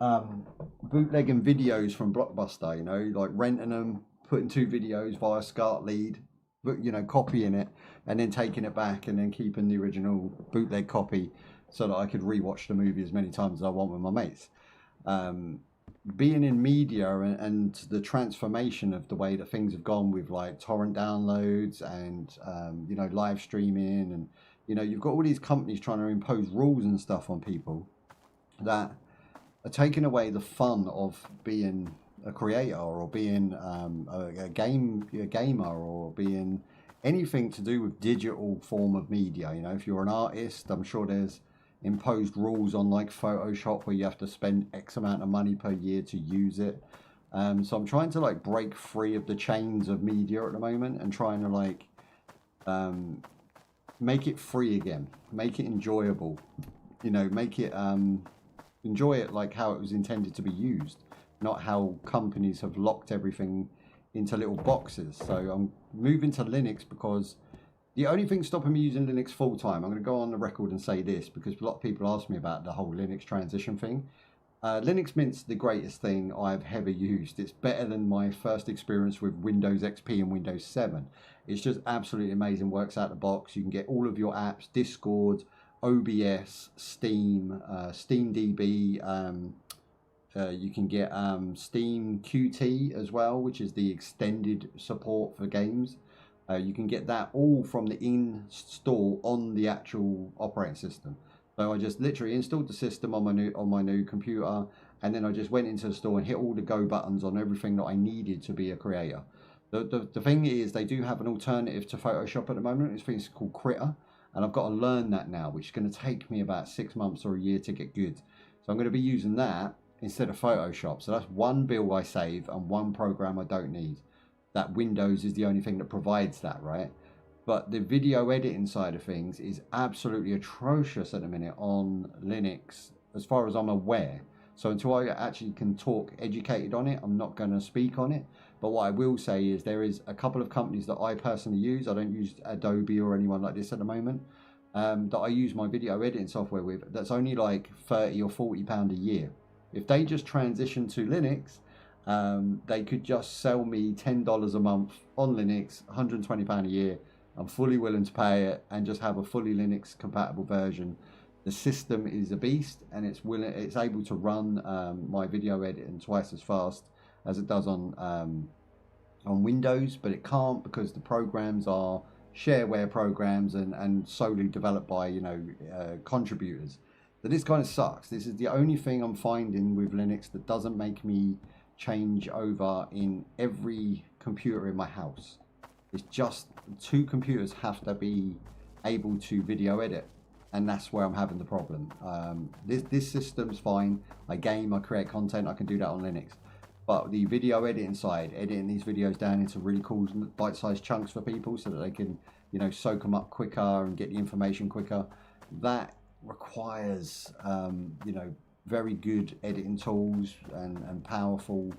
videos from Blockbuster, you know, like renting them, putting 2 videos via SCART lead, but you know, copying it and then taking it back and then keeping the original bootleg copy so that I could rewatch the movie as many times as I want with my mates. Being in media and the transformation of the way that things have gone with like torrent downloads and you know, live streaming, and you know, you've got all these companies trying to impose rules and stuff on people that are taking away the fun of being a creator or being a gamer or being anything to do with digital form of media. You know, if you're an artist, I'm sure there's imposed rules on like Photoshop where you have to spend X amount of money per year to use it. So I'm trying to like break free of the chains of media at the moment and trying to like make it free again, make it enjoyable, you know, make it enjoy it like how it was intended to be used, not how companies have locked everything into little boxes. So I'm moving to Linux because the only thing stopping me using Linux full time, I'm going to go on the record and say this because a lot of people ask me about the whole Linux transition thing. Linux Mint's the greatest thing I've ever used. It's better than my first experience with Windows XP and Windows 7. It's just absolutely amazing, works out the box. You can get all of your apps, Discord, OBS, Steam, SteamDB. You can get Steam QT as well, which is the extended support for games. You can get that all from the install on the actual operating system. So I just literally installed the system on my new computer, and then I just went into the store and hit all the go buttons on everything that I needed to be a creator. The thing is, they do have an alternative to Photoshop at the moment. It's thing called Critter, and I've got to learn that now, which is going to take me about 6 months or a year to get good. So I'm going to be using that instead of Photoshop. So that's one bill I save and one program I don't need. That Windows is the only thing that provides that, right? But the video editing side of things is absolutely atrocious at the minute on Linux, as far as I'm aware. So until I actually can talk educated on it, I'm not going to speak on it. But what I will say is there is a couple of companies that I personally use. I don't use Adobe or anyone like this at the moment. That I use my video editing software with. That's only like £30 or £40 a year. If they just transition to Linux they could just sell me $10 a month on Linux, £120 a year. I'm fully willing to pay it and just have a fully Linux compatible version. The system is a beast, and it's able to run my video editing twice as fast as it does on Windows, but it can't because the programs are shareware programs and solely developed by contributors. So this kind of sucks. This is the only thing I'm finding with Linux that doesn't make me change over in every computer in my house. It's just 2 computers have to be able to video edit, and that's where I'm having the problem. This system's fine. I game, I create content, I can do that on Linux. But the video editing side, editing these videos down into really cool bite-sized chunks for people so that they can, soak them up quicker and get the information quicker, that requires, very good editing tools and powerful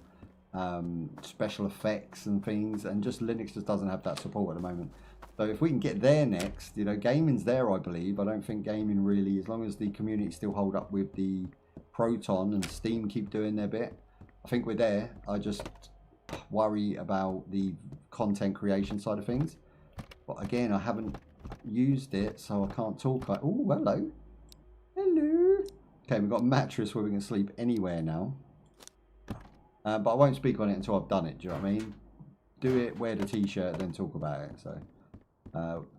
special effects and things, and just Linux just doesn't have that support at the moment. So if we can get there next, gaming's there, I believe. I don't think gaming really, as long as the community still hold up with the Proton and Steam keep doing their bit, I think we're there. I just worry about the content creation side of things. But again, I haven't used it, so I can't talk. Oh, hello. Hello. Okay, we've got a mattress where we can sleep anywhere now. But I won't speak on it until I've done it, do you know what I mean? Do it, wear the t-shirt, then talk about it. So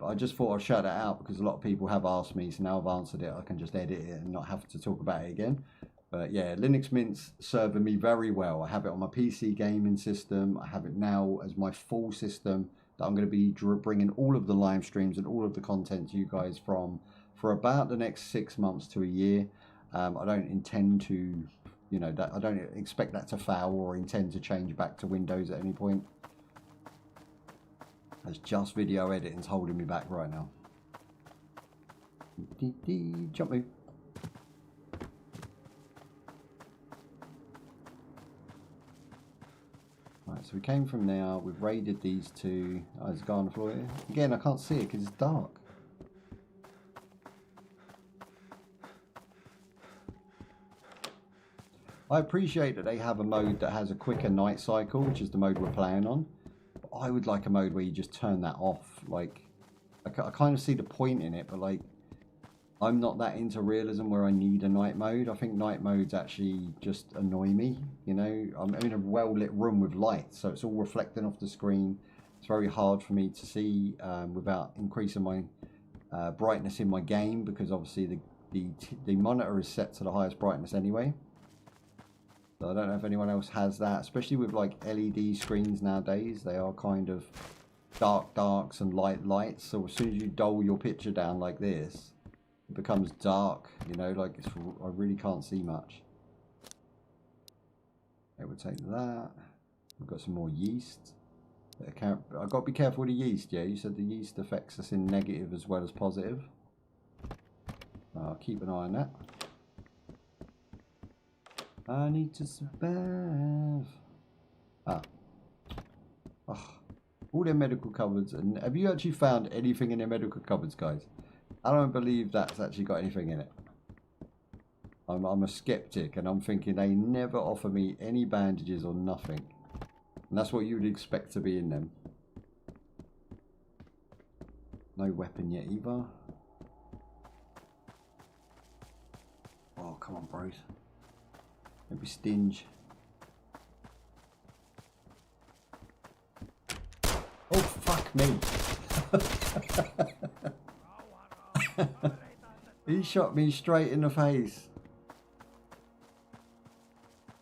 I just thought I'd shout that out because a lot of people have asked me, so now I've answered it. I can just edit it and not have to talk about it again. But yeah, Linux Mint's serving me very well. I have it on my PC gaming system. I have it now as my full system that I'm going to be bringing all of the live streams and all of the content to you guys from for about the next 6 months to a year. I don't intend to, I don't expect that to fail or intend to change back to Windows at any point. It's just video editing's holding me back right now. Jump move. Right, so we came from there, we've raided these 2. Oh, there's a guy on the floor here. Again, I can't see it because it's dark. I appreciate that they have a mode that has a quicker night cycle, which is the mode we're playing on. But I would like a mode where you just turn that off. Like, I kind of see the point in it, but like, I'm not that into realism where I need a night mode. I think night modes actually just annoy me. I'm in a well-lit room with light, so it's all reflecting off the screen. It's very hard for me to see without increasing my brightness in my game, because obviously the monitor is set to the highest brightness anyway. So I don't know if anyone else has that, especially with like LED screens nowadays. They are kind of darks and lights. So as soon as you dull your picture down like this, it becomes dark, like I really can't see much. Okay, we'll take that. We've got some more yeast. I've got to be careful with the yeast, yeah? You said the yeast affects us in negative as well as positive. I'll keep an eye on that. I need to survive. All their medical cupboards. And have you actually found anything in their medical cupboards, guys? I don't believe that's actually got anything in it. I'm a skeptic, and I'm thinking they never offer me any bandages or nothing. And that's what you would expect to be in them. No weapon yet either. Oh, come on, bros. Maybe stinge. Oh, fuck me. He shot me straight in the face.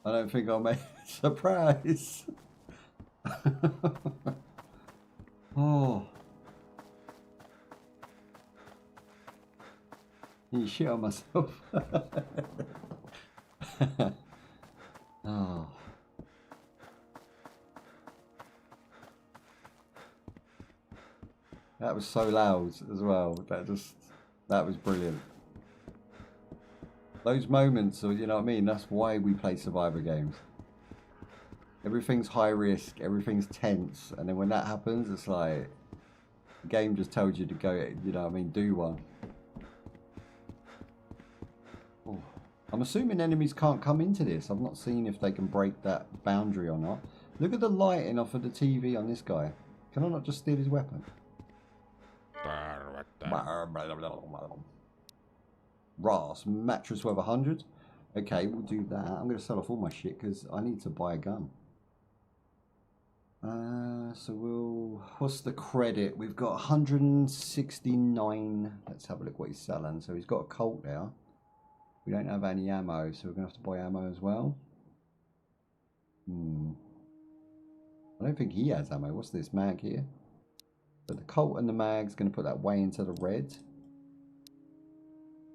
I don't think I'll make a surprise. Oh. You shit on myself. Oh. That was so loud as well. That was brilliant. Those moments, you know what I mean? That's why we play survivor games. Everything's high risk, everything's tense, and then when that happens, it's like the game just tells you to go, you know what I mean, do one. Oh. I'm assuming enemies can't come into this. I've not seen if they can break that boundary or not. Look at the lighting off of the TV on this guy. Can I not just steal his weapon? Ross, mattress worth 100. Okay, we'll do that. I'm going to sell off all my shit because I need to buy a gun. So we'll... What's the credit? We've got 169. Let's have a look what he's selling. So he's got a Colt there. We don't have any ammo, so we're going to have to buy ammo as well. I don't think he has ammo. What's this mag here? But the Colt and the mag's going to put that way into the red.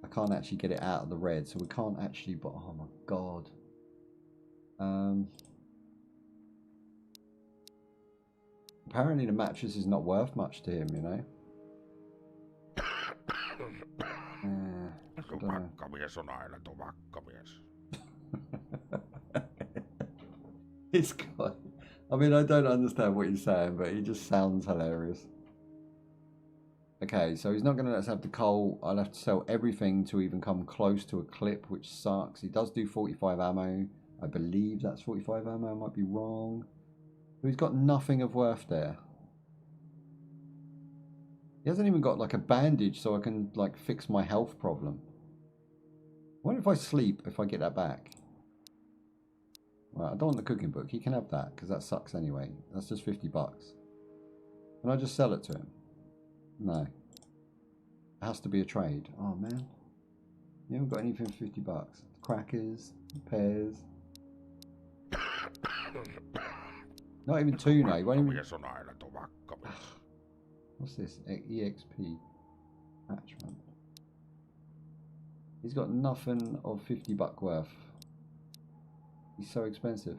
I can't actually get it out of the red, so we can't actually... But oh my god. Apparently the mattress is not worth much to him, you know. Tupakkamies on aina tupakkamies. It's got... I mean, I don't understand what he's saying, but he just sounds hilarious. Okay, so he's not going to let us have the coal. I'll have to sell everything to even come close to a clip, which sucks. He does do 45 ammo. I believe that's 45 ammo. I might be wrong. But he's got nothing of worth there. He hasn't even got like a bandage so I can like fix my health problem. What if I sleep if I get that back? Right, I don't want the cooking book. He can have that because that sucks anyway. That's just 50 bucks. Can I just sell it to him? No. It has to be a trade. Oh man. You haven't got anything for 50 bucks. Crackers, pears. Not even tuna. You won't even... What's this? EXP attachment. He's got nothing of 50 buck worth. He's so expensive.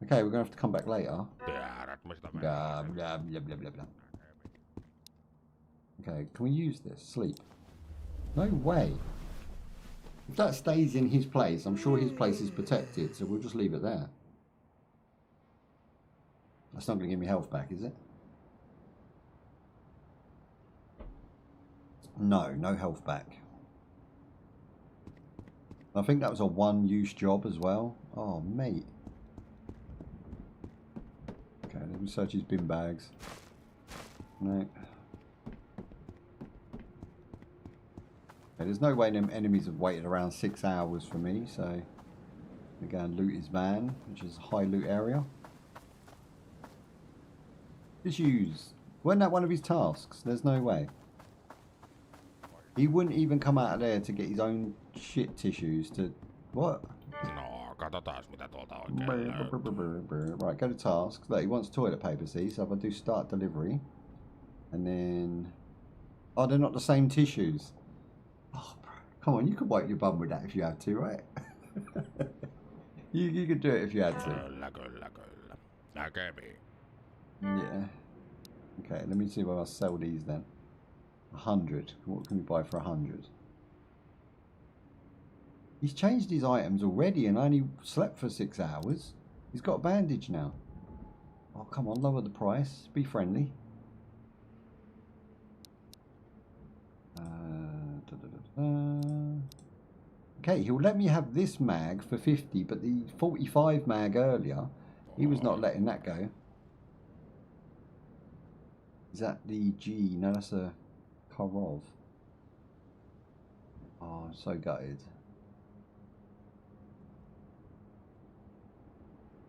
Okay, we're gonna have to come back later. Blah, blah, blah, blah, blah, blah. Okay, can we use this? Sleep. No way. If that stays in his place, I'm sure his place is protected, so we'll just leave it there. That's not going to give me health back, is it? No, no health back. I think that was a one-use job as well. Oh, mate. Okay, let me search his bin bags. No. Okay, there's no way them enemies have waited around 6 hours for me, so we're going to loot his van, which is a high loot area. Issues. Wasn't that one of his tasks? There's no way. He wouldn't even come out of there to get his own shit tissues to... What? No, katsotaan mitä tuolta oikein löytyy. Right, go to tasks. Look, he wants toilet paper, see? So if I do start delivery, and then... Oh, they're not the same tissues. Oh, bro. Come on, you could wipe your bum with that if you had to, right? you could do it if you had to. Kyllä. Näkemiin. Yeah. Okay, let me see if I'll sell these then. 100. What can we buy for 100? He's changed his items already and only slept for 6 hours. He's got a bandage now. Oh, come on, lower the price. Be friendly. Okay, he'll let me have this mag for 50, but the 45 mag earlier, he was not letting that go. Is that the G? No, that's a Karov. Oh, I'm so gutted.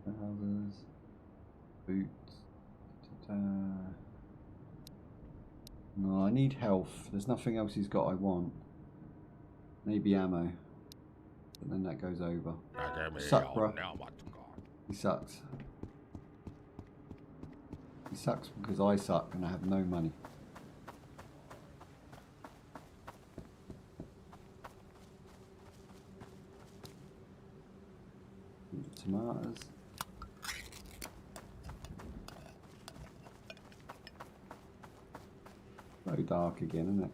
Trousers, boots. No, I need health. There's nothing else he's got I want. Maybe ammo. But then that goes over. Suck, bro. He sucks. He sucks because I suck and I have no money. Tomatoes. So dark again, isn't it?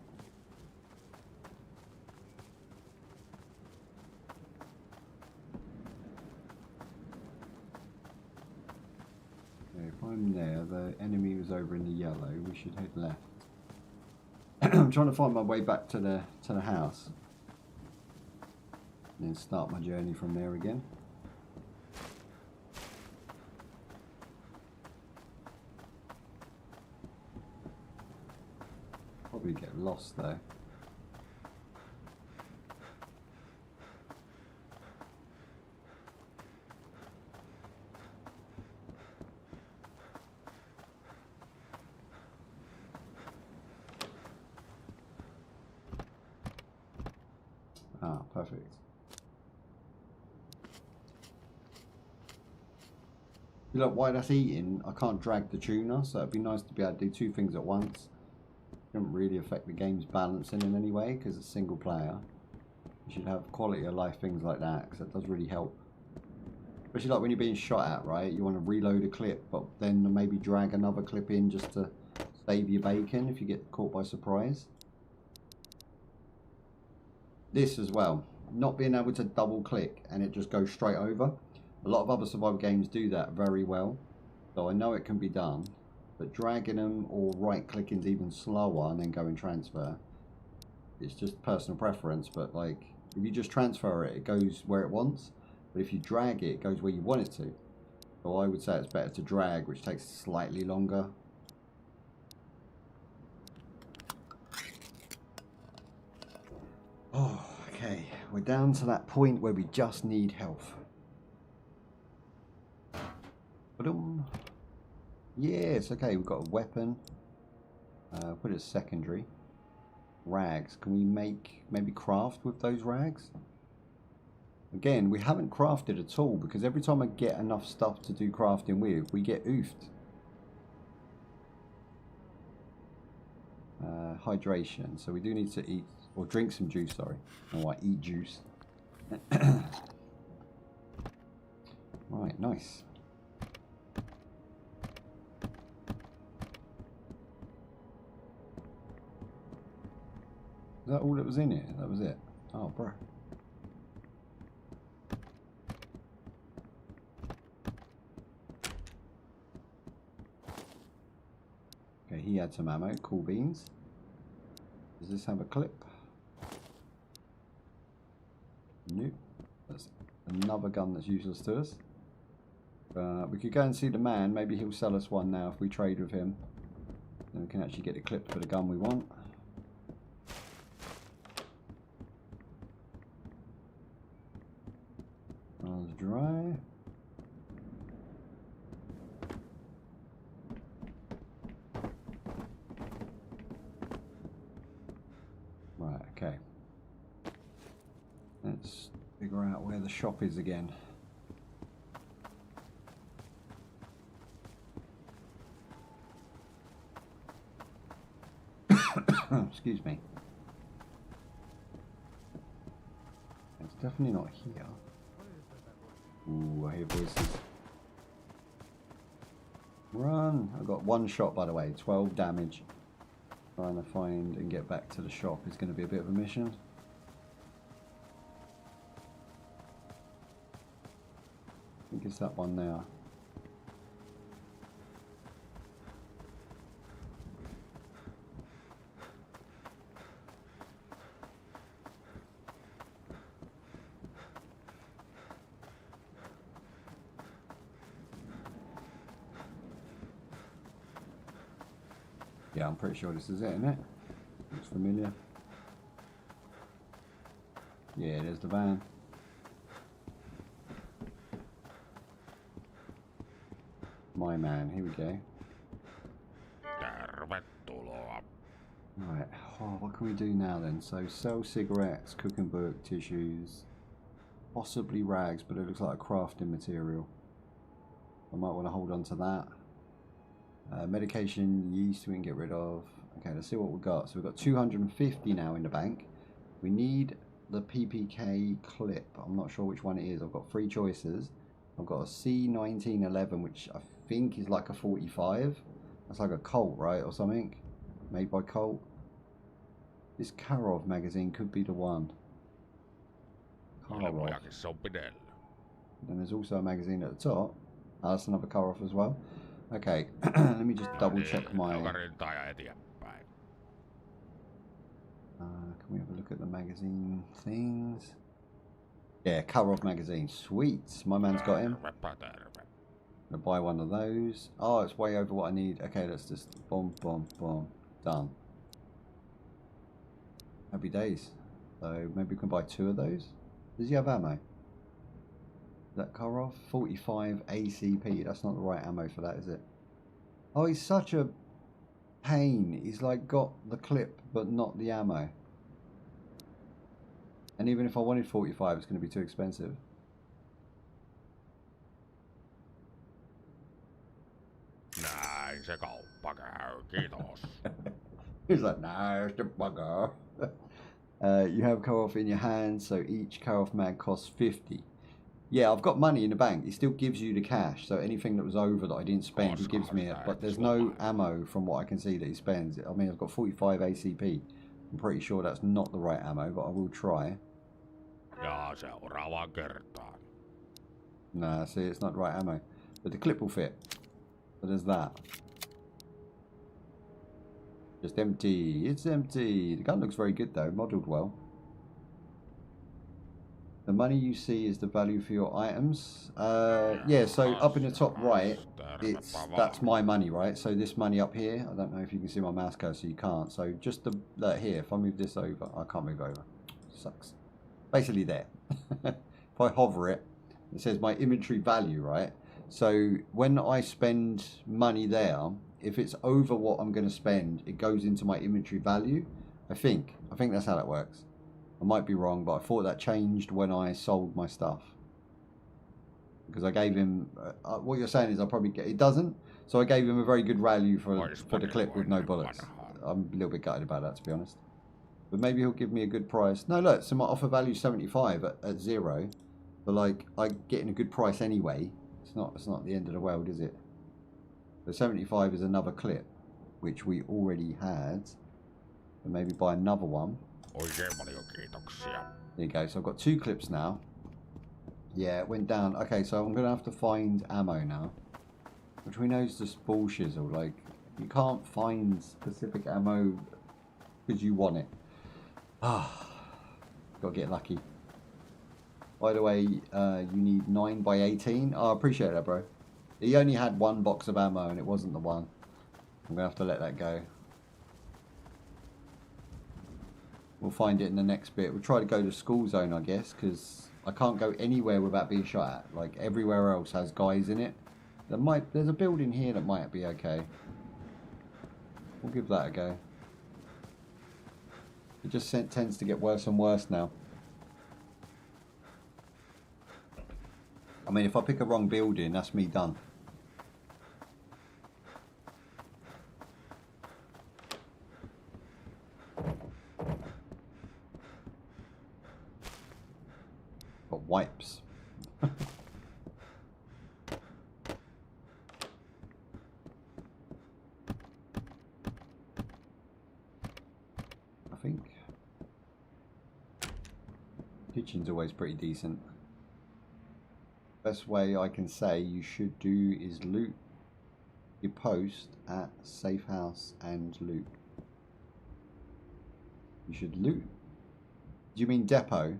Okay, if I'm there, the enemy was over in the yellow. We should head left. I'm trying to find my way back to the house. And then start my journey from there again. Probably get lost though. Ah, perfect. You look, while that's eating, I can't drag the tuna, so it'd be nice to be able to do two things at once. It doesn't really affect the game's balancing in any way because it's single player. You should have quality of life things like that because that does really help. Especially like when you're being shot at, right? You want to reload a clip, but then maybe drag another clip in just to save your bacon if you get caught by surprise. This as well, not being able to double click and it just goes straight over. A lot of other survival games do that very well, so I know it can be done, but dragging them or right clicking is even slower and then going transfer. It's just personal preference, but like if you just transfer it, it goes where it wants, but if you drag it, it goes where you want it to. So I would say it's better to drag, which takes slightly longer. Oh, okay, we're down to that point where we just need health. Yes, okay, we've got a weapon. Put it as secondary. Rags, can we maybe craft with those rags? Again, we haven't crafted at all because every time I get enough stuff to do crafting with, we get oofed. Hydration, so we do need to eat or drink some juice, sorry. Oh, I eat juice. Right, nice. Is that all that was in it? That was it. Oh, bro. Okay, he had some ammo. Cool beans. Does this have a clip? Nope. That's another gun that's useless to us. We could go and see the man. Maybe he'll sell us one now if we trade with him. Then we can actually get the clip for the gun we want. Miles dry. Right, okay. Let's figure out where the shop is again. Excuse me. It's definitely not here. Ooh, I hear voices. Run! I got one shot, by the way, 12 damage. Trying to find and get back to the shop is going to be a bit of a mission. I think it's that one now. Yeah, I'm pretty sure this is it, isn't it? Looks familiar. Yeah, there's the van. My man, here we go. Tervetuloa. Right, oh, what can we do now then? So sell cigarettes, cooking book, tissues, possibly rags, but it looks like a crafting material. I might want to hold on to that. Medication, yeast we can get rid of. Okay, let's see what we've got. So we've got 250 now in the bank. We need the PPK clip. I'm not sure which one it is. I've got three choices. I've got a C1911, which I think is like a 45. That's like a Colt, right, or something? Made by Colt. This Karov magazine could be the one. Karov. Then there's also a magazine at the top. Oh, that's another Karov as well. Okay, let me just double check my... Can we have a look at the magazine things? Yeah, Karov magazine. Sweet. My man's got him. Tervepä terve. I'm gonna buy one of those. Oh, it's way over what I need. Okay, let's just boom, boom, boom. Done. Happy days. So maybe we can buy 2 of those. Does he have ammo? Is that Karov? 45 ACP. That's not the right ammo for that, is it? Oh, he's such a pain. He's like got the clip but not the ammo. And even if I wanted 45, it's going to be too expensive. Näin se kauppa käy, kiitos. He's like, nah, it's the bugger. You have Karov in your hand, so each Karov mag costs 50. Yeah, I've got money in the bank. It still gives you the cash, so anything that was over that I didn't spend, he gives me it. But there's no ammo from what I can see that he spends. I mean, I've got 45 ACP. I'm pretty sure that's not the right ammo, but I will try. Ja seuraavaan kertaan. Nah, see, it's not the right ammo. But the clip will fit. So there's that. Just empty. It's empty. The gun looks very good though, modelled well. The money you see is the value for your items. Yeah, so up in the top right, that's my money, right? So this money up here, I don't know if you can see my mouse cursor, you can't. So just here, if I move this over, I can't move over. Sucks. Basically there. If I hover it, it says my inventory value, right? So when I spend money there, if it's over what I'm going to spend, it goes into my inventory value. I think that's how that works. I might be wrong, but I thought that changed when I sold my stuff. Because I gave him, what you're saying is I probably get, it doesn't. So I gave him a very good value for the clip with no bullets. I'm a little bit gutted about that, to be honest. But maybe he'll give me a good price. No, look, so my offer value is 75 at 0. But like, I'm getting a good price anyway. It's not the end of the world, is it? So 75 is another clip, which we already had. So maybe buy another one. Oikein paljon kiitoksia. There you go. So I've got 2 clips now. Yeah, it went down. Okay, so I'm going to have to find ammo now. Which we know is just bullshizzle. Like, you can't find specific ammo because you want it. Ah, got to get lucky. By the way, you need 9 by 18. Oh, I appreciate that, bro. He only had 1 box of ammo and it wasn't the one. I'm going to have to let that go. We'll find it in the next bit. We'll try to go to school zone, I guess, because I can't go anywhere without being shot at. Like, everywhere else has guys in it. There's a building here that might be okay. We'll give that a go. It just tends to get worse and worse now. I mean, if I pick a wrong building, that's me done. Got wipes. I think kitchen's always pretty decent. Best way I can say you should do is loot your post at safe house and loot. You should loot. Do you mean depot?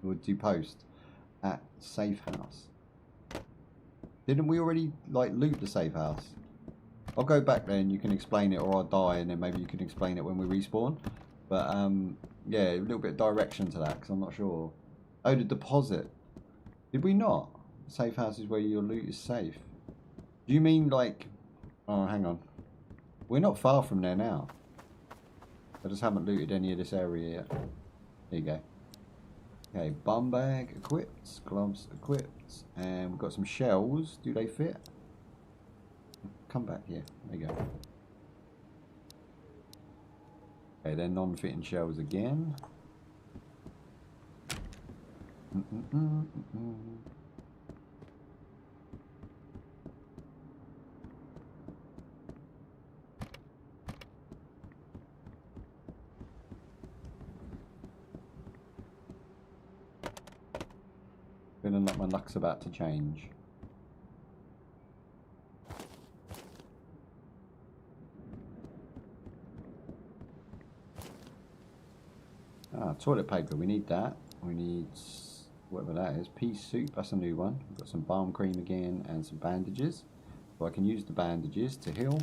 Or do post at safe house? Didn't we already like loot the safe house? I'll go back there and you can explain it, or I'll die and then maybe you can explain it when we respawn. But yeah, a little bit of direction to that because I'm not sure. Oh, the deposit. Did we not? Safe house is where your loot is safe. Do you mean like... Oh, hang on. We're not far from there now. I just haven't looted any of this area yet. There you go. Okay, bum bag equipped, gloves equipped, and we've got some shells. Do they fit? Come back here. There you go. Okay, they're non-fitting shells again. Feeling like my luck's about to change. Ah, toilet paper, we need that. We need whatever that is. Pea soup, that's a new one. We've got some balm cream again and some bandages. So I can use the bandages to heal.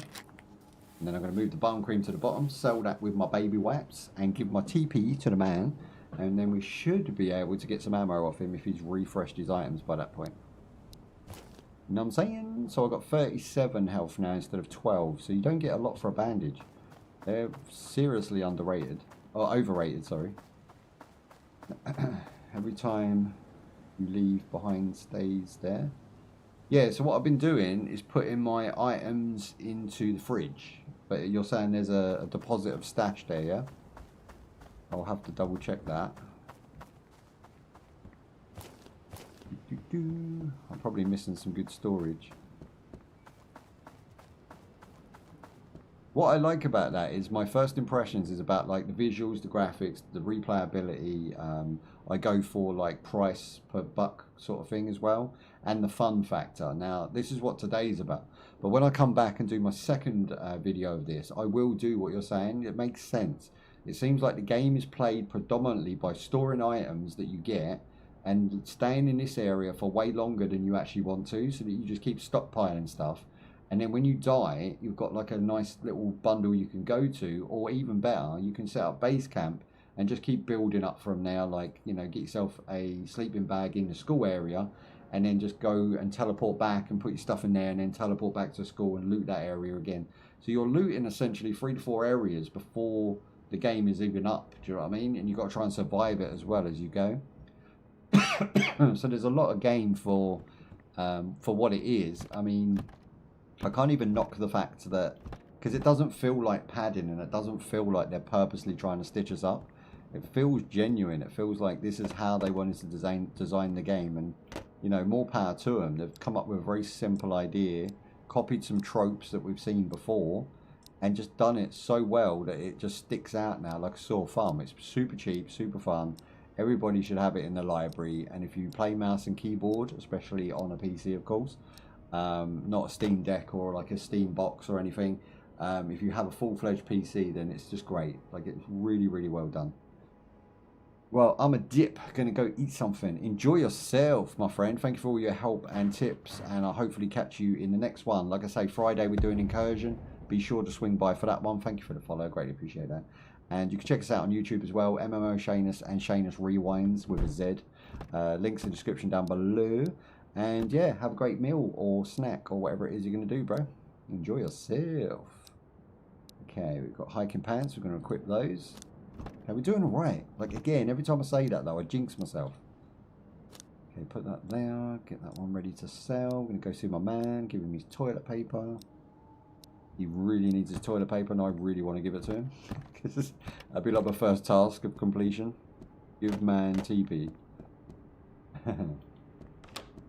And then I'm going to move the balm cream to the bottom, sell that with my baby wipes, and give my TP to the man. And then we should be able to get some ammo off him if he's refreshed his items by that point. You know what I'm saying? So I've got 37 health now instead of 12. So you don't get a lot for a bandage. They're seriously underrated. Or overrated, sorry. Every time you leave behind stays there. Yeah, so what I've been doing is putting my items into the fridge. But you're saying there's a deposit of stash there, yeah? I'll have to double check that. I'm probably missing some good storage. What I like about that is my first impressions is about like the visuals, the graphics, the replayability. I go for like price per buck sort of thing as well, and the fun factor. Now this is what today's about, but when I come back and do my second video of this, I will do what you're saying. It makes sense. It seems like the game is played predominantly by storing items that you get and staying in this area for way longer than you actually want to, so that you just keep stockpiling stuff. And then when you die, you've got like a nice little bundle you can go to, or even better, you can set up base camp and just keep building up from there. Like, you know, get yourself a sleeping bag in the school area and then just go and teleport back and put your stuff in there and then teleport back to school and loot that area again. So you're looting essentially 3 to 4 areas before the game is even up. Do you know what I mean? And you've got to try and survive it as well as you go. So there's a lot of game for what it is. I mean, I can't even knock the fact that, because it doesn't feel like padding and it doesn't feel like they're purposely trying to stitch us up. It feels genuine. It feels like this is how they wanted to design the game, and you know, more power to them. They've come up with a very simple idea, copied some tropes that we've seen before, and just done it so well that it just sticks out now like a sore thumb. It's super cheap, super fun. Everybody should have it in the library, and if you play mouse and keyboard, especially on a PC of course, not a Steam Deck or like a Steam box or anything, if you have a full-fledged PC, then it's just great. Like, it's really, really well done. Well, I'm a dip, gonna go eat something. Enjoy yourself, my friend. Thank you for all your help and tips, and I'll hopefully catch you in the next one. Like I say, Friday we're doing Incursion. Be sure to swing by for that one. Thank you for the follow, greatly appreciate that. And you can check us out on YouTube as well, MMO Shanuz and Shanuz Rewinds with a Z. Links in the description down below. And yeah, have a great meal or snack or whatever it is you're going to do, bro. Enjoy yourself. Okay, we've got hiking pants. We're going to equip those. Okay, we're doing all right. Like, again, every time I say that, though, I jinx myself. Okay, put that there. Get that one ready to sell. I'm going to go see my man, give him his toilet paper. He really needs his toilet paper, and I really want to give it to him. Because that'd be like my first task of completion. Give man TP.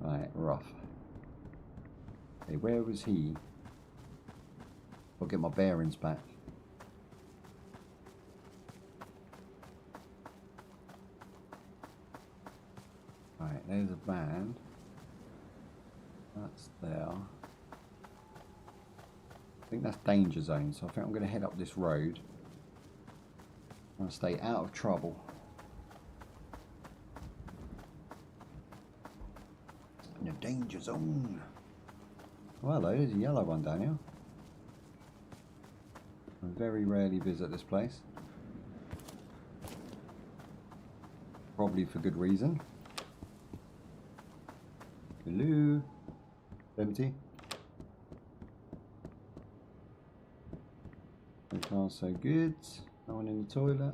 Right, rough. Okay, where was he? I'll get my bearings back. Right, there's a van. That's there. I think that's danger zone, so I think I'm going to head up this road. I'm going to stay out of trouble. In the danger zone. Oh, hello, there's a yellow one down here. I very rarely visit this place. Probably for good reason. Hello. Empty. So far so good. No one in the toilet.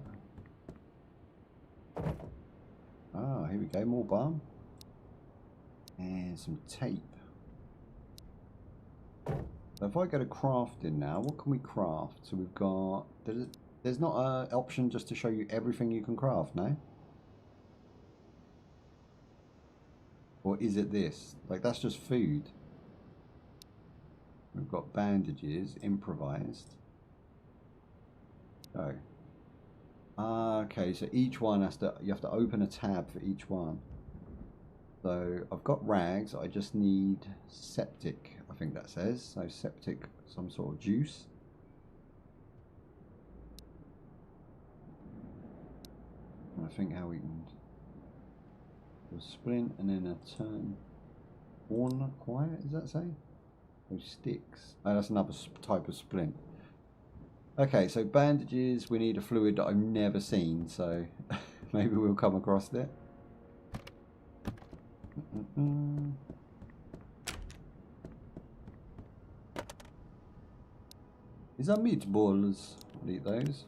Ah, here we go, more balm. And some tape. So if I go to crafting now, what can we craft? So we've got, there's not an option just to show you everything you can craft, no? Or is it this? Like, that's just food. We've got bandages, improvised. Oh. Okay, so each one has to, you have to open a tab for each one. So I've got rags, I just need septic, I think that says. So septic, some sort of juice. I think how we can... A splint and then a turn. Worn quiet, does that say? Oh, sticks. Oh, that's another type of splint. Okay, so bandages, we need a fluid that I've never seen, so maybe we'll come across it. These are meatballs. I'll eat those.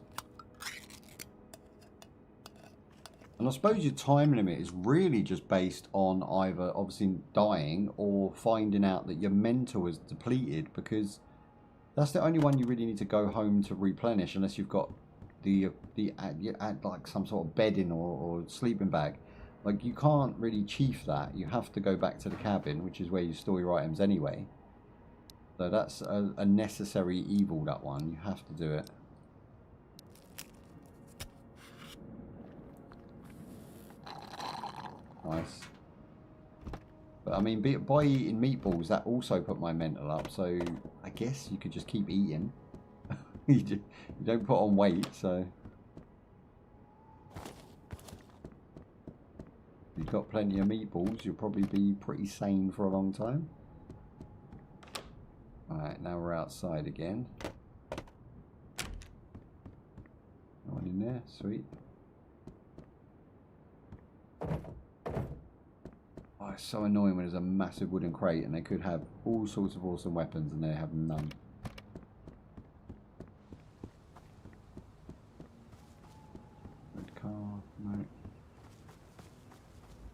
And I suppose your time limit is really just based on either obviously dying or finding out that your mental is depleted, because that's the only one you really need to go home to replenish, unless you've got the like some sort of bedding or sleeping bag. Like, you can't really chief that. You have to go back to the cabin, which is where you store your items anyway. So that's a necessary evil, that one. You have to do it. Nice. But I mean, by eating meatballs, that also put my mental up. So I guess you could just keep eating. You don't put on weight, so if you've got plenty of meatballs, you'll probably be pretty sane for a long time. Alright, now we're outside again. No one in there, sweet. Oh, it's so annoying when there's a massive wooden crate and they could have all sorts of awesome weapons and they have none. Red car, no.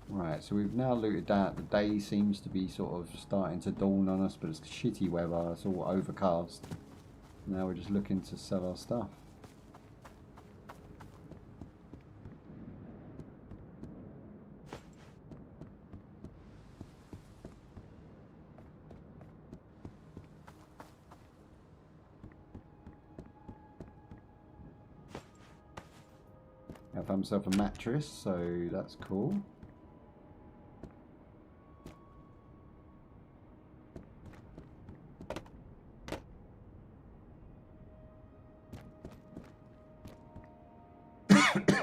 Right, so we've now looted that. The day seems to be sort of starting to dawn on us, but it's shitty weather, it's all overcast. Now we're just looking to sell our stuff. I found myself a mattress, so that's cool.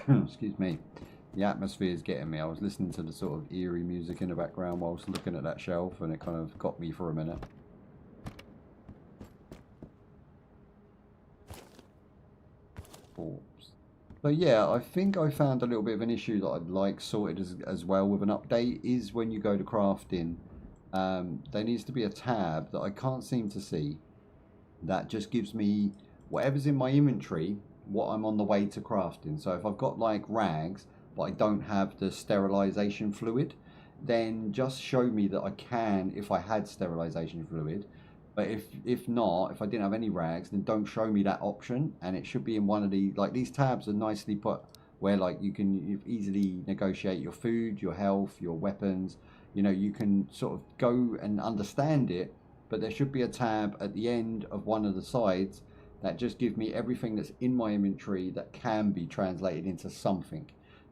Excuse me. The atmosphere is getting me. I was listening to the sort of eerie music in the background whilst looking at that shelf, and it kind of got me for a minute. Corpse. So yeah, I think I found a little bit of an issue that I'd like sorted as well with an update, is when you go to crafting, there needs to be a tab that I can't seem to see that just gives me whatever's in my inventory, what I'm on the way to crafting. So if I've got like rags but I don't have the sterilization fluid, then just show me that I can if I had sterilization fluid. But if not, if I didn't have any rags, then don't show me that option, and it should be in one of the, like, these tabs are nicely put where like you can easily negotiate your food, your health, your weapons, you know, you can sort of go and understand it, but there should be a tab at the end of one of the sides that just gives me everything that's in my inventory that can be translated into something.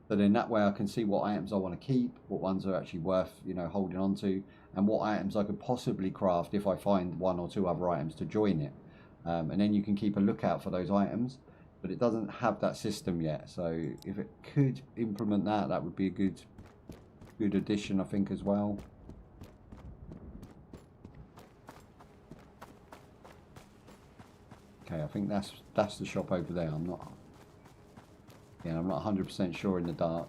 So then that way I can see what items I want to keep, what ones are actually worth, you know, holding on to, and what items I could possibly craft if I find one or two other items to join it. And then you can keep a lookout for those items, but it doesn't have that system yet. So if it could implement that, that would be a good addition, I think, as well. Okay, I think that's the shop over there. I'm not 100% sure in the dark.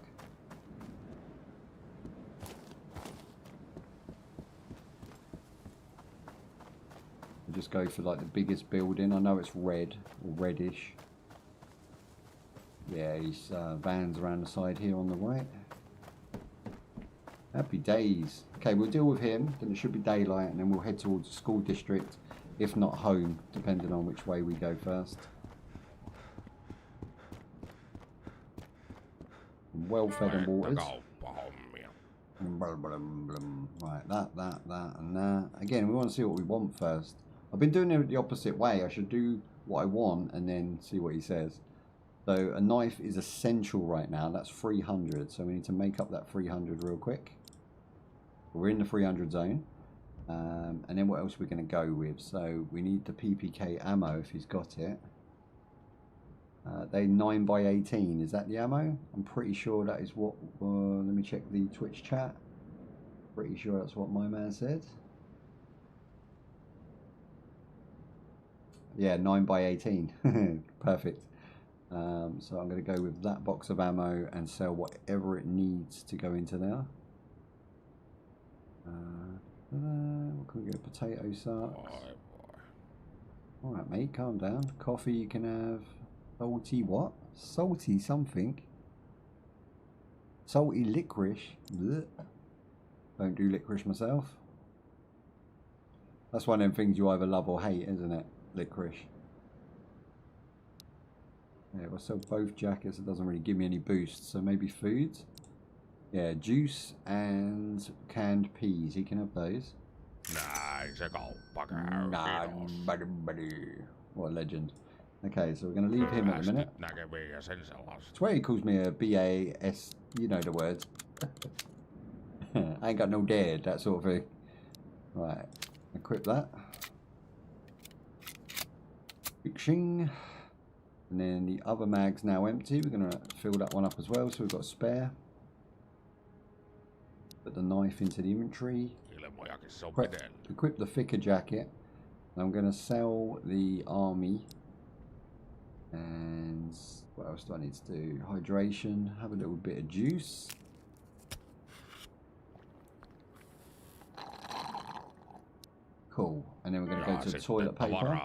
I'll just go for like the biggest building. I know it's red or reddish. Yeah, these vans around the side here on the right. Happy days. Okay, we'll deal with him, then it should be daylight, and then we'll head towards the school district, if not home, depending on which way we go first. Well fed and watered. Right, that, and that. Again, we want to see what we want first. I've been doing it the opposite way. I should do what I want and then see what he says. So a knife is essential right now. That's 300. So we need to make up that 300 real quick. We're in the 300 zone. And then what else are we going to go with? So we need the PPK ammo if he's got it. They 9x18. Is that the ammo? I'm pretty sure that is what. Let me check the Twitch chat. Pretty sure that's what my man said. Yeah, 9x18. Perfect. So I'm going to go with that box of ammo and sell whatever it needs to go into there. What can we get? Potato sacks. Alright, mate, calm down. Coffee you can have. Salty what? Salty something. Salty licorice. Blech. Don't do licorice myself. That's one of them things you either love or hate, isn't it? Licorice. Yeah, if I sell both jackets, it doesn't really give me any boosts. So maybe foods. Yeah, juice and canned peas. He can have those. What a legend. Okay, so we're going to leave him at the minute. I swear he calls me a BAS, you know the words. I ain't got no dad, that sort of thing. Right, equip that. Fixing. And then the other mag's now empty. We're going to fill that one up as well, so we've got a spare. Put the knife into the inventory. Equip the thicker jacket. And I'm going to sell the army. And what else do I need to do? Hydration. Have a little bit of juice. Cool. And then we're going to go to toilet paper.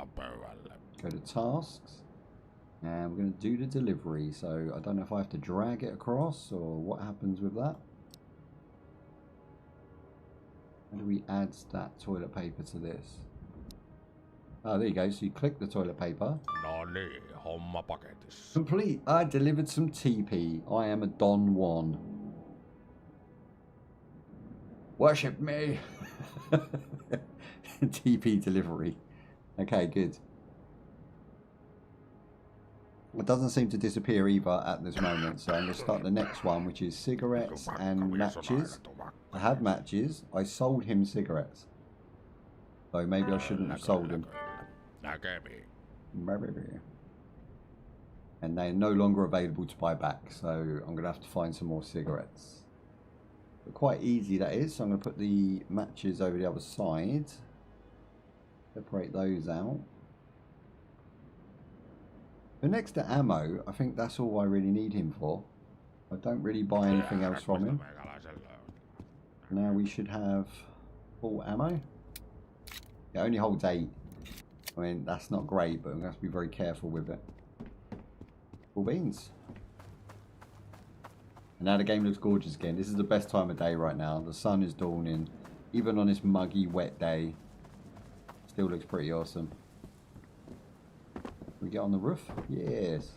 Go to tasks. And we're going to do the delivery. So I don't know if I have to drag it across or what happens with that. How do we add that toilet paper to this? Oh, there you go. So you click the toilet paper. Complete. I delivered some TP. I am a Don Juan. Worship me. TP delivery. Okay, good. It doesn't seem to disappear either at this moment, so I'm going to start the next one, which is cigarettes and matches. I have matches. I sold him cigarettes. So maybe I shouldn't have sold him. And they're no longer available to buy back, so I'm going to have to find some more cigarettes. But quite easy that is, so I'm going to put the matches over the other side. Separate those out. But next to ammo, I think that's all I really need him for. I don't really buy anything else from him. Now we should have full ammo. It only holds 8. I mean, that's not great, but I'm going to have to be very careful with it. Full beans. And now the game looks gorgeous again. This is the best time of day right now. The sun is dawning. Even on this muggy, wet day, still looks pretty awesome. We get on the roof? Yes.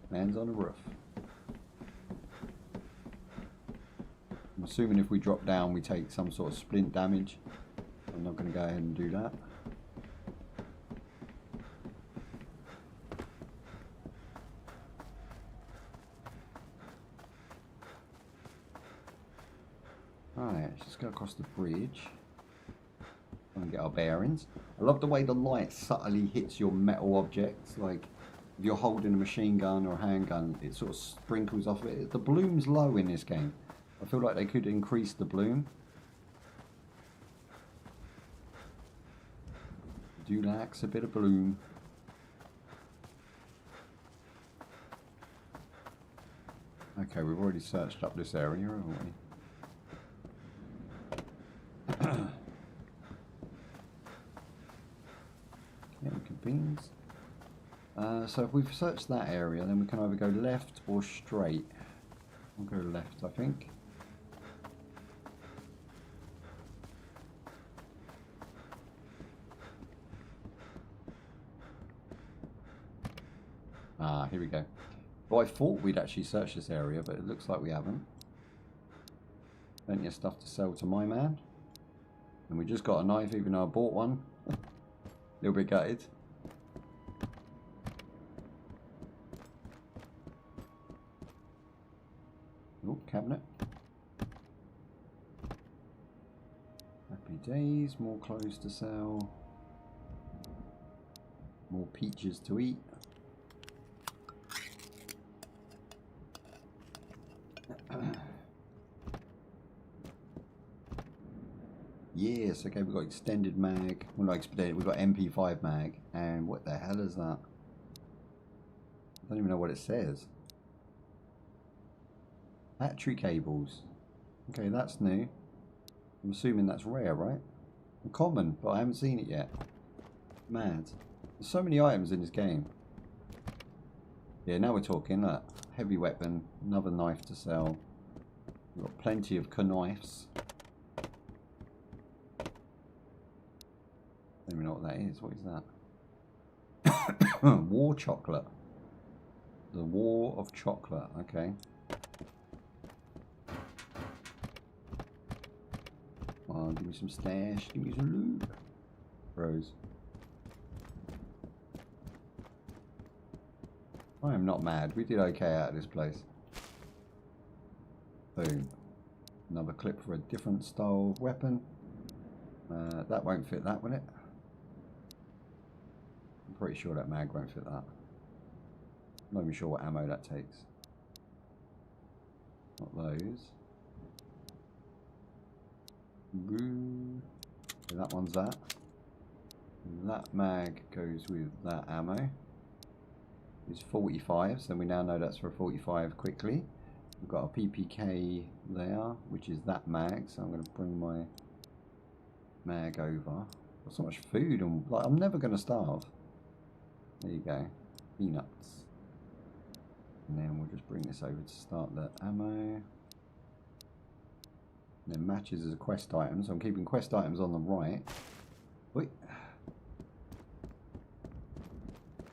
Man's on the roof. I'm assuming if we drop down we take some sort of splint damage. I'm not going to go ahead and do that. Alright, let's just go across the bridge. And get our bearings. I love the way the light subtly hits your metal objects. Like if you're holding a machine gun or a handgun, it sort of sprinkles off it. The bloom's low in this game. I feel like they could increase the bloom. Do lacks a bit of bloom. Okay, we've already searched up this area, haven't we? Beans. So if we've searched that area, then we can either go left or straight. We'll go left, I think. Ah, here we go. Well, I thought we'd actually search this area, but it looks like we haven't. Plenty of stuff to sell to my man. And we just got a knife, even though I bought one. A little bit gutted. Oh, cabinet. Happy days, more clothes to sell. More peaches to eat. Yes, okay, we've got extended mag. Well, not extended, we've got MP5 mag. And what the hell is that? I don't even know what it says. Battery cables. Okay, that's new. I'm assuming that's rare, right? Common, but I haven't seen it yet. Mad. There's so many items in this game. Yeah, now we're talking. Look, heavy weapon, another knife to sell. We've got plenty of knives. I don't even know what that is. What is that? War chocolate. The War of Chocolate. Okay. Come on, give me some stash. Give me some loot. Rose. I am not mad. We did okay out of this place. Boom. Another clip for a different style of weapon. That won't fit that, will it? I'm pretty sure that mag won't fit that. I'm not even sure what ammo that takes. Not those. Boo. So that one's that. That mag goes with that ammo. It's 45, so we now know that's for 45 quickly. We've got a PPK there, which is that mag, so I'm going to bring my mag over. Got so much food, and like I'm never going to starve. There you go, peanuts. And then we'll just bring this over to start the ammo. And then matches as a quest item, so I'm keeping quest items on the right. Wait.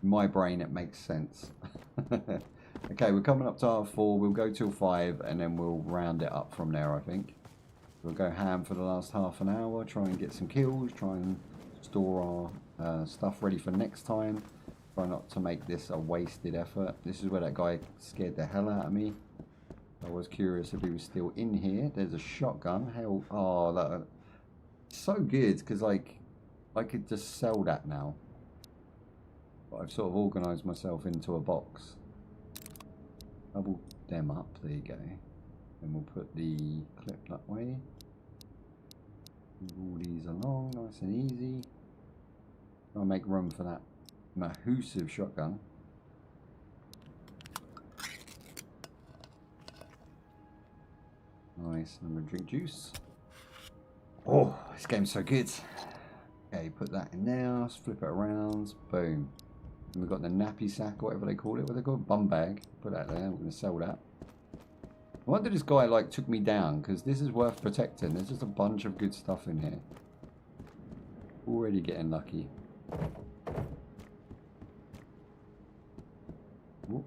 In my brain, it makes sense. Okay, we're coming up to R4. We'll go till 5, and then we'll round it up from there, I think. We'll go ham for the last half an hour, try and get some kills, try and store our stuff ready for next time. Try not to make this a wasted effort. This is where that guy scared the hell out of me. I was curious if he was still in here. There's a shotgun. Hell, oh, that, so good, because like I could just sell that now. But I've sort of organised myself into a box. Double them up, there you go. And we'll put the clip that way. Move all these along, nice and easy. I'll make room for that massive shotgun. Nice, and I'm gonna drink juice. Oh, this game's so good. Okay, put that in there, let's flip it around, boom. And we've got the nappy sack, or whatever they call it. What they call it? Bum bag. Put that there. We're going to sell that. I wonder if this guy like took me down, because this is worth protecting. There's just a bunch of good stuff in here. Already getting lucky. Ooh.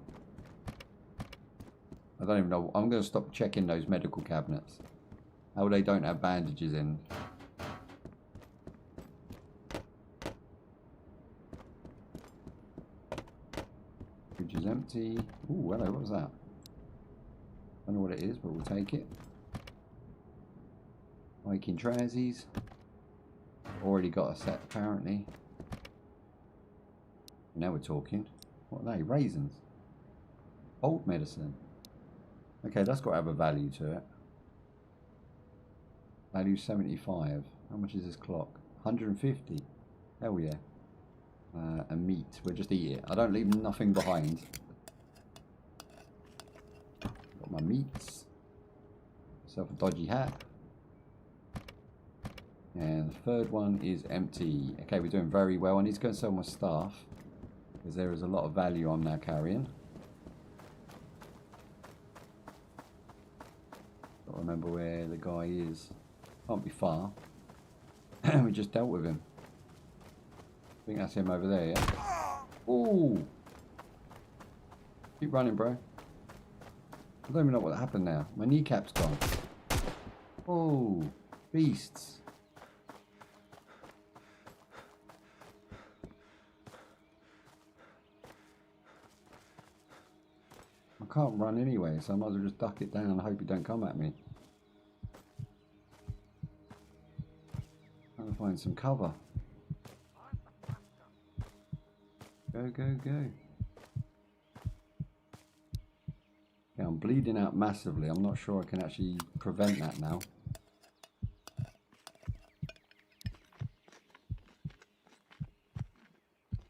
I don't even know. I'm going to stop checking those medical cabinets. How they don't have bandages in. Fridge is empty. Ooh, hello, what was that? I don't know what it is, but we'll take it. Hiking transies. Already got a set, apparently. Now we're talking. What are they? Raisins. Old medicine. Okay, that's got to have a value to it. Value 75. How much is this clock? 150. Hell yeah. And meat. We'll just eat it. I don't leave nothing behind. Got my meats. Myself a dodgy hat. And the third one is empty. Okay, we're doing very well. I need to go and sell my staff, because there is a lot of value I'm now carrying. Gotta remember where the guy is. Can't be far. We just dealt with him. I think that's him over there, yeah? Ooh! Keep running, bro. I don't even know what happened now. My kneecap's gone. Oh, beasts. I can't run anyway, so I might as well just duck it down and hope it don't come at me. Trying to find some cover. Go, go, go. Yeah, I'm bleeding out massively. I'm not sure I can actually prevent that now.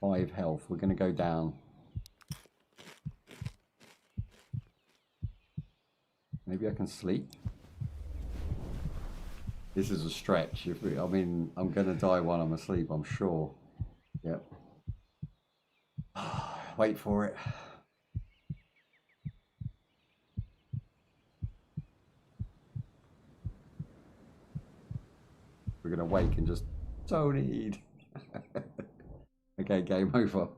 5 health. We're going to go down. Maybe I can sleep. This is a stretch. I mean, I'm going to die while I'm asleep, I'm sure. Yep. Wait for it. We're going to wake and just don't eat. Okay, game over.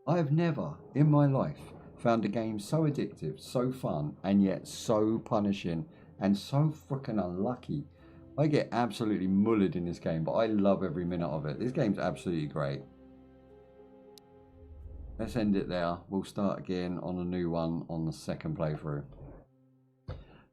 I have never in my life found a game so addictive, so fun, and yet so punishing and so freaking unlucky. I get absolutely mullered in this game, but I love every minute of it. This game's absolutely great. Let's end it there. We'll start again on a new one on the second playthrough.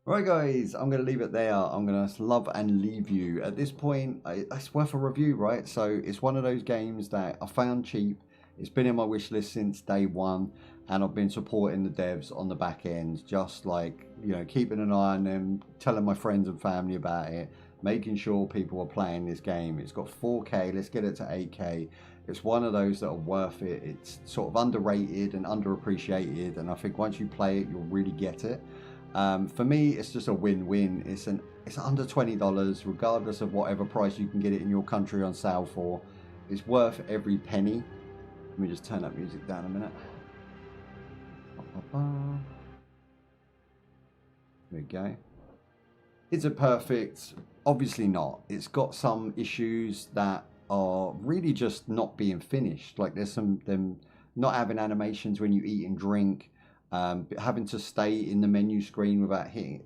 Right guys, I'm going to leave it there. I'm going to love and leave you. At this point, it's worth a review, right? So it's one of those games that I found cheap. It's been in my wish list since day one, and I've been supporting the devs on the back end, just like, you know, keeping an eye on them, telling my friends and family about it, making sure people are playing this game. It's got 4K, let's get it to 8K. It's one of those that are worth it. It's sort of underrated and underappreciated, and I think once you play it, you'll really get it. For me, it's just a win-win. It's under $20, regardless of whatever price you can get it in your country on sale for. It's worth every penny. Let me just turn that music down a minute. There we go. Is it perfect? Obviously not. It's got some issues that are really just not being finished. Like there's them not having animations when you eat and drink, having to stay in the menu screen without hitting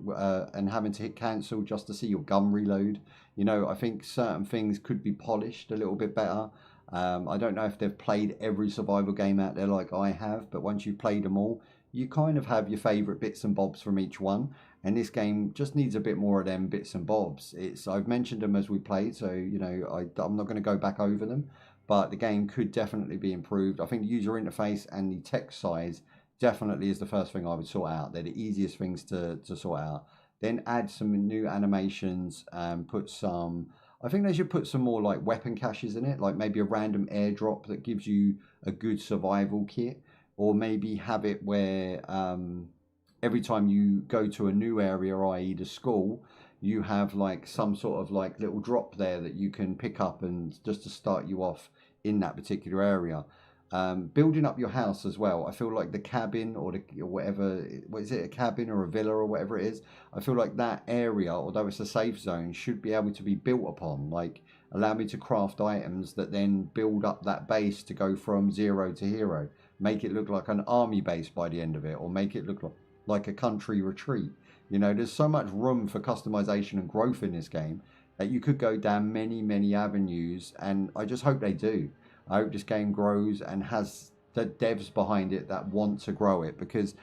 and having to hit cancel just to see your gun reload. You know, I think certain things could be polished a little bit better. I don't know if they've played every survival game out there like I have, but once you've played them all, you kind of have your favourite bits and bobs from each one. And this game just needs a bit more of them bits and bobs. I've mentioned them as we played, so you know I'm not going to go back over them. But the game could definitely be improved. I think the user interface and the text size definitely is the first thing I would sort out. They're the easiest things to sort out. Then add some new animations and put some... I think they should put some more like weapon caches in it, like maybe a random airdrop that gives you a good survival kit, or maybe have it where every time you go to a new area, i.e. the school, you have like some sort of like little drop there that you can pick up and just to start you off in that particular area. Building up your house as well. I feel like the cabin or whatever, what is it, a cabin or a villa or whatever it is, I feel like that area, although it's a safe zone, should be able to be built upon. Like allow me to craft items that then build up that base to go from 0 to hero. Make it look like an army base by the end of it, or make it look like a country retreat. You know, there's so much room for customization and growth in this game that you could go down many avenues, and I just hope they do. I hope this game grows and has the devs behind it that want to grow it, because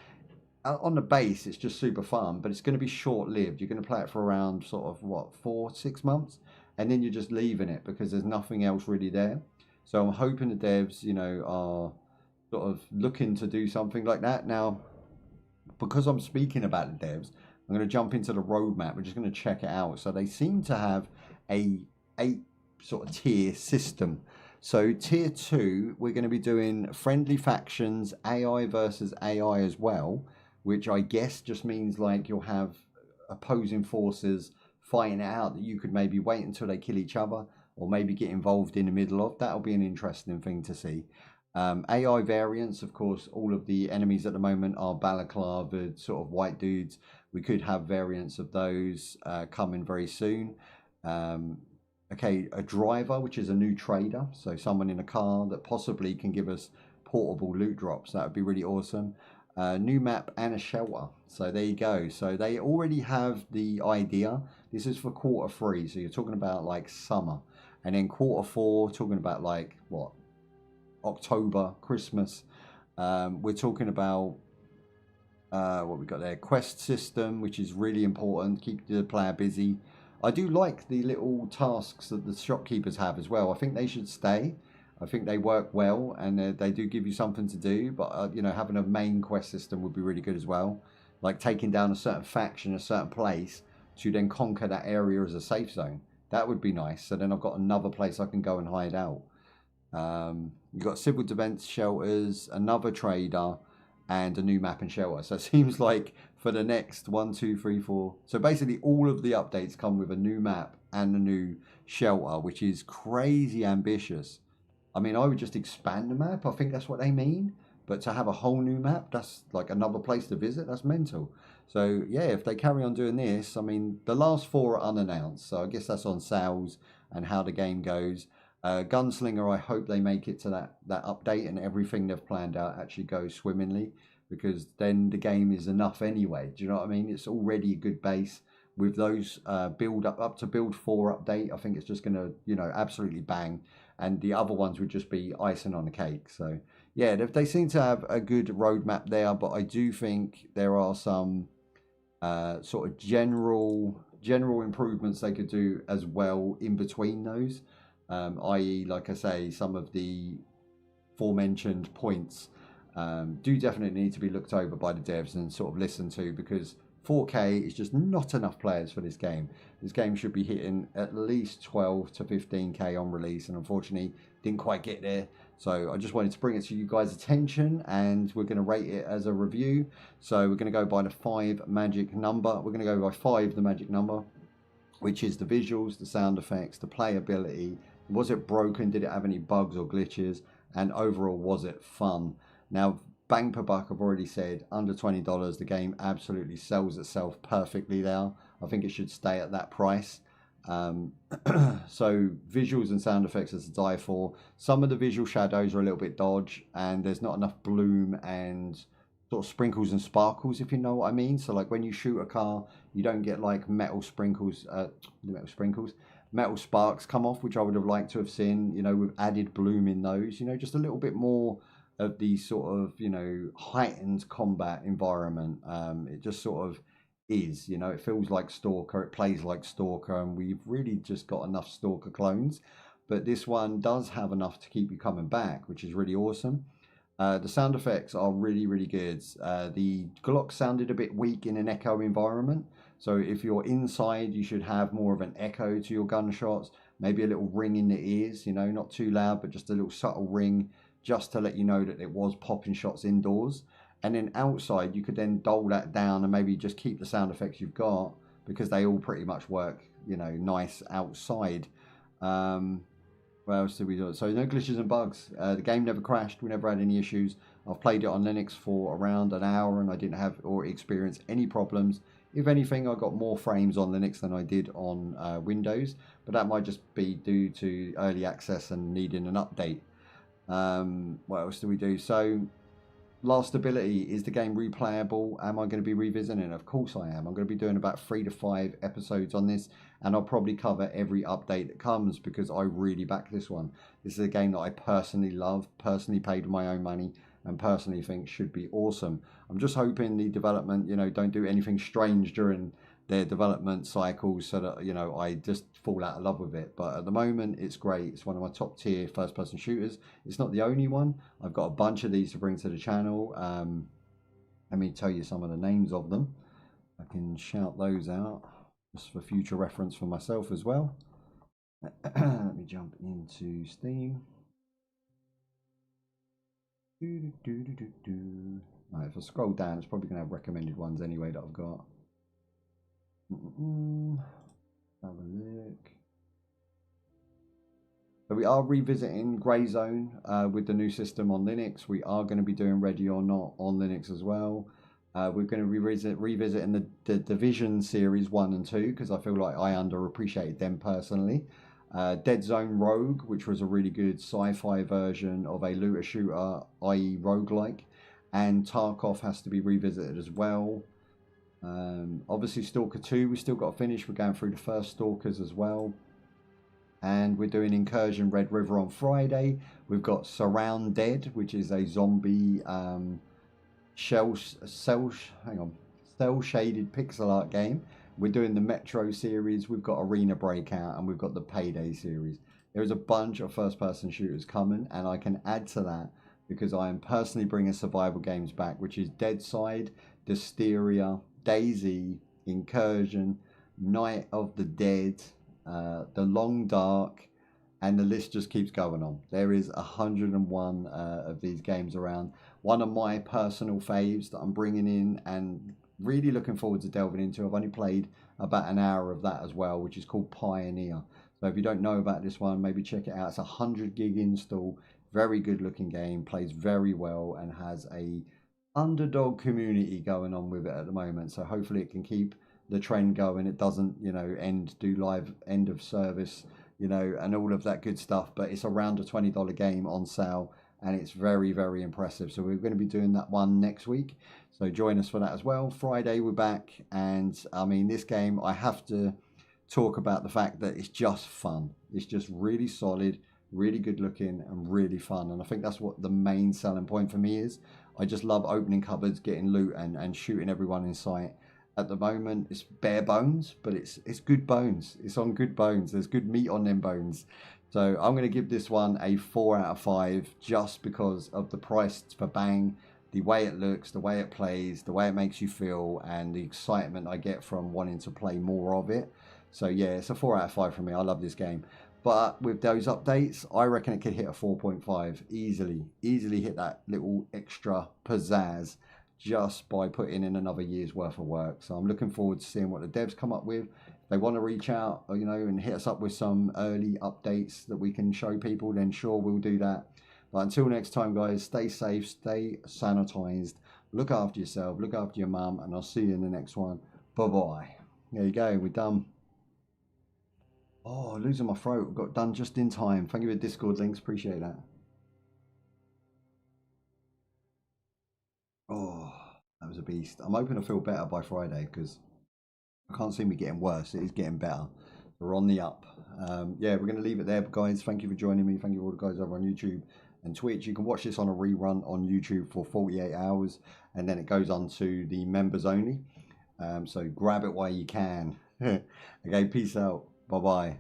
on the base it's just super fun, but it's going to be short-lived. You're going to play it for around sort of what, 4-6 months, and then you're just leaving it because there's nothing else really there. So I'm hoping the devs, you know, are sort of looking to do something like that. Now, because I'm speaking about the devs, I'm going to jump into the roadmap. We're just going to check it out. So they seem to have a 8 sort of tier system. So tier 2, we're going to be doing friendly factions, AI versus AI as well, which I guess just means like you'll have opposing forces fighting it out that you could maybe wait until they kill each other, or maybe get involved in the middle of. That'll be an interesting thing to see. AI variants, of course, all of the enemies at the moment are balaclava sort of white dudes. We could have variants of those coming very soon. Okay, a driver, which is a new trader, so someone in a car that possibly can give us portable loot drops. That would be really awesome. New map and a shelter. So there you go. So they already have the idea. This is for Q3, so you're talking about like summer. And then Q4, talking about like what? October, Christmas. We're talking about what we got there, quest system, which is really important. Keep the player busy. I do like the little tasks that the shopkeepers have as well. I think they should stay. I think they work well, and they do give you something to do. But you know, having a main quest system would be really good as well. Like taking down a certain faction, a certain place, to then conquer that area as a safe zone. That would be nice. So then I've got another place I can go and hide out. You've got civil defense shelters, another trader, and a new map and shelter. So it seems like for the next 1, 2, 3, 4. So basically all of the updates come with a new map and a new shelter, which is crazy ambitious. I mean, I would just expand the map. I think that's what they mean. But to have a whole new map, that's like another place to visit. That's mental. So yeah, if they carry on doing this, I mean, the last 4 are unannounced. So I guess that's on sales and how the game goes. Gunslinger, I hope they make it to that update and everything they've planned out actually goes swimmingly, because then the game is enough anyway. Do you know what I mean? It's already a good base. With those build up to build 4 update, I think it's just going to, you know, absolutely bang. And the other ones would just be icing on the cake. So yeah, they seem to have a good roadmap there, but I do think there are some sort of general improvements they could do as well in between those. I.e., like I say, some of the aforementioned points do definitely need to be looked over by the devs and sort of listened to, because 4K is just not enough players for this game. This game should be hitting at least 12 to 15K on release, and unfortunately didn't quite get there. So I just wanted to bring it to you guys' attention, and we're going to rate it as a review. So we're going to go by the 5 magic number. We're going to go by 5, the magic number, which is the visuals, the sound effects, the playability. Was it broken? Did it have any bugs or glitches? And overall, was it fun? Now, bang per buck, I've already said, under $20, the game absolutely sells itself perfectly there. I think it should stay at that price. So visuals and sound effects is to die for. Some of the visual shadows are a little bit dodge, and there's not enough bloom and sort of sprinkles and sparkles, if you know what I mean. So like when you shoot a car, you don't get like metal sparks come off, which I would have liked to have seen, you know, with added bloom in those, you know, just a little bit more of the sort of, you know, heightened combat environment. It just sort of is, you know, it feels like Stalker, it plays like Stalker, and we've really just got enough Stalker clones. But this one does have enough to keep you coming back, which is really awesome. The sound effects are really, really good. The Glock sounded a bit weak in an echo environment. So if you're inside, you should have more of an echo to your gunshots. Maybe a little ring in the ears, you know, not too loud, but just a little subtle ring, just to let you know that it was popping shots indoors. And then outside, you could then dull that down and maybe just keep the sound effects you've got, because they all pretty much work, you know, nice outside. What else did we do? So no glitches and bugs. The game never crashed. We never had any issues. I've played it on Linux for around an hour and I didn't have or experience any problems. If anything, I got more frames on Linux than I did on Windows, but that might just be due to early access and needing an update. What else do we do? So last ability, is the game replayable? Am I going to be revisiting it? Of course I am. I'm going to be doing about 3 to 5 episodes on this, and I'll probably cover every update that comes, because I really back this one. This is a game that I personally love, personally paid with my own money, and personally think should be awesome. I'm just hoping the development, you know, don't do anything strange during their development cycles, so that, you know, I just fall out of love with it. But at the moment, it's great. It's one of my top tier first person shooters. It's not the only one. I've got a bunch of these to bring to the channel. Let me tell you some of the names of them. I can shout those out just for future reference for myself as well. Let me jump into Steam. Right, if I scroll down, it's probably going to have recommended ones anyway that I've got. Have a look. So we are revisiting Grey Zone with the new system on Linux. We are going to be doing Ready or Not on Linux as well. We're going to be revisiting the Division series 1 and 2, because I feel like I underappreciated them personally. Dead Zone Rogue, which was a really good sci-fi version of a looter shooter, i.e. roguelike. And Tarkov has to be revisited as well. Obviously Stalker 2 we still got to finish. We're going through the first Stalkers as well. And we're doing Incursion Red River on Friday. We've got Surround Dead, which is a zombie cell-shaded pixel art game. We're doing the Metro series, we've got Arena Breakout, and we've got the Payday series. There's a bunch of first-person shooters coming, and I can add to that because I am personally bringing survival games back, which is Deadside, Dysteria, DayZ, Incursion, Night of the Dead, The Long Dark, and the list just keeps going on. There is 101 of these games around. One of my personal faves that I'm bringing in and really looking forward to delving into. I've only played about an hour of that as well, which is called Pioneer. So if you don't know about this one, maybe check it out. It's a 100 gig install, very good looking game, plays very well, and has a underdog community going on with it at the moment. So hopefully it can keep the trend going. It doesn't, do live end of service, and all of that good stuff. But it's around a $20 game on sale, and it's very, very impressive. So we're going to be doing that one next week. So join us for that as well. Friday we're back, and I mean, this game, I have to talk about the fact that it's just fun. It's just really solid, really good looking, and really fun. And I think that's what the main selling point for me is. I just love opening cupboards, getting loot, and shooting everyone in sight. At the moment, it's bare bones, but it's good bones. It's on good bones. There's good meat on them bones. So I'm going to give this one a 4 out of 5 just because of the price per bang, the way it looks, the way it plays, the way it makes you feel, and the excitement I get from wanting to play more of it. So yeah, it's a 4 out of 5 for me. I love this game. But with those updates, I reckon it could hit a 4.5 easily. Easily hit that little extra pizzazz just by putting in another year's worth of work. So I'm looking forward to seeing what the devs come up with. If they want to reach out, and hit us up with some early updates that we can show people, then sure, we'll do that. But until next time, guys, stay safe, stay sanitized, look after yourself, look after your mum, and I'll see you in the next one. Bye-bye. There you go, we're done. Oh, losing my throat. Got done just in time. Thank you for the Discord links. Appreciate that. Oh, that was a beast. I'm hoping to feel better by Friday because I can't see me getting worse. It is getting better. We're on the up. Yeah, we're going to leave it there, guys. Thank you for joining me. Thank you all the guys over on YouTube and Twitch. You can watch this on a rerun on YouTube for 48 hours, and then it goes on to the members only. So grab it while you can. Okay, peace out. Bye-bye.